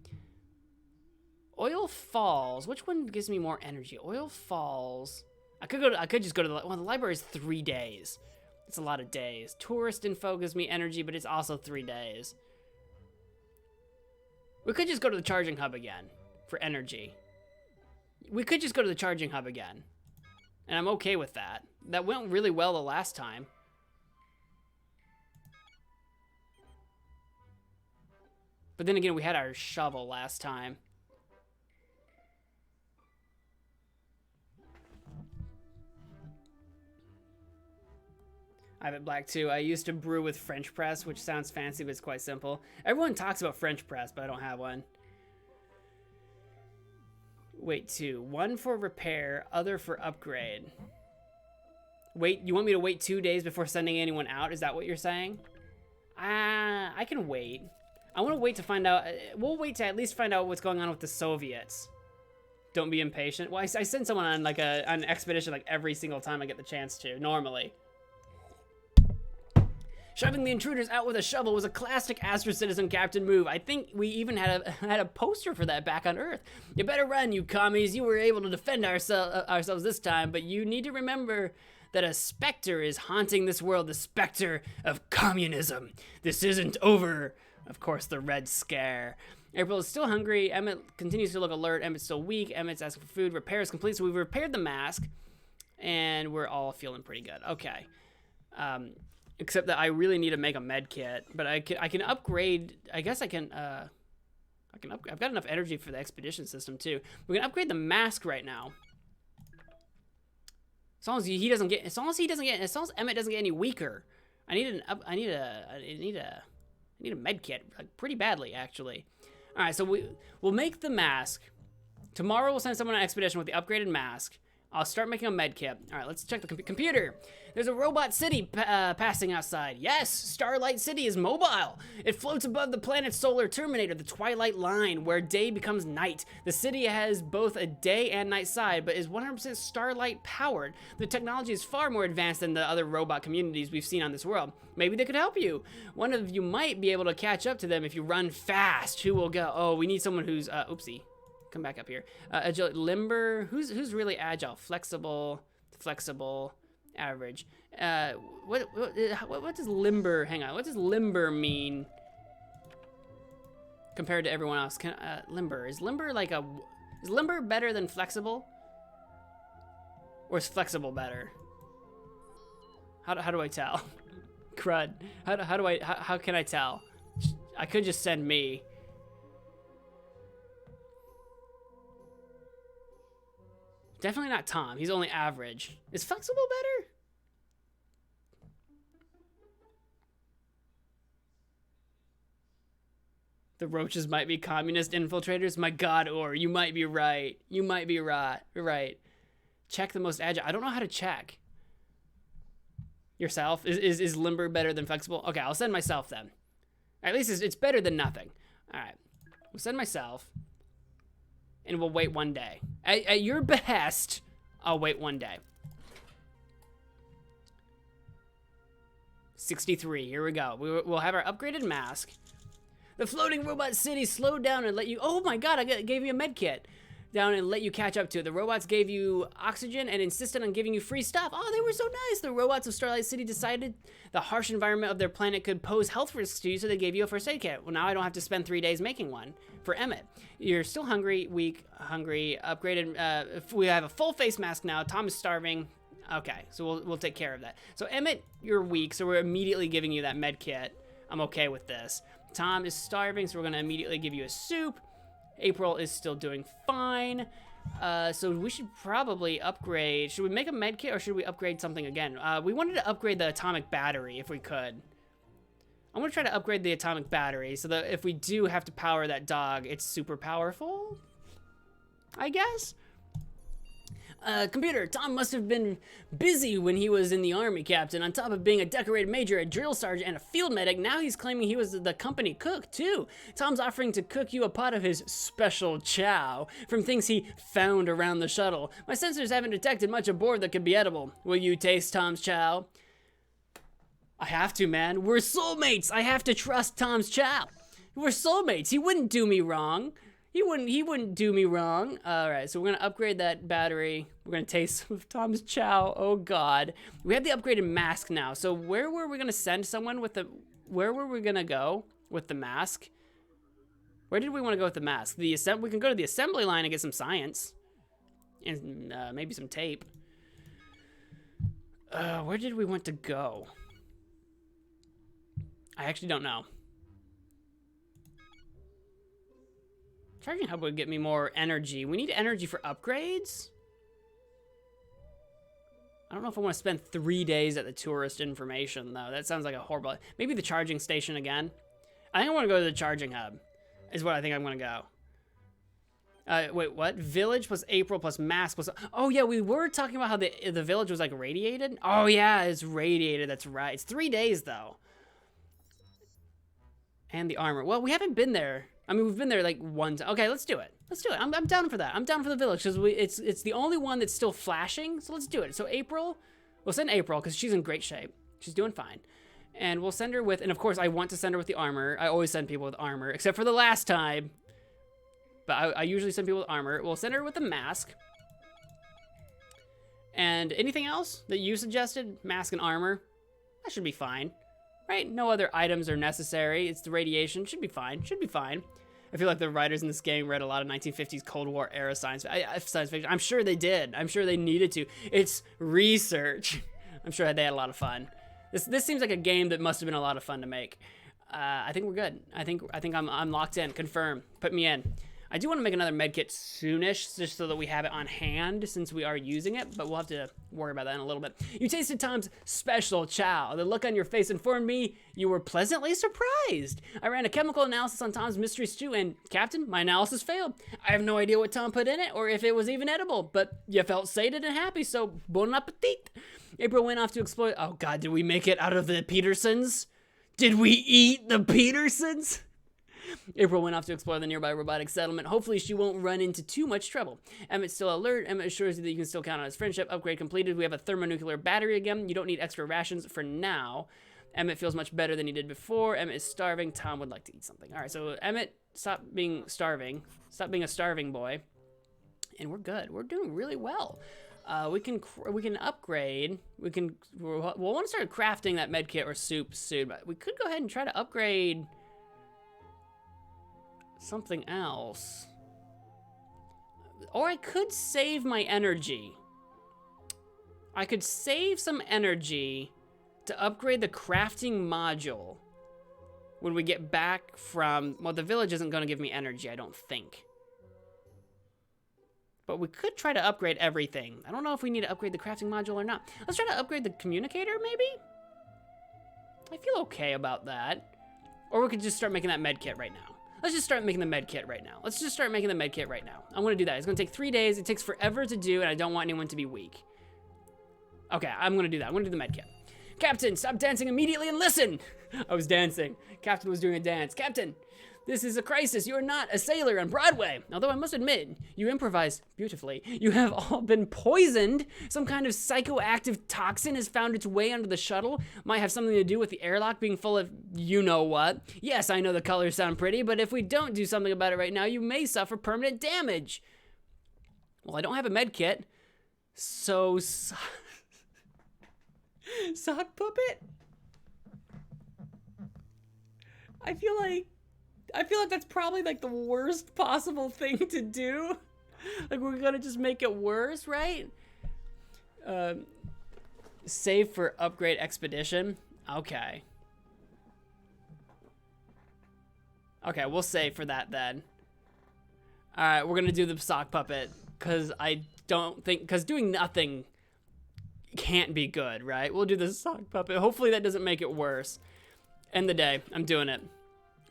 Oil Falls. Which one gives me more energy? Oil Falls. I could just go to the... Well, the library is 3 days. It's a lot of days. Tourist info gives me energy, but it's also 3 days. We could just go to the charging hub again for energy. We could just go to the charging hub again. And I'm okay with that. That went really well the last time. But then again, we had our shovel last time. I have it black too. I used to brew with French press, which sounds fancy, but it's quite simple. Everyone talks about French press, but I don't have one. Wait, 2. 1 for repair, other for upgrade. Wait, you want me to wait 2 days before sending anyone out? Is that what you're saying? I can wait. I want to wait to find out. We'll wait to at least find out what's going on with the Soviets. Don't be impatient. Well, I send someone on like an expedition like every single time I get the chance to, normally. Shoving the intruders out with a shovel was a classic Astro Citizen Captain move. I think we even had a poster for that back on Earth. You better run, you commies. You were able to defend ourselves this time, but you need to remember that a specter is haunting this world, the specter of communism. This isn't over. Of course, the Red Scare. April is still hungry. Emmett continues to look alert. Emmett's still weak. Emmett's asking for food. Repair is complete, so we've repaired the mask, and we're all feeling pretty good. Okay. Except that I really need to make a med kit, but I can upgrade. I guess I can. I've got enough energy for the expedition system too. We can upgrade the mask right now. As long as Emmett doesn't get any weaker. I need a med kit, like, pretty badly, actually. All right, so we'll make the mask. Tomorrow we'll send someone on an expedition with the upgraded mask. I'll start making a med kit. All right, let's check the computer. There's a robot city passing outside. Yes, Starlight City is mobile. It floats above the planet's solar terminator, the Twilight Line, where day becomes night. The city has both a day and night side, but is 100% starlight powered. The technology is far more advanced than the other robot communities we've seen on this world. Maybe they could help you. One of you might be able to catch up to them if you run fast. Who will go? Oh, we need someone who's, oopsie. Come back up here. Agile, limber. Who's really agile? Flexible, average. What does limber? Hang on. What does limber mean compared to everyone else. Limber. Is Limber like a... Is Limber better than Flexible? Or is Flexible better? How do I tell? Crud. How can I tell? I could just send me. Definitely not Tom. He's only average. Is Flexible better? The roaches might be communist infiltrators. My God, Or, you might be right. You might be right. Right. Check the most agile. I don't know how to check. Yourself? Is Limber better than Flexible? Okay, I'll send myself then. At least it's better than nothing. All right. We'll send myself. And we'll wait 1 day. At your behest, I'll wait 1 day. 63. Here we go. We'll have our upgraded mask. The floating robot city slowed down and let you... Oh my God, I gave you a med kit. Down and let you catch up to it. The robots gave you oxygen and insisted on giving you free stuff. Oh, they were so nice. The robots of Starlight City decided the harsh environment of their planet could pose health risks to you, so they gave you a first aid kit. Well, now I don't have to spend 3 days making one. For Emmett, you're still hungry, weak, hungry, upgraded. We have a full face mask now. Tom is starving. Okay, so we'll take care of that. So Emmett, you're weak, so we're immediately giving you that med kit. I'm okay with this. Tom is starving, so we're gonna immediately give you a soup. April is still doing fine. So we should probably upgrade. Should we make a med kit or should we upgrade something again? We wanted to upgrade the atomic battery if we could. I'm gonna try to upgrade the atomic battery so that if we do have to power that dog, it's super powerful, I guess. Computer, Tom must have been busy when he was in the army, Captain. On top of being a decorated major, a drill sergeant, and a field medic, now he's claiming he was the company cook, too. Tom's offering to cook you a pot of his special chow from things he found around the shuttle. My sensors haven't detected much aboard that could be edible. Will you taste Tom's chow? I have to, man. We're soulmates. I have to trust Tom's chow. We're soulmates. He wouldn't do me wrong. He wouldn't do me wrong. All right, so we're gonna upgrade that battery. We're gonna taste some of Tom's chow. Oh God, we have the upgraded mask now. So where were we gonna send someone with the? Where were we gonna go with the mask? Where did we want to go with the mask? We can go to the assembly line and get some science, and maybe some tape. Where did we want to go? I actually don't know. Charging hub would get me more energy. We need energy for upgrades? I don't know if I want to spend 3 days at the tourist information, though. That sounds like a horrible... Maybe the charging station again? I think I want to go to the charging hub, is what I think I'm going to go. Wait, what? Village plus April plus mask plus... Oh, yeah, we were talking about how the village was, like, radiated. Oh, yeah, it's radiated. That's right. It's 3 days, though. And the armor. Well, we haven't been there. I mean, we've been there like one time. Okay, let's do it. Let's do it. I'm down for that. I'm down for the village because it's the only one that's still flashing. So let's do it. So April, we'll send April because she's in great shape. She's doing fine. And we'll send her with, and of course I want to send her with the armor. I always send people with armor, except for the last time. But I usually send people with armor. We'll send her with a mask. And anything else that you suggested? Mask and armor? That should be fine. Right? No other items are necessary. It's the radiation. Should be fine. Should be fine. I feel like the writers in this game read a lot of 1950s Cold War era science fiction. I'm sure they did. I'm sure they needed to. It's research. I'm sure they had a lot of fun. This seems like a game that must have been a lot of fun to make. I think we're good. I think I'm locked in. Confirm. Put me in. I do want to make another medkit soonish, just so that we have it on hand since we are using it, but we'll have to worry about that in a little bit. You tasted Tom's special chow. The look on your face informed me you were pleasantly surprised. I ran a chemical analysis on Tom's mystery stew, and Captain, my analysis failed. I have no idea what Tom put in it or if it was even edible, but you felt sated and happy, so bon appetit. April went off to explore. Oh God, did we make it out of the Petersons? Did we eat the Petersons? April went off to explore the nearby robotic settlement. Hopefully she won't run into too much trouble. Emmett's still alert. Emmett assures you that you can still count on his friendship. Upgrade completed. We have a thermonuclear battery again. You don't need extra rations for now. Emmett feels much better than he did before. Emmett is starving. Tom would like to eat something. All right, so Emmett, stop being starving. Stop being a starving boy. And we're good. We're doing really well. We can upgrade. We'll want to start crafting that medkit or soup soon, but we could go ahead and try to upgrade. something else. Or I could save my energy. I could save some energy to upgrade the crafting module when we get back from... Well, the village isn't going to give me energy, I don't think. But we could try to upgrade everything. I don't know if we need to upgrade the crafting module or not. Let's try to upgrade the communicator, maybe? I feel okay about that. Or we could just start making that med kit right now. Let's just start making the med kit right now. Let's just start making the med kit right now. I'm gonna do that. It's gonna take 3 days. It takes forever to do, and I don't want anyone to be weak. Okay, I'm gonna do that. I'm gonna do the med kit. Captain, stop dancing immediately and listen! I was dancing. Captain was doing a dance. Captain, this is a crisis. You are not a sailor on Broadway. Although I must admit, you improvise beautifully. You have all been poisoned. Some kind of psychoactive toxin has found its way onto the shuttle. Might have something to do with the airlock being full of you-know-what. Yes, I know the colors sound pretty, but if we don't do something about it right now, you may suffer permanent damage. Well, I don't have a med kit, so... Sock puppet? I feel like that's probably like the worst possible thing to do. Like we're gonna just make it worse, right? Save for upgrade expedition. Okay. Okay, we'll save for that then. All right, we're gonna do the sock puppet because I don't think because doing nothing can't be good, right? We'll do the sock puppet. Hopefully that doesn't make it worse. End the day. I'm doing it.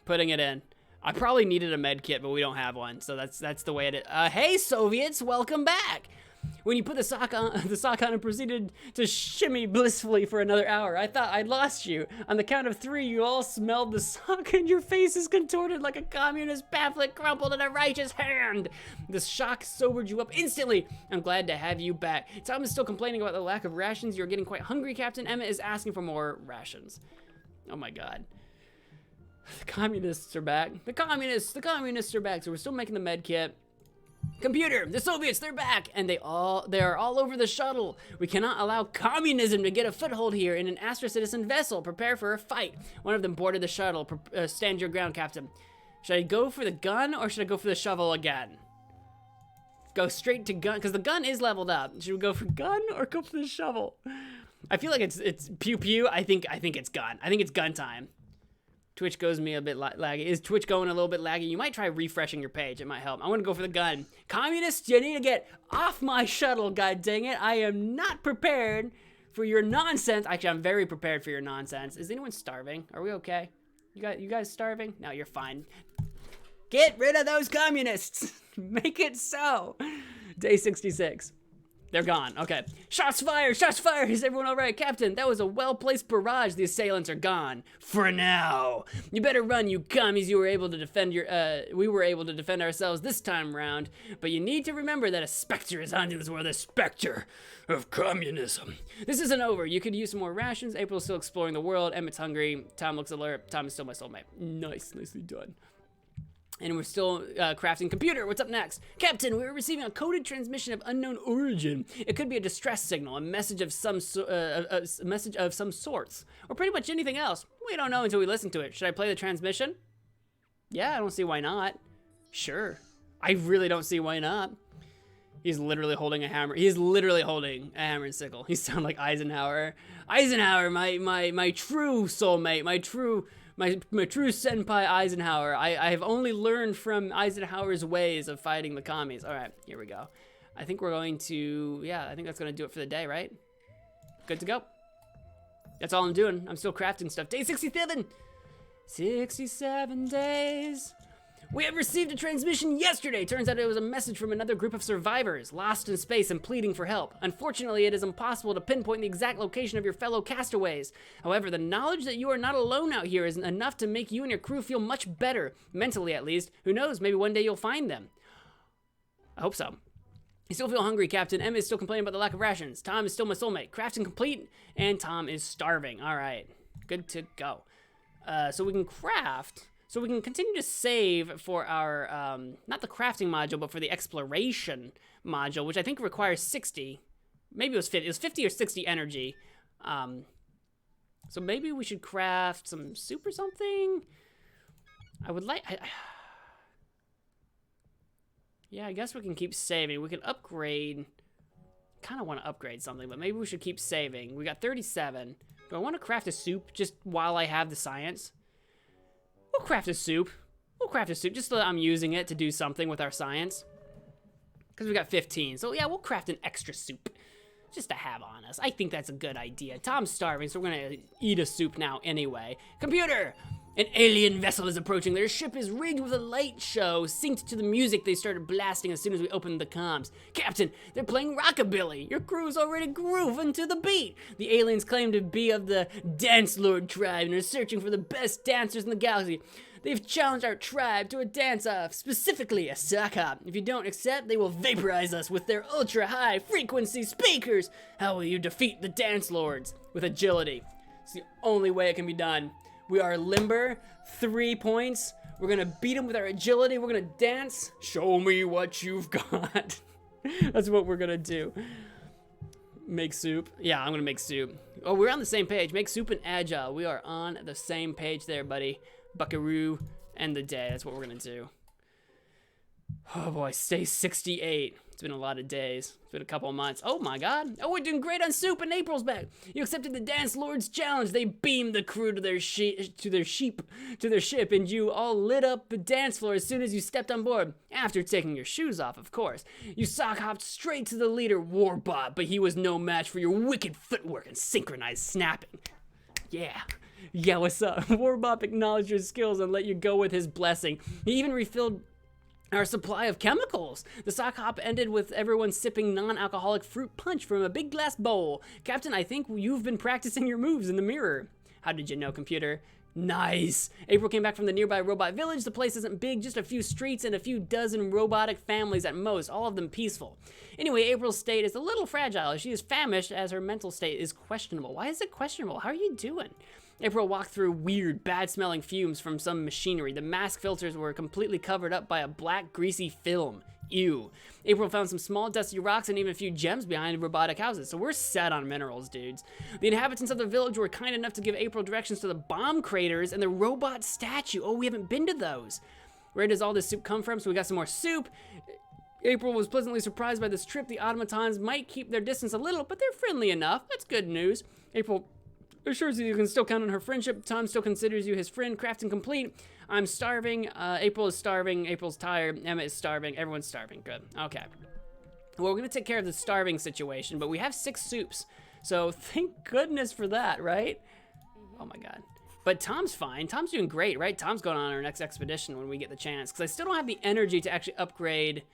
Putting it in. I probably needed a med kit, but we don't have one, so that's the way it is. Hey, Soviets, welcome back. When you put the sock on and proceeded to shimmy blissfully for another hour, I thought I'd lost you. On the count of 3, you all smelled the sock, and your faces contorted like a communist pamphlet crumpled in a righteous hand. The shock sobered you up instantly. I'm glad to have you back. Tom is still complaining about the lack of rations. You're getting quite hungry, Captain. Emma is asking for more rations. Oh my God. The communists are back. The communists are back. So we're still making the med kit. Computer, the Soviets, they're back, and they are all over the shuttle. We cannot allow communism to get a foothold here in an Astra Citizen vessel. Prepare for a fight. One of them boarded the shuttle. Stand your ground, Captain. Should I go for the gun or should I go for the shovel again? Go straight to gun, because the gun is leveled up. Should we go for gun or go for the shovel? I feel like it's pew pew. I think it's gun. I think it's gun time. Twitch goes me a bit laggy. Is Twitch going a little bit laggy? You might try refreshing your page. It might help. I want to go for the gun. Communists, you need to get off my shuttle, god dang it. I am not prepared for your nonsense. Actually, I'm very prepared for your nonsense. Is anyone starving? Are we okay? You guys starving? No, you're fine. Get rid of those communists. Make it so. Day 66. They're gone. Okay. Shots fired! Shots fired! Is everyone all right? Captain, that was a well-placed barrage. The assailants are gone. For now. You better run, you commies. You were able to defend we were able to defend ourselves this time round. But you need to remember that a specter is haunting this world. The specter of communism. This isn't over. You could use some more rations. April's still exploring the world. Emmett's hungry. Tom looks alert. Tom is still my soulmate. Nice. Nicely done. And we're still crafting computer. What's up next? Captain, we are receiving a coded transmission of unknown origin. It could be a distress signal, a message of some sorts, or pretty much anything else. We don't know until we listen to it. Should I play the transmission? Yeah, I don't see why not. Sure. I really don't see why not. He's literally holding a hammer. He's literally holding a hammer and sickle. He sounds like Eisenhower. Eisenhower, my true soulmate, my true senpai Eisenhower. I have only learned from Eisenhower's ways of fighting the commies. All right, here we go. I think we're going to, yeah, I think that's going to do it for the day, right? Good to go. That's all I'm doing. I'm still crafting stuff. Day 67. 67 days. We have received a transmission yesterday. Turns out it was a message from another group of survivors, lost in space and pleading for help. Unfortunately, it is impossible to pinpoint the exact location of your fellow castaways. However, the knowledge that you are not alone out here is enough to make you and your crew feel much better, mentally at least. Who knows, maybe one day you'll find them. I hope so. You still feel hungry, Captain. Emma is still complaining about the lack of rations. Tom is still my soulmate. Crafting complete, and Tom is starving. All right, good to go. So we can craft... So we can continue to save for our, not the crafting module, but for the exploration module, which I think requires 60. Maybe it was 50. It was 50 or 60 energy. So maybe we should craft some soup or something. I would like... Yeah, I guess we can keep saving. We can upgrade. Kind of want to upgrade something, but maybe we should keep saving. We got 37. Do I want to craft a soup just while I have the science? We'll craft a soup. We'll craft a soup just so that I'm using it to do something with our science. Because we got 15. So yeah, we'll craft an extra soup just to have on us. I think that's a good idea. Tom's starving, so we're going to eat a soup now anyway. Computer! An alien vessel is approaching. Their ship is rigged with a light show, synced to the music they started blasting as soon as we opened the comms. Captain, they're playing rockabilly. Your crew's already grooving to the beat. The aliens claim to be of the Dance Lord tribe and are searching for the best dancers in the galaxy. They've challenged our tribe to a dance-off, specifically a sock hop. If you don't accept, they will vaporize us with their ultra-high frequency speakers. How will you defeat the Dance Lords? With agility. It's the only way it can be done. We are limber, 3 points. We're gonna beat them with our agility. We're gonna dance. Show me what you've got. That's what we're gonna do. Make soup. Yeah, I'm gonna make soup. Oh, we're on the same page. Make soup and agile. We are on the same page there, buddy. Buckaroo, end the day. That's what we're gonna do. Oh boy, stay 68. It's been a lot of days. It's been a couple of months. Oh my god. Oh, we're doing great on soup and April's back. You accepted the Dance Lord's challenge. They beamed the crew to their ship, and you all lit up the dance floor as soon as you stepped on board. After taking your shoes off, of course. You sock hopped straight to the leader, Warbot, but he was no match for your wicked footwork and synchronized snapping. Yeah. Yeah, what's up? Warbot acknowledged your skills and let you go with his blessing. He even refilled our supply of chemicals. The sock hop ended with everyone sipping non-alcoholic fruit punch from a big glass bowl. Captain, I think you've been practicing your moves in the mirror. How did you know, computer? Nice. April came back from the nearby robot village. The place isn't big, just a few streets and a few dozen robotic families at most, all of them peaceful. Anyway, April's state is a little fragile. She is famished as her mental state is questionable. Why is it questionable? How are you doing? April walked through weird, bad-smelling fumes from some machinery. The mask filters were completely covered up by a black, greasy film. Ew. April found some small, dusty rocks and even a few gems behind robotic houses, so we're set on minerals, dudes. The inhabitants of the village were kind enough to give April directions to the bomb craters and the robot statue. Oh, we haven't been to those. Where does all this soup come from? So we got some more soup. April was pleasantly surprised by this trip. The automatons might keep their distance a little, but they're friendly enough. That's good news. April assures you can still count on her friendship. Tom still considers you his friend. Crafting complete. I'm starving. April is starving. April's tired. Emma is starving. Everyone's starving. Good. Okay. Well, we're going to take care of the starving situation, but we have 6 soups. So thank goodness for that, right? Oh my god. But Tom's fine. Tom's doing great, right? Tom's going on our next expedition when we get the chance. Because I still don't have the energy to actually upgrade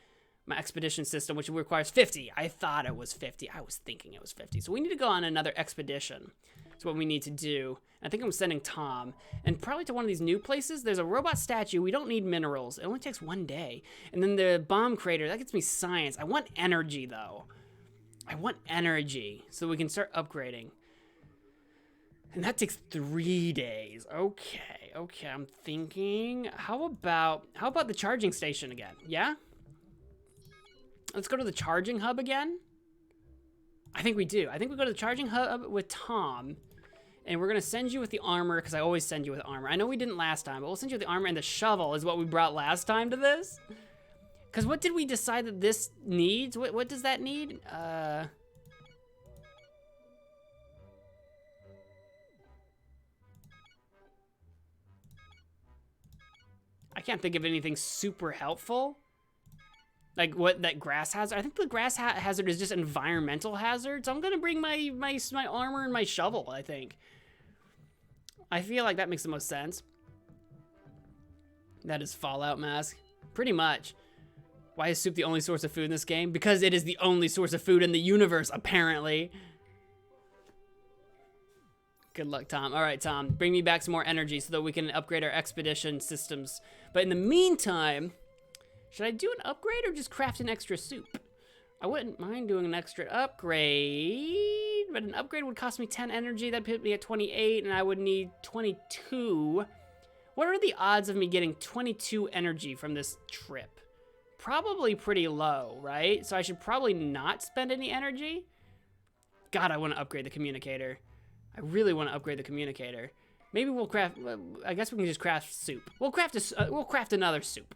my expedition system, which requires 50. I thought it was 50. I was thinking it was 50. So we need to go on another expedition. That's what we need to do. I think I'm sending Tom. And probably to one of these new places. There's a robot statue. We don't need minerals. It only takes 1 day. And then the bomb crater. That gets me science. I want energy, though. I want energy. So we can start upgrading. And that takes 3 days. Okay. Okay, I'm thinking. How about the charging station again? Yeah? Let's go to the charging hub again. I think we do. I think we go to the charging hub with Tom. And we're going to send you with the armor, because I always send you with armor. I know we didn't last time, but we'll send you with the armor, and the shovel is what we brought last time to this. Because what did we decide that this needs? What does that need? I can't think of anything super helpful. Like what that grass hazard. I think the grass hazard is just environmental hazard. So I'm gonna bring my armor and my shovel, I think. I feel like that makes the most sense. That is Fallout mask. Pretty much. Why is soup the only source of food in this game? Because it is the only source of food in the universe, apparently. Good luck, Tom. All right, Tom, bring me back some more energy so that we can upgrade our expedition systems. But in the meantime, should I do an upgrade or just craft an extra soup? I wouldn't mind doing an extra upgrade, but an upgrade would cost me 10 energy. That'd put me at 28, and I would need 22. What are the odds of me getting 22 energy from this trip? Probably pretty low, right? So I should probably not spend any energy. God, I want to upgrade the communicator. I really want to upgrade the communicator. Maybe we'll craft. I guess we can just craft soup. We'll craft another soup.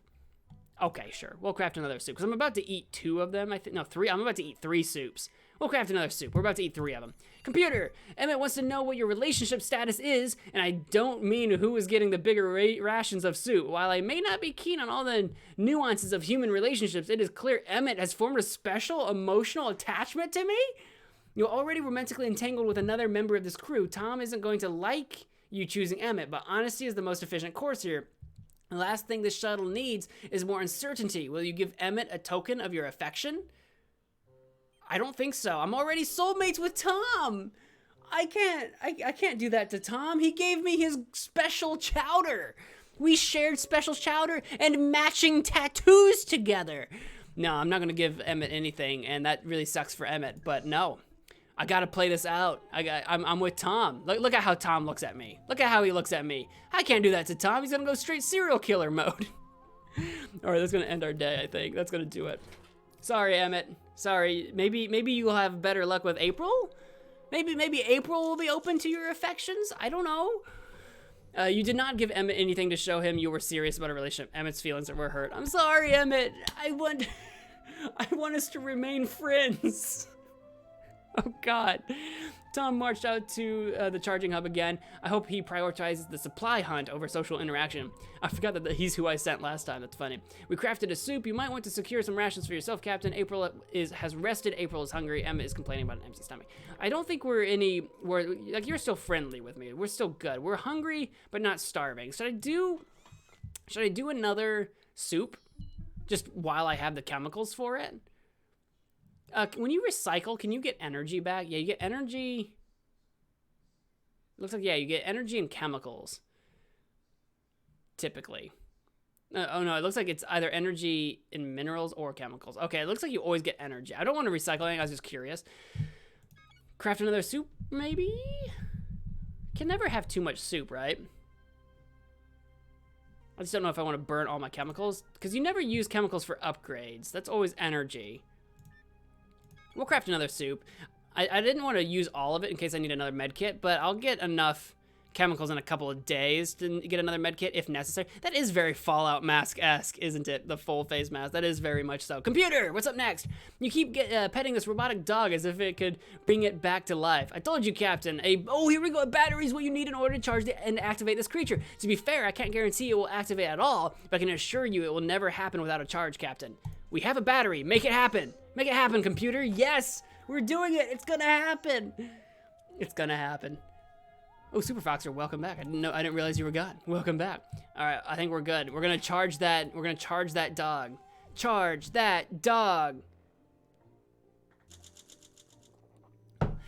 Okay, sure. We'll craft another soup, because I'm about to eat 2 of them, I think. No, 3. I'm about to eat 3 soups. We'll craft another soup. We're about to eat 3 of them. Computer, Emmett wants to know what your relationship status is, and I don't mean who is getting the bigger rations of soup. While I may not be keen on all the nuances of human relationships, it is clear Emmett has formed a special emotional attachment to me. You're already romantically entangled with another member of this crew. Tom isn't going to like you choosing Emmett, but honesty is the most efficient course here. The last thing this shuttle needs is more uncertainty. Will you give Emmett a token of your affection? I don't think so. I'm already soulmates with Tom. I can't do that to Tom. He gave me his special chowder. We shared special chowder and matching tattoos together. No, I'm not gonna give Emmett anything, and that really sucks for Emmett, but no. I gotta play this out. I'm with Tom. Look at how Tom looks at me. Look at how he looks at me. I can't do that to Tom. He's gonna go straight serial killer mode. All right, that's gonna end our day, I think. That's gonna do it. Sorry, Emmett. Sorry. Maybe you'll have better luck with April? Maybe April will be open to your affections? I don't know. You did not give Emmett anything to show him you were serious about a relationship. Emmett's feelings were hurt. I'm sorry, Emmett. I want us to remain friends. Oh, God. Tom marched out to the charging hub again. I hope he prioritizes the supply hunt over social interaction. I forgot that he's who I sent last time. That's funny. We crafted a soup. You might want to secure some rations for yourself, Captain. April has rested. April is hungry. Emma is complaining about an empty stomach. I don't think we're like, you're still friendly with me. We're still good. We're hungry, but not starving. Should I do another soup just while I have the chemicals for it? When you recycle, can you get energy back? Yeah, you get energy. Looks like, yeah, you get energy and chemicals. Typically. Oh, no, it looks like it's either energy in minerals or chemicals. Okay, it looks like you always get energy. I don't want to recycle anything. I was just curious. Craft another soup, maybe? Can never have too much soup, right? I just don't know if I want to burn all my chemicals. Because you never use chemicals for upgrades. That's always energy. We'll craft another soup. I didn't want to use all of it in case I need another med kit, but I'll get enough chemicals in a couple of days to get another med kit if necessary. That is very Fallout Mask-esque, isn't it? The full face mask. That is very much so. Computer, what's up next? You keep petting this robotic dog as if it could bring it back to life. I told you, Captain. Oh, here we go. A battery is what you need in order to charge and activate this creature. To be fair, I can't guarantee it will activate at all, but I can assure you it will never happen without a charge, Captain. We have a battery. Make it happen. Make it happen, computer. Yes, we're doing it. It's gonna happen. It's gonna happen. Oh, Super Foxer, welcome back. I didn't realize you were gone. Welcome back. All right, I think we're good. We're gonna charge that. We're gonna charge that dog. Charge that dog.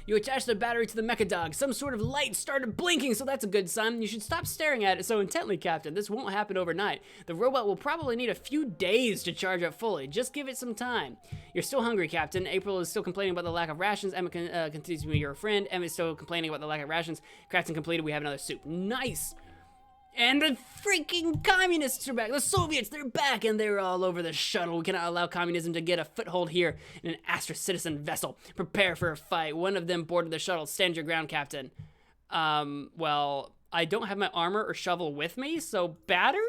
You attach the battery to the mecha dog. Some sort of light started blinking, so that's a good sign. You should stop staring at it so intently, Captain. This won't happen overnight. The robot will probably need a few days to charge up fully. Just give it some time. You're still hungry, Captain. April is still complaining about the lack of rations. Emma continues to be your friend. Emma is still complaining about the lack of rations. Crafting completed. We have another soup. Nice. And the freaking communists are back. The Soviets, they're back, and they're all over the shuttle. We cannot allow communism to get a foothold here in an Astra citizen vessel. Prepare for a fight. One of them boarded the shuttle. Stand your ground, Captain. Well, I don't have my armor or shovel with me, so battery?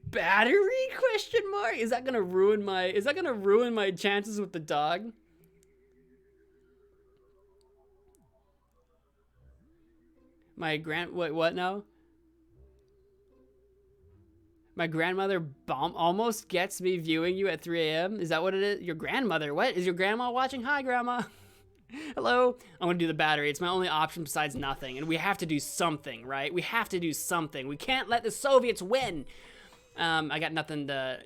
Battery? Question mark? Is that gonna ruin my chances with the dog? What now? My grandmother almost gets me viewing you at 3 a.m. Is that what it is? Your grandmother? What? Is your grandma watching? Hi, Grandma. Hello? I'm gonna do the battery. It's my only option besides nothing. And we have to do something, right? We have to do something. We can't let the Soviets win. I got nothing to...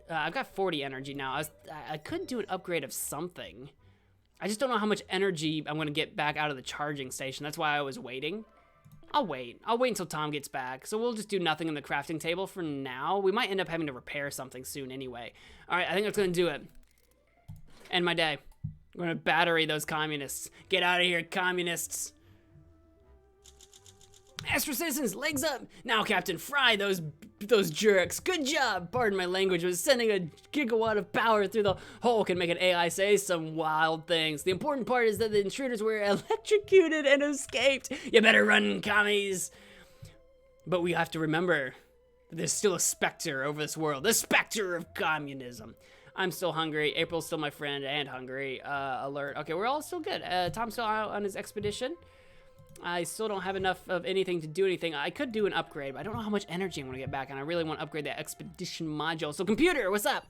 I've got 40 energy now. I could do an upgrade of something. I just don't know how much energy I'm gonna get back out of the charging station. That's why I was waiting. I'll wait until Tom gets back. So we'll just do nothing in the crafting table for now. We might end up having to repair something soon anyway. All right, I think that's gonna do it. End my day. We're gonna battery those communists. Get out of here, communists. Astra citizens, legs up! Now, Captain, fry those jerks. Good job! Pardon my language, but sending a gigawatt of power through the hole can make an AI say some wild things. The important part is that the intruders were electrocuted and escaped. You better run, commies! But we have to remember, There's still a specter over this world. The specter of communism. I'm still hungry. April's still my friend and hungry. Alert. Okay, we're all still good. Tom's still out on his expedition. I still don't have enough of anything to do anything. I could do an upgrade, but I don't know how much energy I'm going to get back, and I really want to upgrade that expedition module. So, computer, what's up?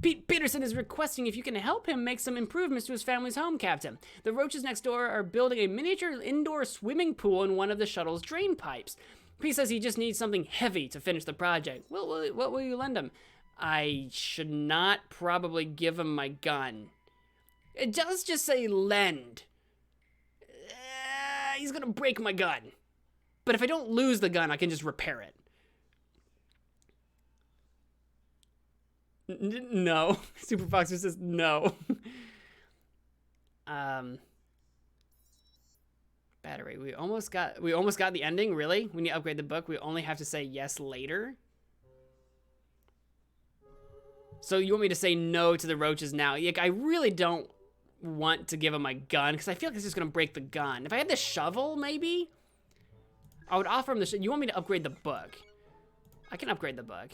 Pete Peterson is requesting if you can help him make some improvements to his family's home, Captain. The roaches next door are building a miniature indoor swimming pool in one of the shuttle's drain pipes. Pete says he just needs something heavy to finish the project. What will you lend him? I should not probably give him my gun. It does just say lend. He's gonna break my gun. But if I don't lose the gun, I can just repair it. No. Super Foxer says no. Battery. We almost got the ending, really? We need to upgrade the book. We only have to say yes later. So you want me to say no to the roaches now? Like, I really don't want to give him my gun because I feel like it's just gonna break the gun. If I had the shovel, maybe I would offer him the. You want me to upgrade the book? I can upgrade the book.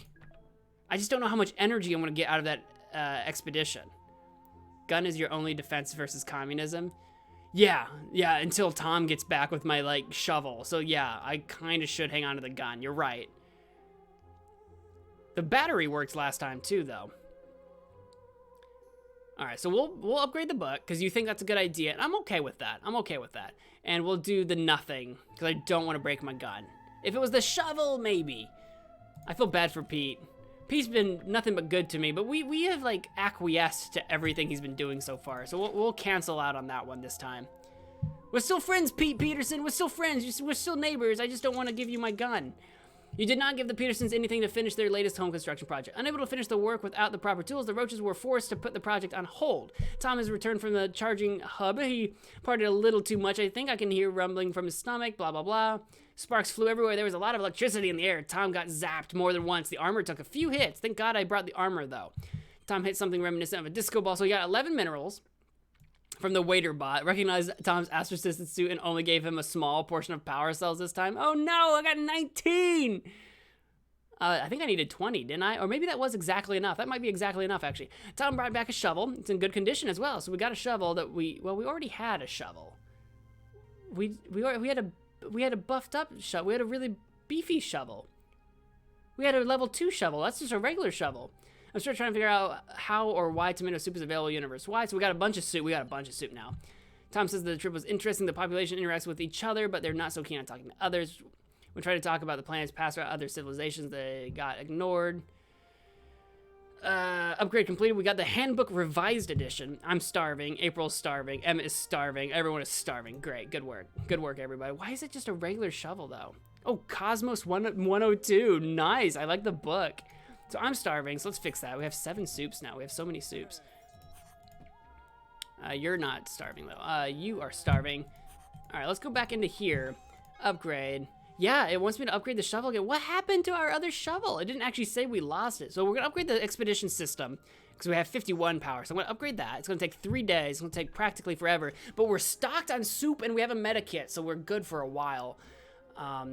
I just don't know how much energy I'm gonna get out of that expedition. Gun is your only defense versus communism. Yeah, until Tom gets back with my, like, shovel. So yeah, I kind of should hang on to the gun. You're right. The battery worked last time too, though. All right, so we'll upgrade the book because you think that's a good idea, and I'm okay with that. And we'll do the nothing because I don't want to break my gun. If it was the shovel, maybe. I feel bad for Pete. Pete's been nothing but good to me, but we have, like, acquiesced to everything he's been doing so far, so we'll cancel out on that one this time. We're still friends, Pete Peterson. We're still friends. We're still neighbors. I just don't want to give you my gun. You did not give the Petersons anything to finish their latest home construction project. Unable to finish the work without the proper tools, the roaches were forced to put the project on hold. Tom has returned from the charging hub. He partied a little too much. I think I can hear rumbling from his stomach, blah, blah, blah. Sparks flew everywhere. There was a lot of electricity in the air. Tom got zapped more than once. The armor took a few hits. Thank God I brought the armor, though. Tom hit something reminiscent of a disco ball, so he got 11 minerals from the waiter bot, recognized Tom's astrocyst suit, and only gave him a small portion of power cells this time. Oh no, I got 19! I think I needed 20, didn't I? Or maybe that was exactly enough. That might be exactly enough, actually. Tom brought back a shovel. It's in good condition as well. So we got a shovel that we already had a shovel. We had a buffed up shovel. We had a really beefy shovel. We had a level 2 shovel. That's just a regular shovel. I'm still trying to figure out how or why tomato soup is available universe-wide. So we got a bunch of soup. We got a bunch of soup now. Tom says the trip was interesting. The population interacts with each other, but they're not so keen on talking to others. We tried to talk about the planet's past or other civilizations. They got ignored. Upgrade completed. We got the handbook revised edition. I'm starving. April's starving. Emma is starving. Everyone is starving. Great. Good work. Good work, everybody. Why is it just a regular shovel, though? Oh, Cosmos 102. Nice. I like the book. So I'm starving, so let's fix that. We have 7 soups now. We have so many soups. You're not starving, though. You are starving. All right, let's go back into here. Upgrade. Yeah, it wants me to upgrade the shovel again. What happened to our other shovel? It didn't actually say we lost it. So we're going to upgrade the expedition system because we have 51 power. So I'm going to upgrade that. It's going to take 3 days. It's going to take practically forever. But we're stocked on soup and we have a meta kit, so we're good for a while.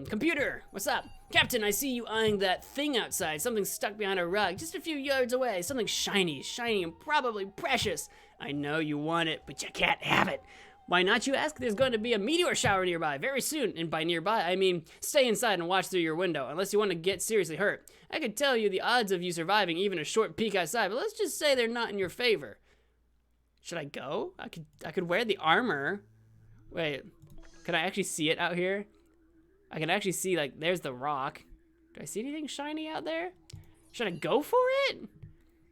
Computer, what's up? Captain, I see you eyeing that thing outside. Something stuck behind a rug just a few yards away. Something shiny and probably precious. I know you want it, but you can't have it. Why not, you ask? There's going to be a meteor shower nearby very soon. And by nearby, I mean stay inside and watch through your window, unless you want to get seriously hurt. I could tell you the odds of you surviving even a short peek outside, but let's just say they're not in your favor. Should I go? I could wear the armor. Wait, can I actually see it out here? I can actually see, like, there's the rock. Do I see anything shiny out there? Should I go for it?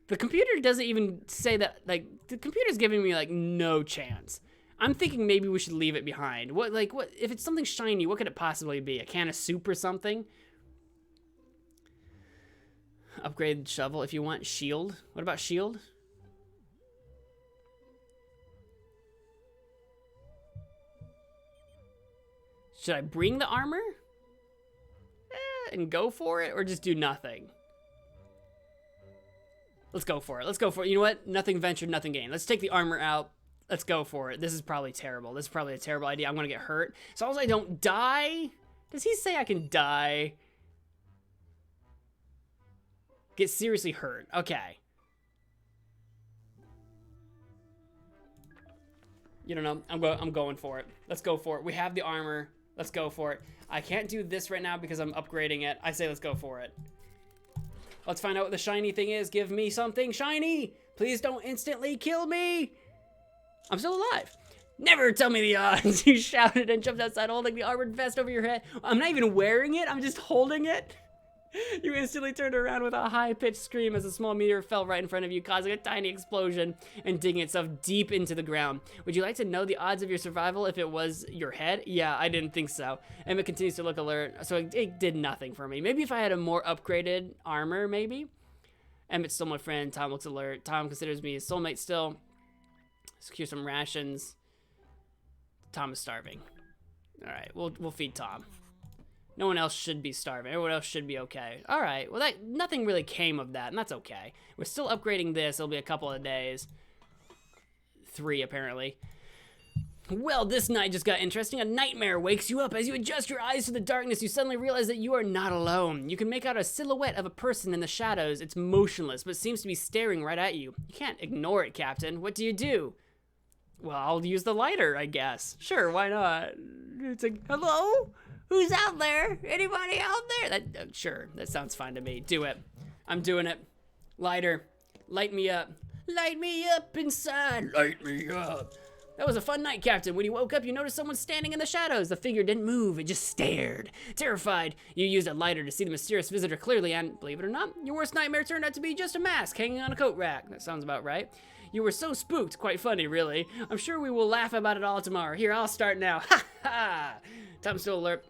The computer doesn't even say that, like, the computer's giving me, like, no chance. I'm thinking maybe we should leave it behind. What, if it's something shiny, what could it possibly be? A can of soup or something? Upgrade shovel if you want. Shield. What about shield? Should I bring the armor? And go for it, or just do nothing? Let's go for it. Let's go for it. You know what? Nothing ventured, nothing gained. Let's take the armor out. Let's go for it. This is probably terrible. This is probably a terrible idea. I'm gonna get hurt. As long as I don't die. Does he say I can die? get seriously hurt. Okay. You don't know. I'm going for it. Let's go for it. We have the armor. Let's go for it. I can't do this right now because I'm upgrading it. I say let's go for it. Let's find out what the shiny thing is. Give me something shiny. Please don't instantly kill me. I'm still alive. Never tell me the odds. You shouted and jumped outside holding the armored vest over your head. I'm not even wearing it. I'm just holding it. You instantly turned around with a high-pitched scream as a small meteor fell right in front of you, causing a tiny explosion and digging itself deep into the ground. Would you like to know the odds of your survival if it was your head? Yeah, I didn't think so. Emmett continues to look alert, so it did nothing for me. Maybe if I had a more upgraded armor, maybe? Emmett's still my friend. Tom looks alert. Tom considers me his soulmate still. Secure some rations. Tom is starving. All right, we'll feed Tom. No one else should be starving. Everyone else should be okay. All right. Well, nothing really came of that, and that's okay. We're still upgrading this. It'll be a couple of days. 3, apparently. Well, this night just got interesting. A nightmare wakes you up. As you adjust your eyes to the darkness, you suddenly realize that you are not alone. You can make out a silhouette of a person in the shadows. It's motionless, but seems to be staring right at you. You can't ignore it, Captain. What do you do? Well, I'll use the lighter, I guess. Sure, why not? It's like, hello? Who's out there? Anybody out there? Sure, that sounds fine to me. Do it. I'm doing it. Lighter. Light me up. Light me up inside. Light me up. That was a fun night, Captain. When you woke up, you noticed someone standing in the shadows. The figure didn't move. It just stared. Terrified, you used a lighter to see the mysterious visitor clearly, and believe it or not, your worst nightmare turned out to be just a mask hanging on a coat rack. That sounds about right. You were so spooked. Quite funny, really. I'm sure we will laugh about it all tomorrow. Here, I'll start now. Ha ha! Tom's still alert.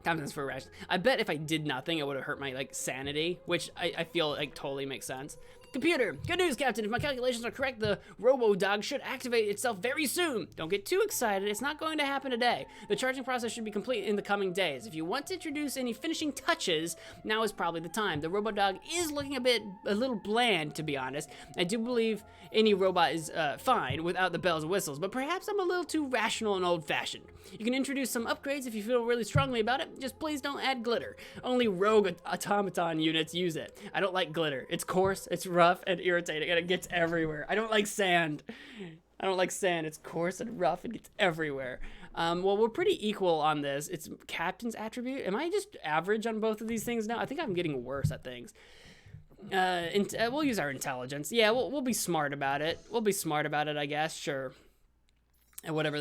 Tom's for rations. I bet if I did nothing, it would have hurt my, sanity, which I feel, totally makes sense. Computer, good news, Captain. If my calculations are correct, the robo-dog should activate itself very soon. Don't get too excited. It's not going to happen today. The charging process should be complete in the coming days. If you want to introduce any finishing touches, now is probably the time. The robo-dog is looking a little bland, to be honest. I do believe any robot is fine without the bells and whistles, but perhaps I'm a little too rational and old-fashioned. You can introduce some upgrades if you feel really strongly about it. Just please don't add glitter. Only rogue automaton units use it. I don't like glitter. It's coarse, it's rough, and irritating, and it gets everywhere. I don't like sand. It's coarse and rough and gets everywhere. Well, we're pretty equal on this. It's Captain's attribute. Am I just average on both of these things now? I think I'm getting worse at things. We'll use our intelligence. Yeah, we'll be smart about it. I guess. Sure. And whatever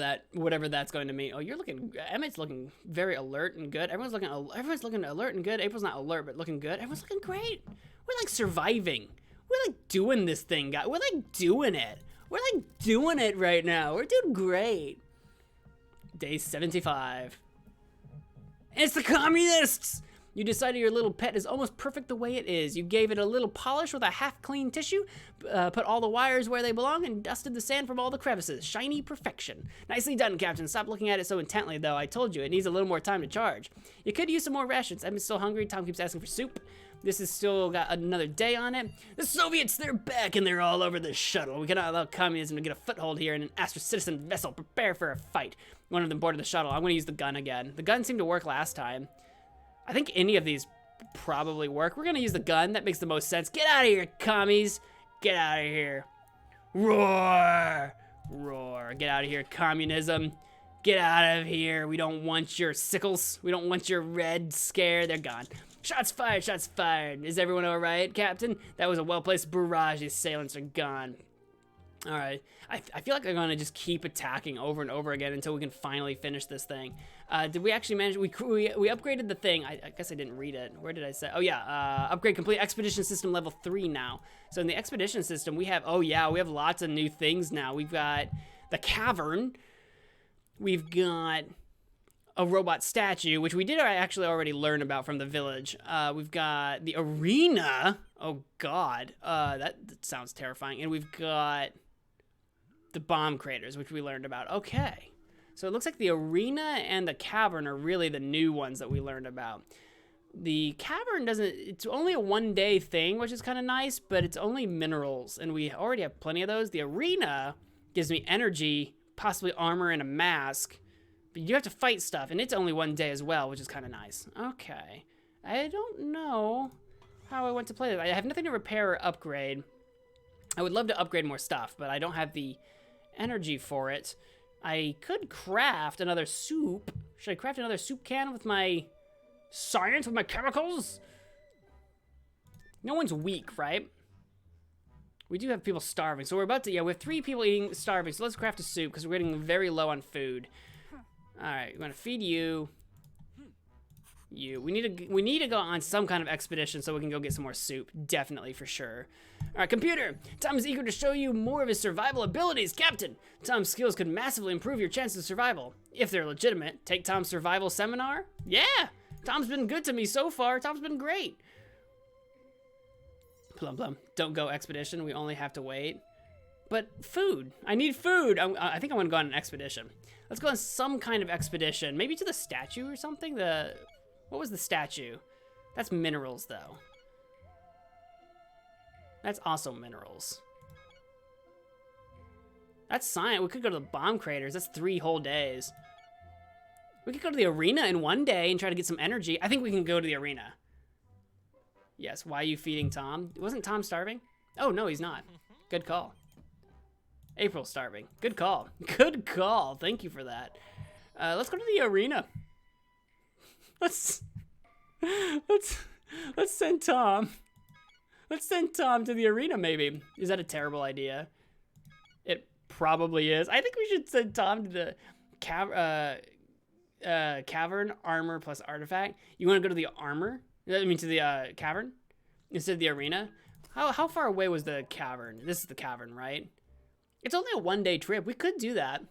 that's going to mean. Oh, Emmett's looking very alert and good. Everyone's looking alert and good. April's not alert, but looking good. Everyone's looking great. We're surviving. We're doing this thing, guys. We're doing it. We're doing it right now. We're doing great. Day 75. It's the communists! You decided your little pet is almost perfect the way it is. You gave it a little polish with a half-clean tissue, put all the wires where they belong, and dusted the sand from all the crevices. Shiny perfection. Nicely done, Captain. Stop looking at it so intently, though. I told you, it needs a little more time to charge. You could use some more rations. I'm still hungry. Tom keeps asking for soup. This has still got another day on it. The Soviets, they're back, and they're all over the shuttle. We cannot allow communism to get a foothold here in an astro-citizen vessel. Prepare for a fight. One of them boarded the shuttle. I'm going to use the gun again. The gun seemed to work last time. I think any of these probably work. We're going to use the gun. That makes the most sense. Get out of here, commies. Get out of here. Roar. Roar. Get out of here, communism. Get out of here. We don't want your sickles. We don't want your red scare. They're gone. Shots fired. Shots fired. Is everyone all right, Captain? That was a well-placed barrage. The assailants are gone. All right. I feel like I'm going to just keep attacking over and over again until we can finally finish this thing. Did we actually manage? We upgraded the thing. I guess I didn't read it. Where did I say? Oh, yeah. Upgrade complete. Expedition system level 3 now. So in the expedition system, we have, we have lots of new things now. We've got the cavern. We've got a robot statue, which we did actually already learn about from the village. We've got the arena. Oh, God. That sounds terrifying. And we've got the bomb craters, which we learned about. Okay. So it looks like the arena and the cavern are really the new ones that we learned about. The cavern it's only a 1-day thing, which is kind of nice, but it's only minerals, and we already have plenty of those. The arena gives me energy, possibly armor and a mask, but you have to fight stuff, and it's only 1 day as well, which is kind of nice. Okay. I don't know how I want to play this. I have nothing to repair or upgrade. I would love to upgrade more stuff, but I don't have the energy for it. I could craft another soup. Should I craft another soup can with my science, with my chemicals? No one's weak, right? We do have people starving, so we're about to, yeah, we have 3 people starving, so let's craft a soup, because we're getting very low on food. Alright, we're gonna feed you. You. We need to go on some kind of expedition so we can go get some more soup. Definitely, for sure. Alright, computer! Tom is eager to show you more of his survival abilities, Captain! Tom's skills could massively improve your chances of survival. If they're legitimate, take Tom's survival seminar? Yeah! Tom's been good to me so far. Tom's been great. Plum plum. Don't go expedition. We only have to wait. But food. I need food. I think I want to go on an expedition. Let's go on some kind of expedition. Maybe to the statue or something? What was the statue? That's minerals, though. That's also minerals. That's science. We could go to the bomb craters. That's 3 whole days. We could go to the arena in 1 day and try to get some energy. I think we can go to the arena. Yes, why are you feeding Tom? Wasn't Tom starving? Oh, no, he's not. Good call. April's starving. Good call. Good call. Thank you for that. Let's go to the arena. Let's send Tom. Let's send Tom to the arena, maybe. Is that a terrible idea? It probably is. I think we should send Tom to the cavern, armor plus artifact. You want to go to the armor? I mean, to the cavern instead of the arena. How far away was the cavern? This is the cavern, right? It's only a 1 day trip. We could do that.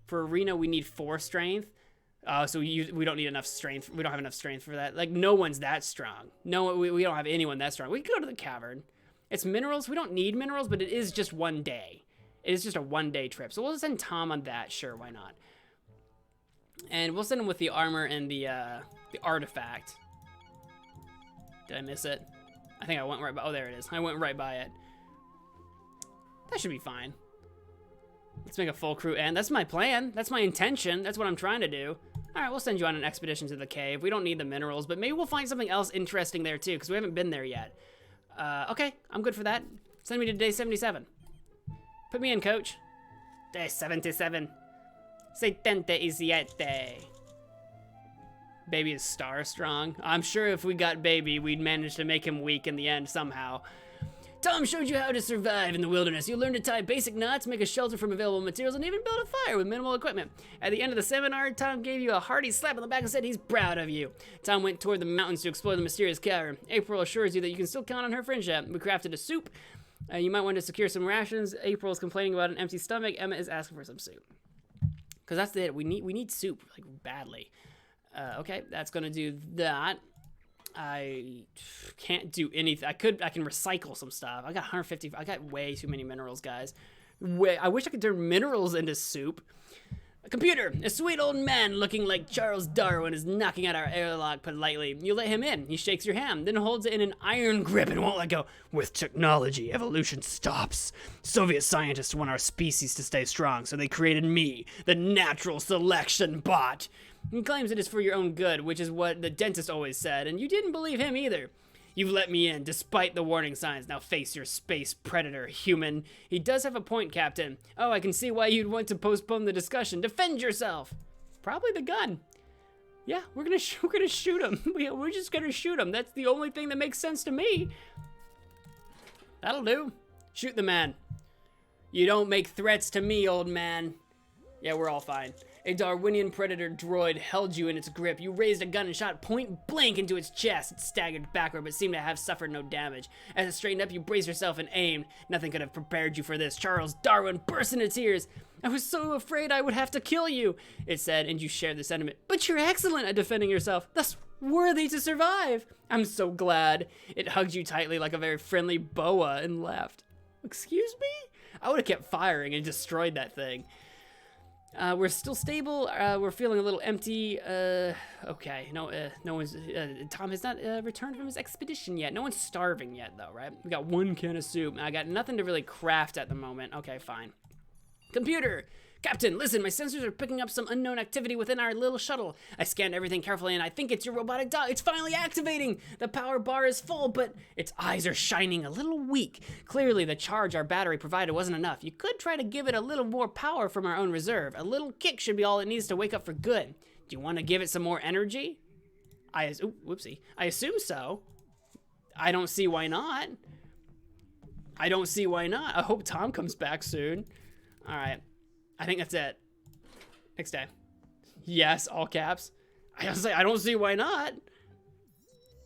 For arena, we need 4 strength. So we don't need enough strength. We don't have enough strength for that. Like, no one's that strong. No, we don't have anyone that strong. We could go to the cavern. It's minerals. We don't need minerals, but it is just 1 day. It is just a 1 day trip. So we'll send Tom on that. Sure, why not? And we'll send him with the armor and the artifact. Did I miss it? I think I went right by, oh, there it is. I went right by it. That should be fine. Let's make a full crew end. That's my plan. That's my intention. That's what I'm trying to do. All right, we'll send you on an expedition to the cave. We don't need the minerals, but maybe we'll find something else interesting there too, because we haven't been there yet. Okay, I'm good for that. Send me to day 77. Put me in, coach. Day 77. 77. Baby is star strong. I'm sure if we got Baby, we'd manage to make him weak in the end somehow. Tom showed you how to survive in the wilderness. You learned to tie basic knots, make a shelter from available materials, and even build a fire with minimal equipment. At the end of the seminar, Tom gave you a hearty slap on the back and said he's proud of you. Tom went toward the mountains to explore the mysterious cavern. April assures you that you can still count on her friendship. We crafted a soup. You might want to secure some rations. April is complaining about an empty stomach. Emma is asking for some soup. Because that's it. We need soup, like, badly. Okay, that's gonna do that. I can't do anything. I can recycle some stuff. I got 150. I got way too many minerals, guys. I wish I could turn minerals into soup. A computer, a sweet old man looking like Charles Darwin is knocking at our airlock politely. You let him in. He shakes your hand, then holds it in an iron grip and won't let go. With technology, evolution stops. Soviet scientists want our species to stay strong, so they created me, the natural selection bot. He claims it is for your own good, which is what the dentist always said, and you didn't believe him either. You've let me in, despite the warning signs. Now face your space predator, human. He does have a point, Captain. Oh, I can see why you'd want to postpone the discussion. Defend yourself. Probably the gun. Yeah, we're gonna shoot him. We're just gonna shoot him. That's the only thing that makes sense to me. That'll do. Shoot the man. You don't make threats to me, old man. Yeah, we're all fine. A Darwinian predator droid held you in its grip. You raised a gun and shot point blank into its chest. It staggered backward, but seemed to have suffered no damage. As it straightened up, you braced yourself and aimed. Nothing could have prepared you for this. Charles Darwin burst into tears. I was so afraid I would have to kill you, it said, and you shared the sentiment. But you're excellent at defending yourself, thus worthy to survive. I'm so glad. It hugged you tightly like a very friendly boa and laughed. Excuse me? I would have kept firing and destroyed that thing. We're still stable. We're feeling a little empty. Okay. No one's, Tom has not returned from his expedition yet. No one's starving yet, though, right? We got 1 can of soup. I got nothing to really craft at the moment. Okay, fine. Computer! Captain, listen, my sensors are picking up some unknown activity within our little shuttle. I scanned everything carefully and I think it's your robotic dog. It's finally activating! The power bar is full, but its eyes are shining a little weak. Clearly, the charge our battery provided wasn't enough. You could try to give it a little more power from our own reserve. A little kick should be all it needs to wake up for good. Do you want to give it some more energy? Whoopsie. I assume so. I don't see why not. I don't see why not. I hope Tom comes back soon. All right. I think that's it. Next day. Yes, all caps. I don't see why not.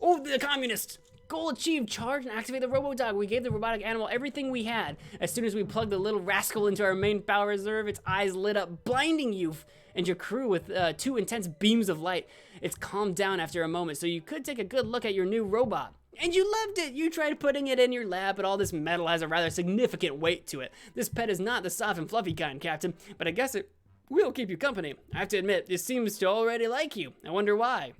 Oh, the communists! Goal achieved. Charge and activate the robo-dog. We gave the robotic animal everything we had. As soon as we plugged the little rascal into our main power reserve, its eyes lit up, blinding you and your crew with 2 intense beams of light. It's calmed down after a moment, so you could take a good look at your new robot. And you loved it! You tried putting it in your lap, but all this metal has a rather significant weight to it. This pet is not the soft and fluffy kind, Captain, but I guess it will keep you company. I have to admit, it seems to already like you. I wonder why.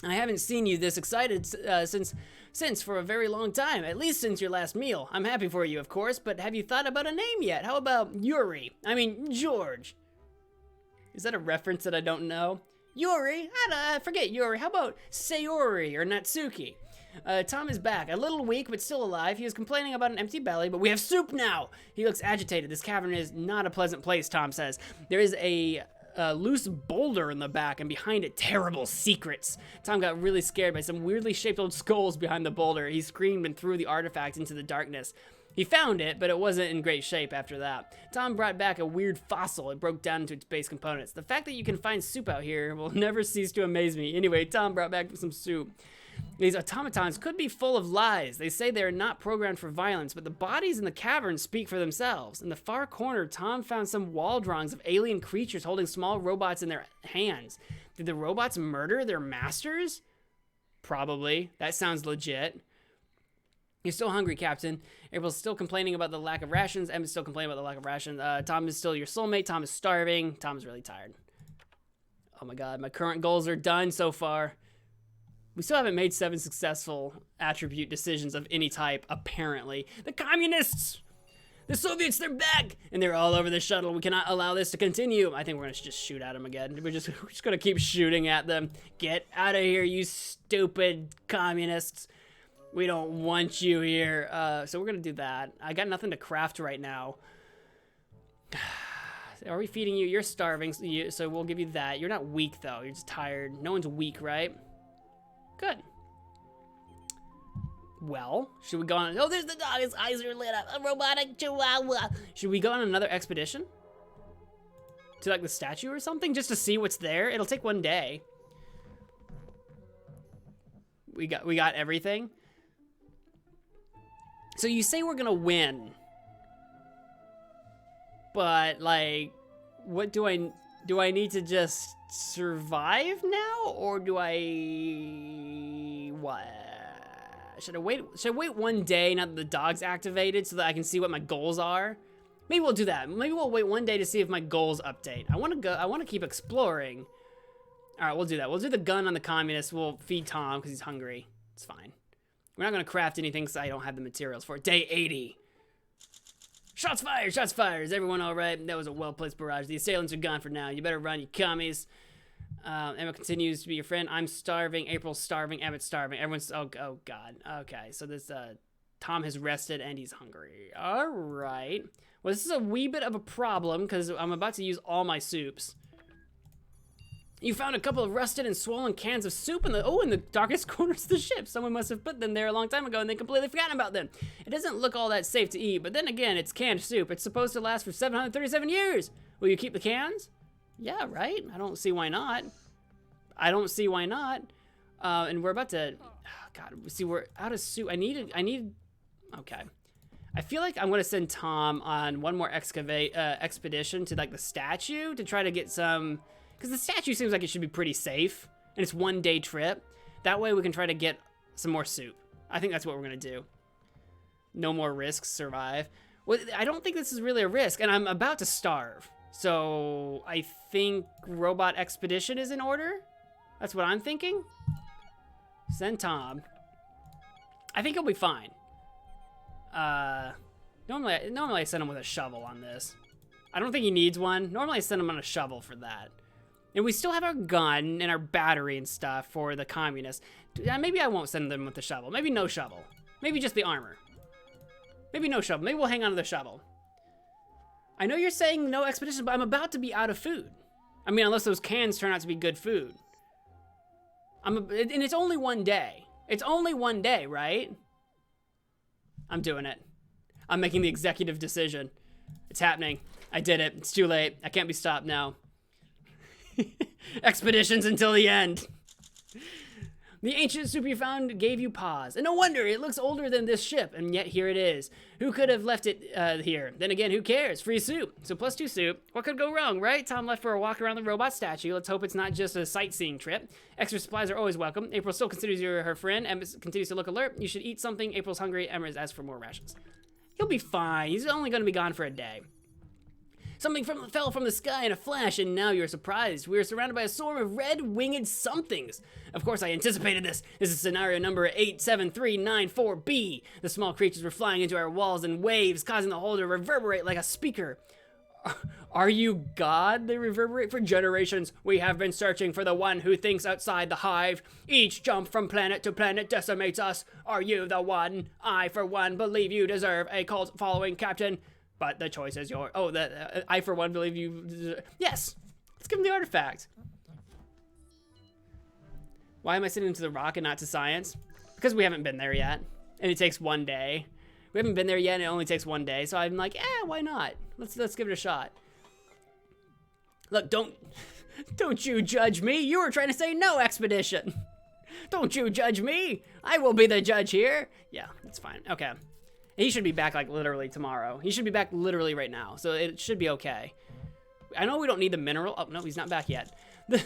I haven't seen you this excited since for a very long time, at least since your last meal. I'm happy for you, of course, but have you thought about a name yet? How about George? Is that a reference that I don't know? Yuri? I forget Yuri. How about Sayori or Natsuki? Tom is back, a little weak, but still alive. He was complaining about an empty belly, but we have soup now! He looks agitated. This cavern is not a pleasant place, Tom says. There is a loose boulder in the back, and behind it, terrible secrets. Tom got really scared by some weirdly shaped old skulls behind the boulder. He screamed and threw the artifact into the darkness. He found it, but it wasn't in great shape after that. Tom brought back a weird fossil. It broke down into its base components. The fact that you can find soup out here will never cease to amaze me. Anyway, Tom brought back some soup. These automatons could be full of lies. They say they're not programmed for violence, but the bodies in the cavern speak for themselves. In the far corner, Tom found some wall drawings of alien creatures holding small robots in their hands. Did the robots murder their masters? Probably. That sounds legit. You're still hungry, Captain. April's still complaining about the lack of rations. Emma's still complaining about the lack of rations. Tom is still your soulmate. Tom is starving. Tom is really tired. Oh my god, my current goals are done so far. We still haven't made 7 successful attribute decisions of any type, apparently. The communists! The Soviets, they're back! And they're all over the shuttle. We cannot allow this to continue. I think we're gonna just shoot at them again. We're just gonna keep shooting at them. Get out of here, you stupid communists. We don't want you here. So we're gonna do that. I got nothing to craft right now. Are we feeding you? You're starving, so we'll give you that. You're not weak, though. You're just tired. No one's weak, right? Good. Well, should we go on? Oh, there's the dog. His eyes are lit up. A robotic chihuahua. Should we go on another expedition? To like the statue or something? Just to see what's there? It'll take 1 day. We got everything. So you say we're gonna win. But like, what do I need to just survive now, or do I what? Should I wait 1 day now that the dog's activated so that I can see what my goals are? Maybe we'll do that. Maybe we'll wait 1 day to see if my goals update. I want to keep exploring. All right, we'll do that. We'll do the gun on the communist. We'll feed Tom because he's hungry. It's fine. We're not gonna craft anything because I don't have the materials for it. Day 80. Shots fired! Shots fired! Is everyone all right? That was a well-placed barrage. The assailants are gone for now. You better run, you commies. Emma continues to be your friend. I'm starving. April's starving. Emmett's starving. Everyone's... Oh God. Okay, so this... Tom has rested and he's hungry. All right. Well, this is a wee bit of a problem because I'm about to use all my soups. You found a couple of rusted and swollen cans of soup in the darkest corners of the ship. Someone must have put them there a long time ago and they completely forgotten about them. It doesn't look all that safe to eat, but then again, it's canned soup. It's supposed to last for 737 years. Will you keep the cans? Yeah, right? I don't see why not. And we're about to, oh God, see, we're out of soup. I need, okay. I feel like I'm gonna send Tom on one more expedition to like the statue to try to get some, because the statue seems like it should be pretty safe, and it's 1 day trip. That way we can try to get some more soup. I think that's what we're gonna do. No more risks, survive. Well, I don't think this is really a risk, and I'm about to starve. So I think robot expedition is in order. That's what I'm thinking. Send Tom. I think he'll be fine. Normally I send him with a shovel on this. I don't think he needs one. Normally I send him on a shovel for that. And we still have our gun and our battery and stuff for the communists. Maybe I won't send them with the shovel. Maybe no shovel. Maybe just the armor. Maybe no shovel. Maybe we'll hang on to the shovel. I know you're saying no expedition, but I'm about to be out of food. I mean, unless those cans turn out to be good food. And it's only one day. It's only one day, right? I'm doing it. I'm making the executive decision. It's happening. I did it. It's too late. I can't be stopped now. Expeditions until the end. The ancient soup you found gave you pause. And no wonder, it looks older than this ship, and yet here it is. Who could have left it here? Then again, who cares? Free soup. So +2 soup. What could go wrong, right? Tom left for a walk around the robot statue. Let's hope it's not just a sightseeing trip. Extra supplies are always welcome. April still considers you her friend. Emma continues to look alert. You should eat something. April's hungry. Emma has asked for more rations. He'll be fine. He's only going to be gone for a day. Something fell from the sky in a flash, and now you're surprised. We are surrounded by a swarm of red-winged somethings. Of course, I anticipated this. This is scenario number 87394B. The small creatures were flying into our walls in waves, causing the whole to reverberate like a speaker. Are you God? They reverberate for generations. We have been searching for the one who thinks outside the hive. Each jump from planet to planet decimates us. Are you the one? I, for one, believe you deserve a cult following, Captain. But the choice is yours. Oh, I for one believe you deserve. Yes, let's give him the artifact. Why am I sending him to the rock and not to science? Because we haven't been there yet, and it takes 1 day. We haven't been there yet, and it only takes 1 day. So I'm like, why not? Let's give it a shot. Look, don't you judge me. You were trying to say no expedition. Don't you judge me. I will be the judge here. Yeah, that's fine. Okay. He should be back like literally tomorrow. He should be back literally right now. So it should be okay. I know we don't need the mineral. Oh, no, he's not back yet. The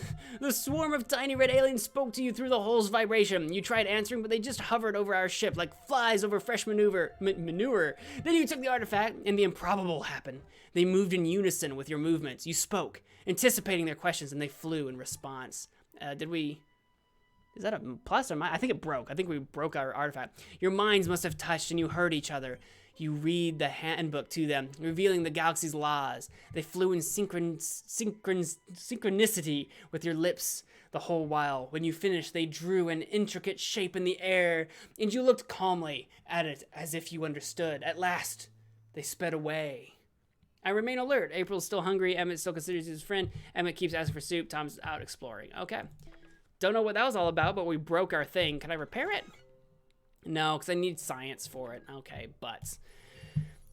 swarm of tiny red aliens spoke to you through the hole's vibration. You tried answering, but they just hovered over our ship like flies over fresh manure. Then you took the artifact, and the improbable happened. They moved in unison with your movements. You spoke, anticipating their questions, and they flew in response. Is that a plus or minus? I think it broke. I think we broke our artifact. Your minds must have touched and you heard each other. You read the handbook to them, revealing the galaxy's laws. They flew in synchronicity with your lips the whole while. When you finished, they drew an intricate shape in the air, and you looked calmly at it as if you understood. At last, they sped away. I remain alert. April's still hungry. Emmett still considers his friend. Emmett keeps asking for soup. Tom's out exploring. Okay. Don't know what that was all about, but we broke our thing. Can I repair it? No, because I need science for it. Okay, but...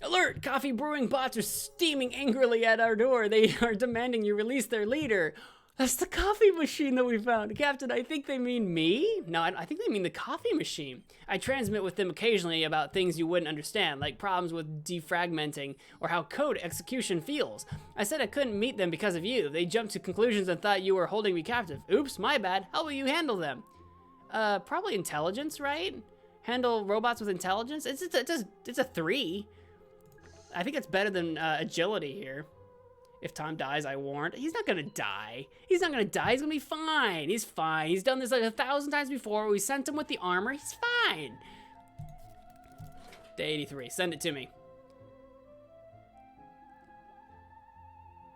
Alert! Coffee brewing bots are steaming angrily at our door. They are demanding you release their leader. That's the coffee machine that we found. Captain, I think they mean me? No, I think they mean the coffee machine. I transmit with them occasionally about things you wouldn't understand, like problems with defragmenting or how code execution feels. I said I couldn't meet them because of you. They jumped to conclusions and thought you were holding me captive. Oops, my bad. How will you handle them? Probably intelligence, right? Handle robots with intelligence? It's a 3. I think it's better than agility here. If Tom dies, I warned. He's not gonna die. He's not gonna die. He's gonna be fine. He's fine. He's done this like 1,000 times before. We sent him with the armor. He's fine. Day 83. Send it to me.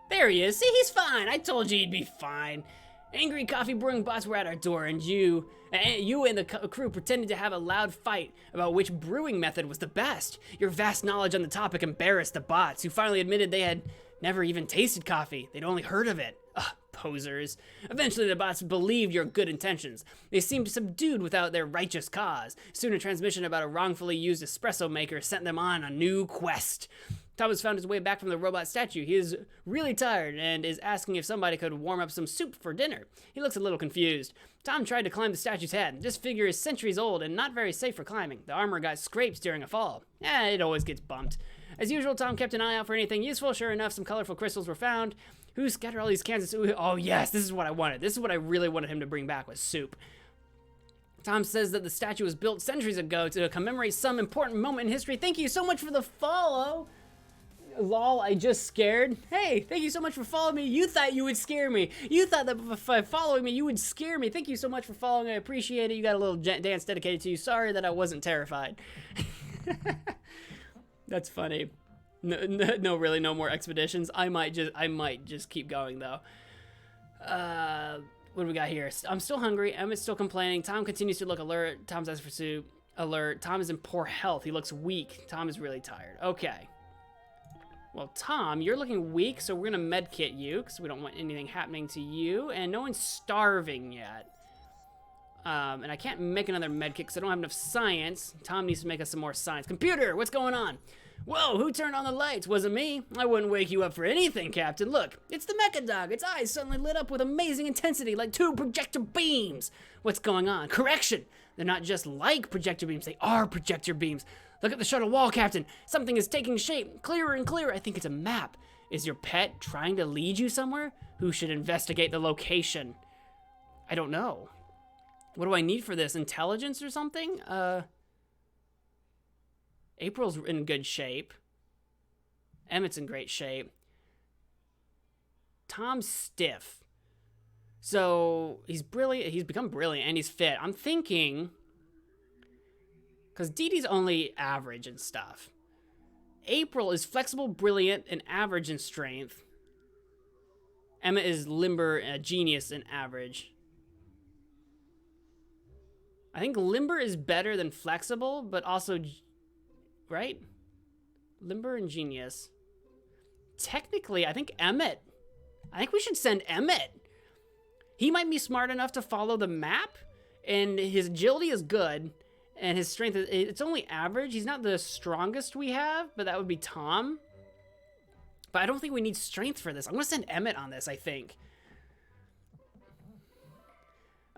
There he is. See, he's fine. I told you he'd be fine. Angry coffee brewing bots were at our door, and you and the crew pretended to have a loud fight about which brewing method was the best. Your vast knowledge on the topic embarrassed the bots, who finally admitted they had never even tasted coffee. They'd only heard of it. Ugh, posers. Eventually, the bots believed your good intentions. They seemed subdued without their righteous cause. Soon, a transmission about a wrongfully used espresso maker sent them on a new quest. Thomas found his way back from the robot statue. He is really tired and is asking if somebody could warm up some soup for dinner. He looks a little confused. Tom tried to climb the statue's head. This figure is centuries old and not very safe for climbing. The armor got scrapes during a fall. It always gets bumped. As usual, Tom kept an eye out for anything useful. Sure enough, some colorful crystals were found. Who scattered all these cans of soup? Oh yes, this is what I wanted. This is what I really wanted him to bring back, was soup. Tom says that the statue was built centuries ago to commemorate some important moment in history. Thank you so much for the follow. Lol, I just scared. Hey, thank you so much for following me. You thought you would scare me. You thought that by following me, you would scare me. Thank you so much for following. I appreciate it. You got a little dance dedicated to you. Sorry that I wasn't terrified. That's funny. Really, no more expeditions. I might just keep going though. What do we got here? I'm still hungry. Emmett's still complaining. Tom continues to look alert. Tom's asking for soup. Alert. Tom is in poor health. He looks weak. Tom is really tired. Okay. Well, Tom, you're looking weak, so we're gonna medkit you because we don't want anything happening to you. And no one's starving yet. And I can't make another medkit because I don't have enough science. Tom needs to make us some more science. Computer, what's going on? Whoa, who turned on the lights? Wasn't me. I wouldn't wake you up for anything, Captain. Look, it's the Mecha Dog. Its eyes suddenly lit up with amazing intensity like 2 projector beams. What's going on? Correction. They're not just like projector beams. They are projector beams. Look at the shuttle wall, Captain. Something is taking shape. Clearer and clearer. I think it's a map. Is your pet trying to lead you somewhere? Who should investigate the location? I don't know. What do I need for this? Intelligence or something? April's in good shape. Emmett's in great shape. Tom's stiff. So he's brilliant. He's become brilliant and he's fit. I'm thinking, because Dee Dee's only average and stuff. April is flexible, brilliant, and average in strength. Emmett is limber, genius, and average. I think limber is better than flexible, but also, right? Limber and genius. Technically, I think we should send Emmett. He might be smart enough to follow the map, and his agility is good, and his strength it's only average. He's not the strongest we have, but that would be Tom. But I don't think we need strength for this. I'm gonna send Emmett on this, I think.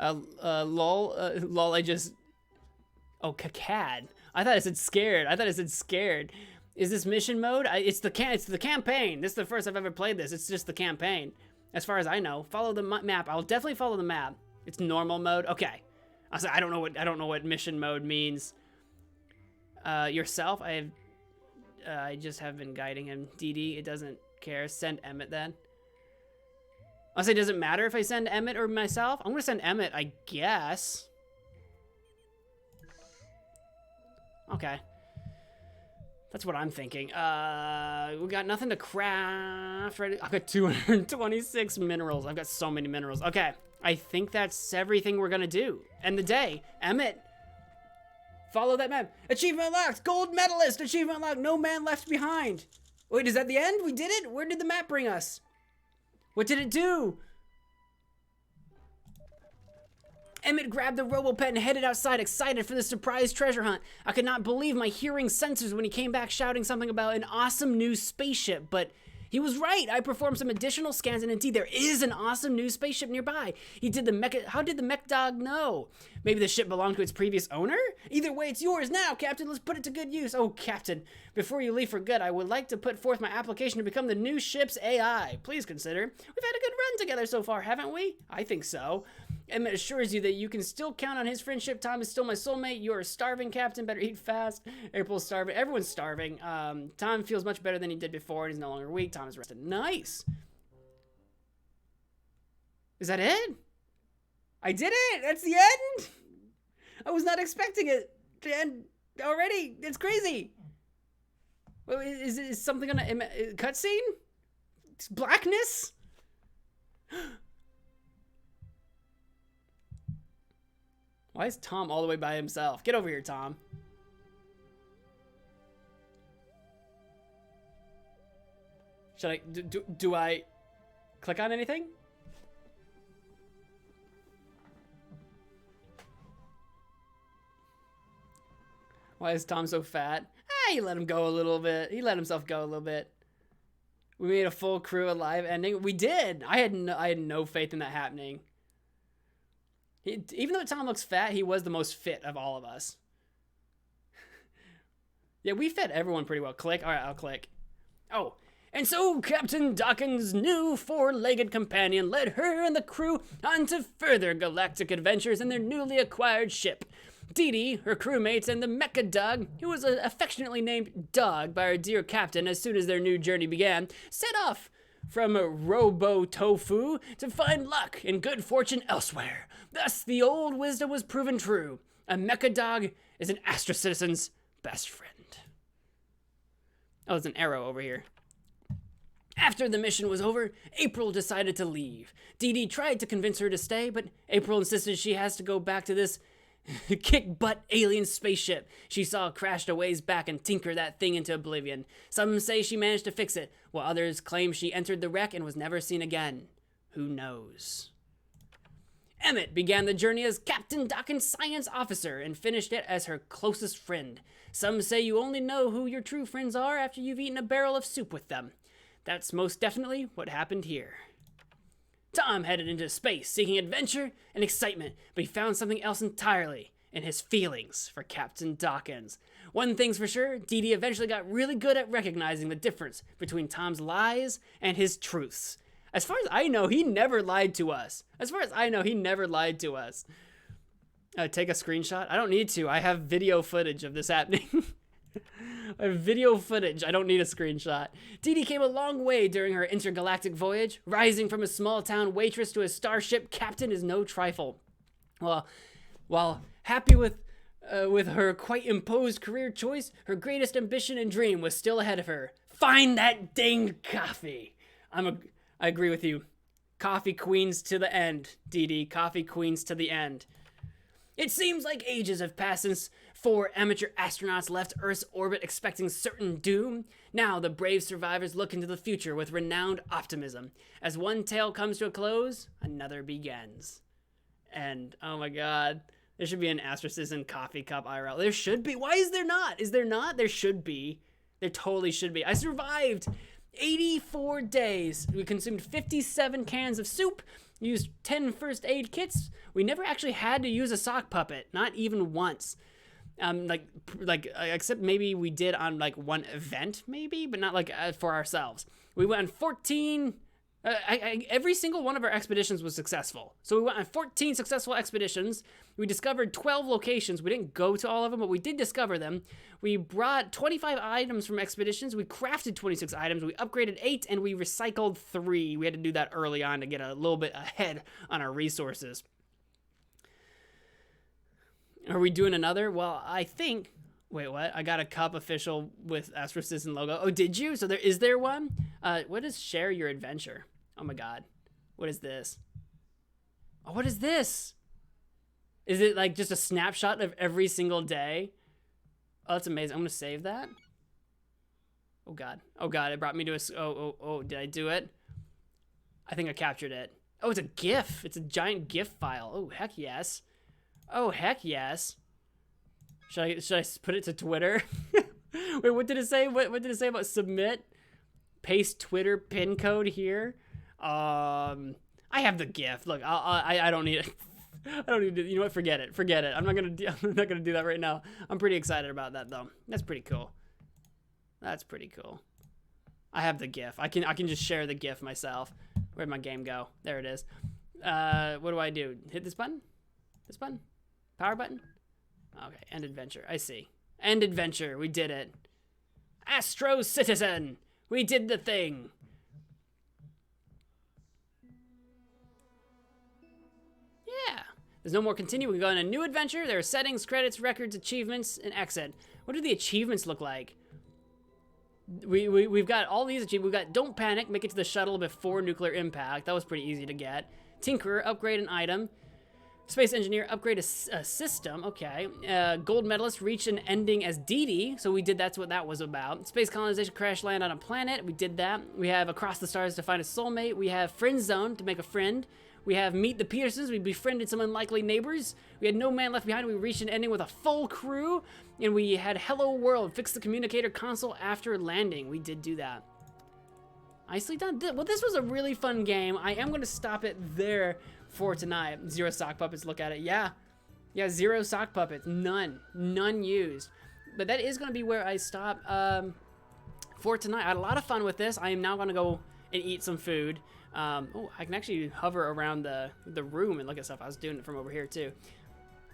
Lol, oh, cacad. I thought it said scared. Is this mission mode? It's the campaign. This is the first I've ever played this. It's just the campaign. As far as I know. Follow the map. I'll definitely follow the map. It's normal mode. Okay. I don't know what mission mode means. Yourself, I just have been guiding him. Dee Dee, it doesn't care. Send Emmett then. I'll say, does it matter if I send Emmett or myself? I'm gonna send Emmett, I guess. Okay. That's what I'm thinking. We got nothing to craft, right? I've got 226 minerals. I've got so many minerals. Okay, I think that's everything we're gonna do. End the day. Emmett, follow that map. Achievement unlocked, gold medalist, achievement unlocked, no man left behind. Wait, is that the end? We did it? Where did the map bring us? What did it do? Emmett grabbed the RoboPet and headed outside, excited for the surprise treasure hunt. I could not believe my hearing sensors when he came back shouting something about an awesome new spaceship, but he was right. I performed some additional scans, and indeed, there is an awesome new spaceship nearby. How did the mech dog know? Maybe the ship belonged to its previous owner? Either way, it's yours now, Captain. Let's put it to good use. Oh, Captain, before you leave for good, I would like to put forth my application to become the new ship's AI. Please consider. We've had a good run together so far, haven't we? I think so. Emmett assures you that you can still count on his friendship. Tom is still my soulmate. You are starving, Captain. Better eat fast. April's starving. Everyone's starving. Tom feels much better than he did before, and he's no longer weak. Tom is rested. Nice. Is that it? I did it. That's the end. I was not expecting it to end already. It's crazy. Is something on a cutscene? Blackness? Why is Tom all the way by himself? Get over here, Tom. Should I, do I click on anything? Why is Tom so fat? He let him go a little bit. He let himself go a little bit. We made a full crew alive ending. We did. I had no faith in that happening. Even though Tom looks fat, he was the most fit of all of us. Yeah, we fed everyone pretty well. Click. All right, I'll click. Oh, and so Captain Dawkins' new four-legged companion led her and the crew on to further galactic adventures in their newly acquired ship. Dee Dee, her crewmates, and the Mecha Dog, who was affectionately named Dog by our dear captain as soon as their new journey began, set off from Robo-Tofu to find luck and good fortune elsewhere. Thus, the old wisdom was proven true. A Mecha Dog is an Astro Citizen's best friend. Oh, there's an arrow over here. After the mission was over, April decided to leave. Dee Dee tried to convince her to stay, but April insisted she has to go back to this kick-butt alien spaceship she saw crashed a ways back and tinker that thing into oblivion. Some say she managed to fix it, while others claim she entered the wreck and was never seen again. Who knows? Emmett began the journey as Captain Dawkins' science officer and finished it as her closest friend. Some say you only know who your true friends are after you've eaten a barrel of soup with them. That's most definitely what happened here. Tom headed into space, seeking adventure and excitement, but he found something else entirely in his feelings for Captain Dawkins. One thing's for sure, Dee Dee eventually got really good at recognizing the difference between Tom's lies and his truths. As far as I know, he never lied to us. Take a screenshot? I don't need to. I have video footage of this happening. I have video footage. I don't need a screenshot. Dee Dee came a long way during her intergalactic voyage. Rising from a small-town waitress to a starship captain is no trifle. Well, while happy with her quite imposed career choice, her greatest ambition and dream was still ahead of her. Find that danged coffee. I agree with you. Coffee queens to the end, Dee Dee. Coffee queens to the end. It seems like ages have passed since 4 amateur astronauts left Earth's orbit expecting certain doom. Now the brave survivors look into the future with renowned optimism. As one tale comes to a close, another begins. And, oh my god, there should be an Astrocyst coffee cup IRL. There should be. Why is there not? Is there not? There should be. There totally should be. I survived 84 days. We consumed 57 cans of soup, used 10 first aid kits. We never actually had to use a sock puppet, not even once. Except maybe we did on like one event, maybe, but not like for ourselves. We went on 14. Every single one of our expeditions was successful. So we went on 14 successful expeditions. We discovered 12 locations. We didn't go to all of them, but we did discover them. We brought 25 items from expeditions. We crafted 26 items. We upgraded 8, and we recycled 3. We had to do that early on to get a little bit ahead on our resources. Are we doing another? Well, I think... Wait, what? I got a cup official with Astrocyst logo. Oh, did you? So is there one? What is share your adventure? Oh my god. What is this? Oh, what is this? Is it like just a snapshot of every single day? Oh, that's amazing. I'm gonna save that. Oh god. Oh god, it brought me to a... Oh, did I do it? I think I captured it. Oh, it's a GIF. It's a giant GIF file. Oh, heck yes. Oh, heck yes. Should I put it to Twitter? Wait, what did it say? What did it say about submit? Paste Twitter pin code here. I have the GIF. Look, I don't need it. I don't need to. You know what? Forget it. I'm not gonna do that right now. I'm pretty excited about that though. That's pretty cool. I have the GIF. I can just share the GIF myself. Where'd my game go? There it is. What do I do? Hit this button? This button? Power button? Okay, end adventure. I see. End adventure. We did it. Astro Citizen! We did the thing! Yeah. There's no more continue. We can go on a new adventure. There are settings, credits, records, achievements, and exit. What do the achievements look like? We've got all these achievements. We've got Don't Panic, make it to the shuttle before nuclear impact. That was pretty easy to get. Tinkerer, upgrade an item. Space Engineer, upgrade a system. Okay. Gold Medalist, reach an ending as Dee Dee. So we did, that's what that was about. Space Colonization, crash land on a planet. We did that. We have Across the Stars to find a soulmate. We have Friend Zone to make a friend. We have Meet the Petersons. We befriended some unlikely neighbors. We had No Man Left Behind. We reached an ending with a full crew. And we had Hello World, fix the communicator console after landing. We did do that. Nicely done. Well, this was a really fun game. I am going to stop it there for tonight. 0 sock puppets, look at it. Yeah, 0 sock puppets. None used. But that is going to be where I stop for tonight. I had a lot of fun with this. I am now going to go and eat some food. Oh, I can actually hover around the room and look at stuff. I was doing it from over here too.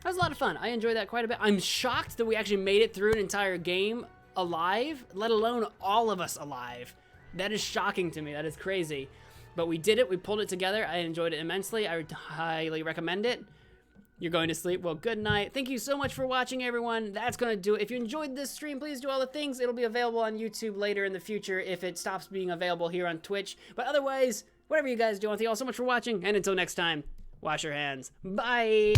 That was a lot of fun. I enjoyed that quite a bit. I'm shocked that we actually made it through an entire game alive, let alone all of us alive. That is shocking to me. That is crazy. But we did it. We pulled it together. I enjoyed it immensely. I would highly recommend it. You're going to sleep? Well, good night. Thank you so much for watching, everyone. That's going to do it. If you enjoyed this stream, please do all the things. It'll be available on YouTube later in the future if it stops being available here on Twitch. But otherwise, whatever you guys do, I thank you all so much for watching. And until next time, wash your hands. Bye.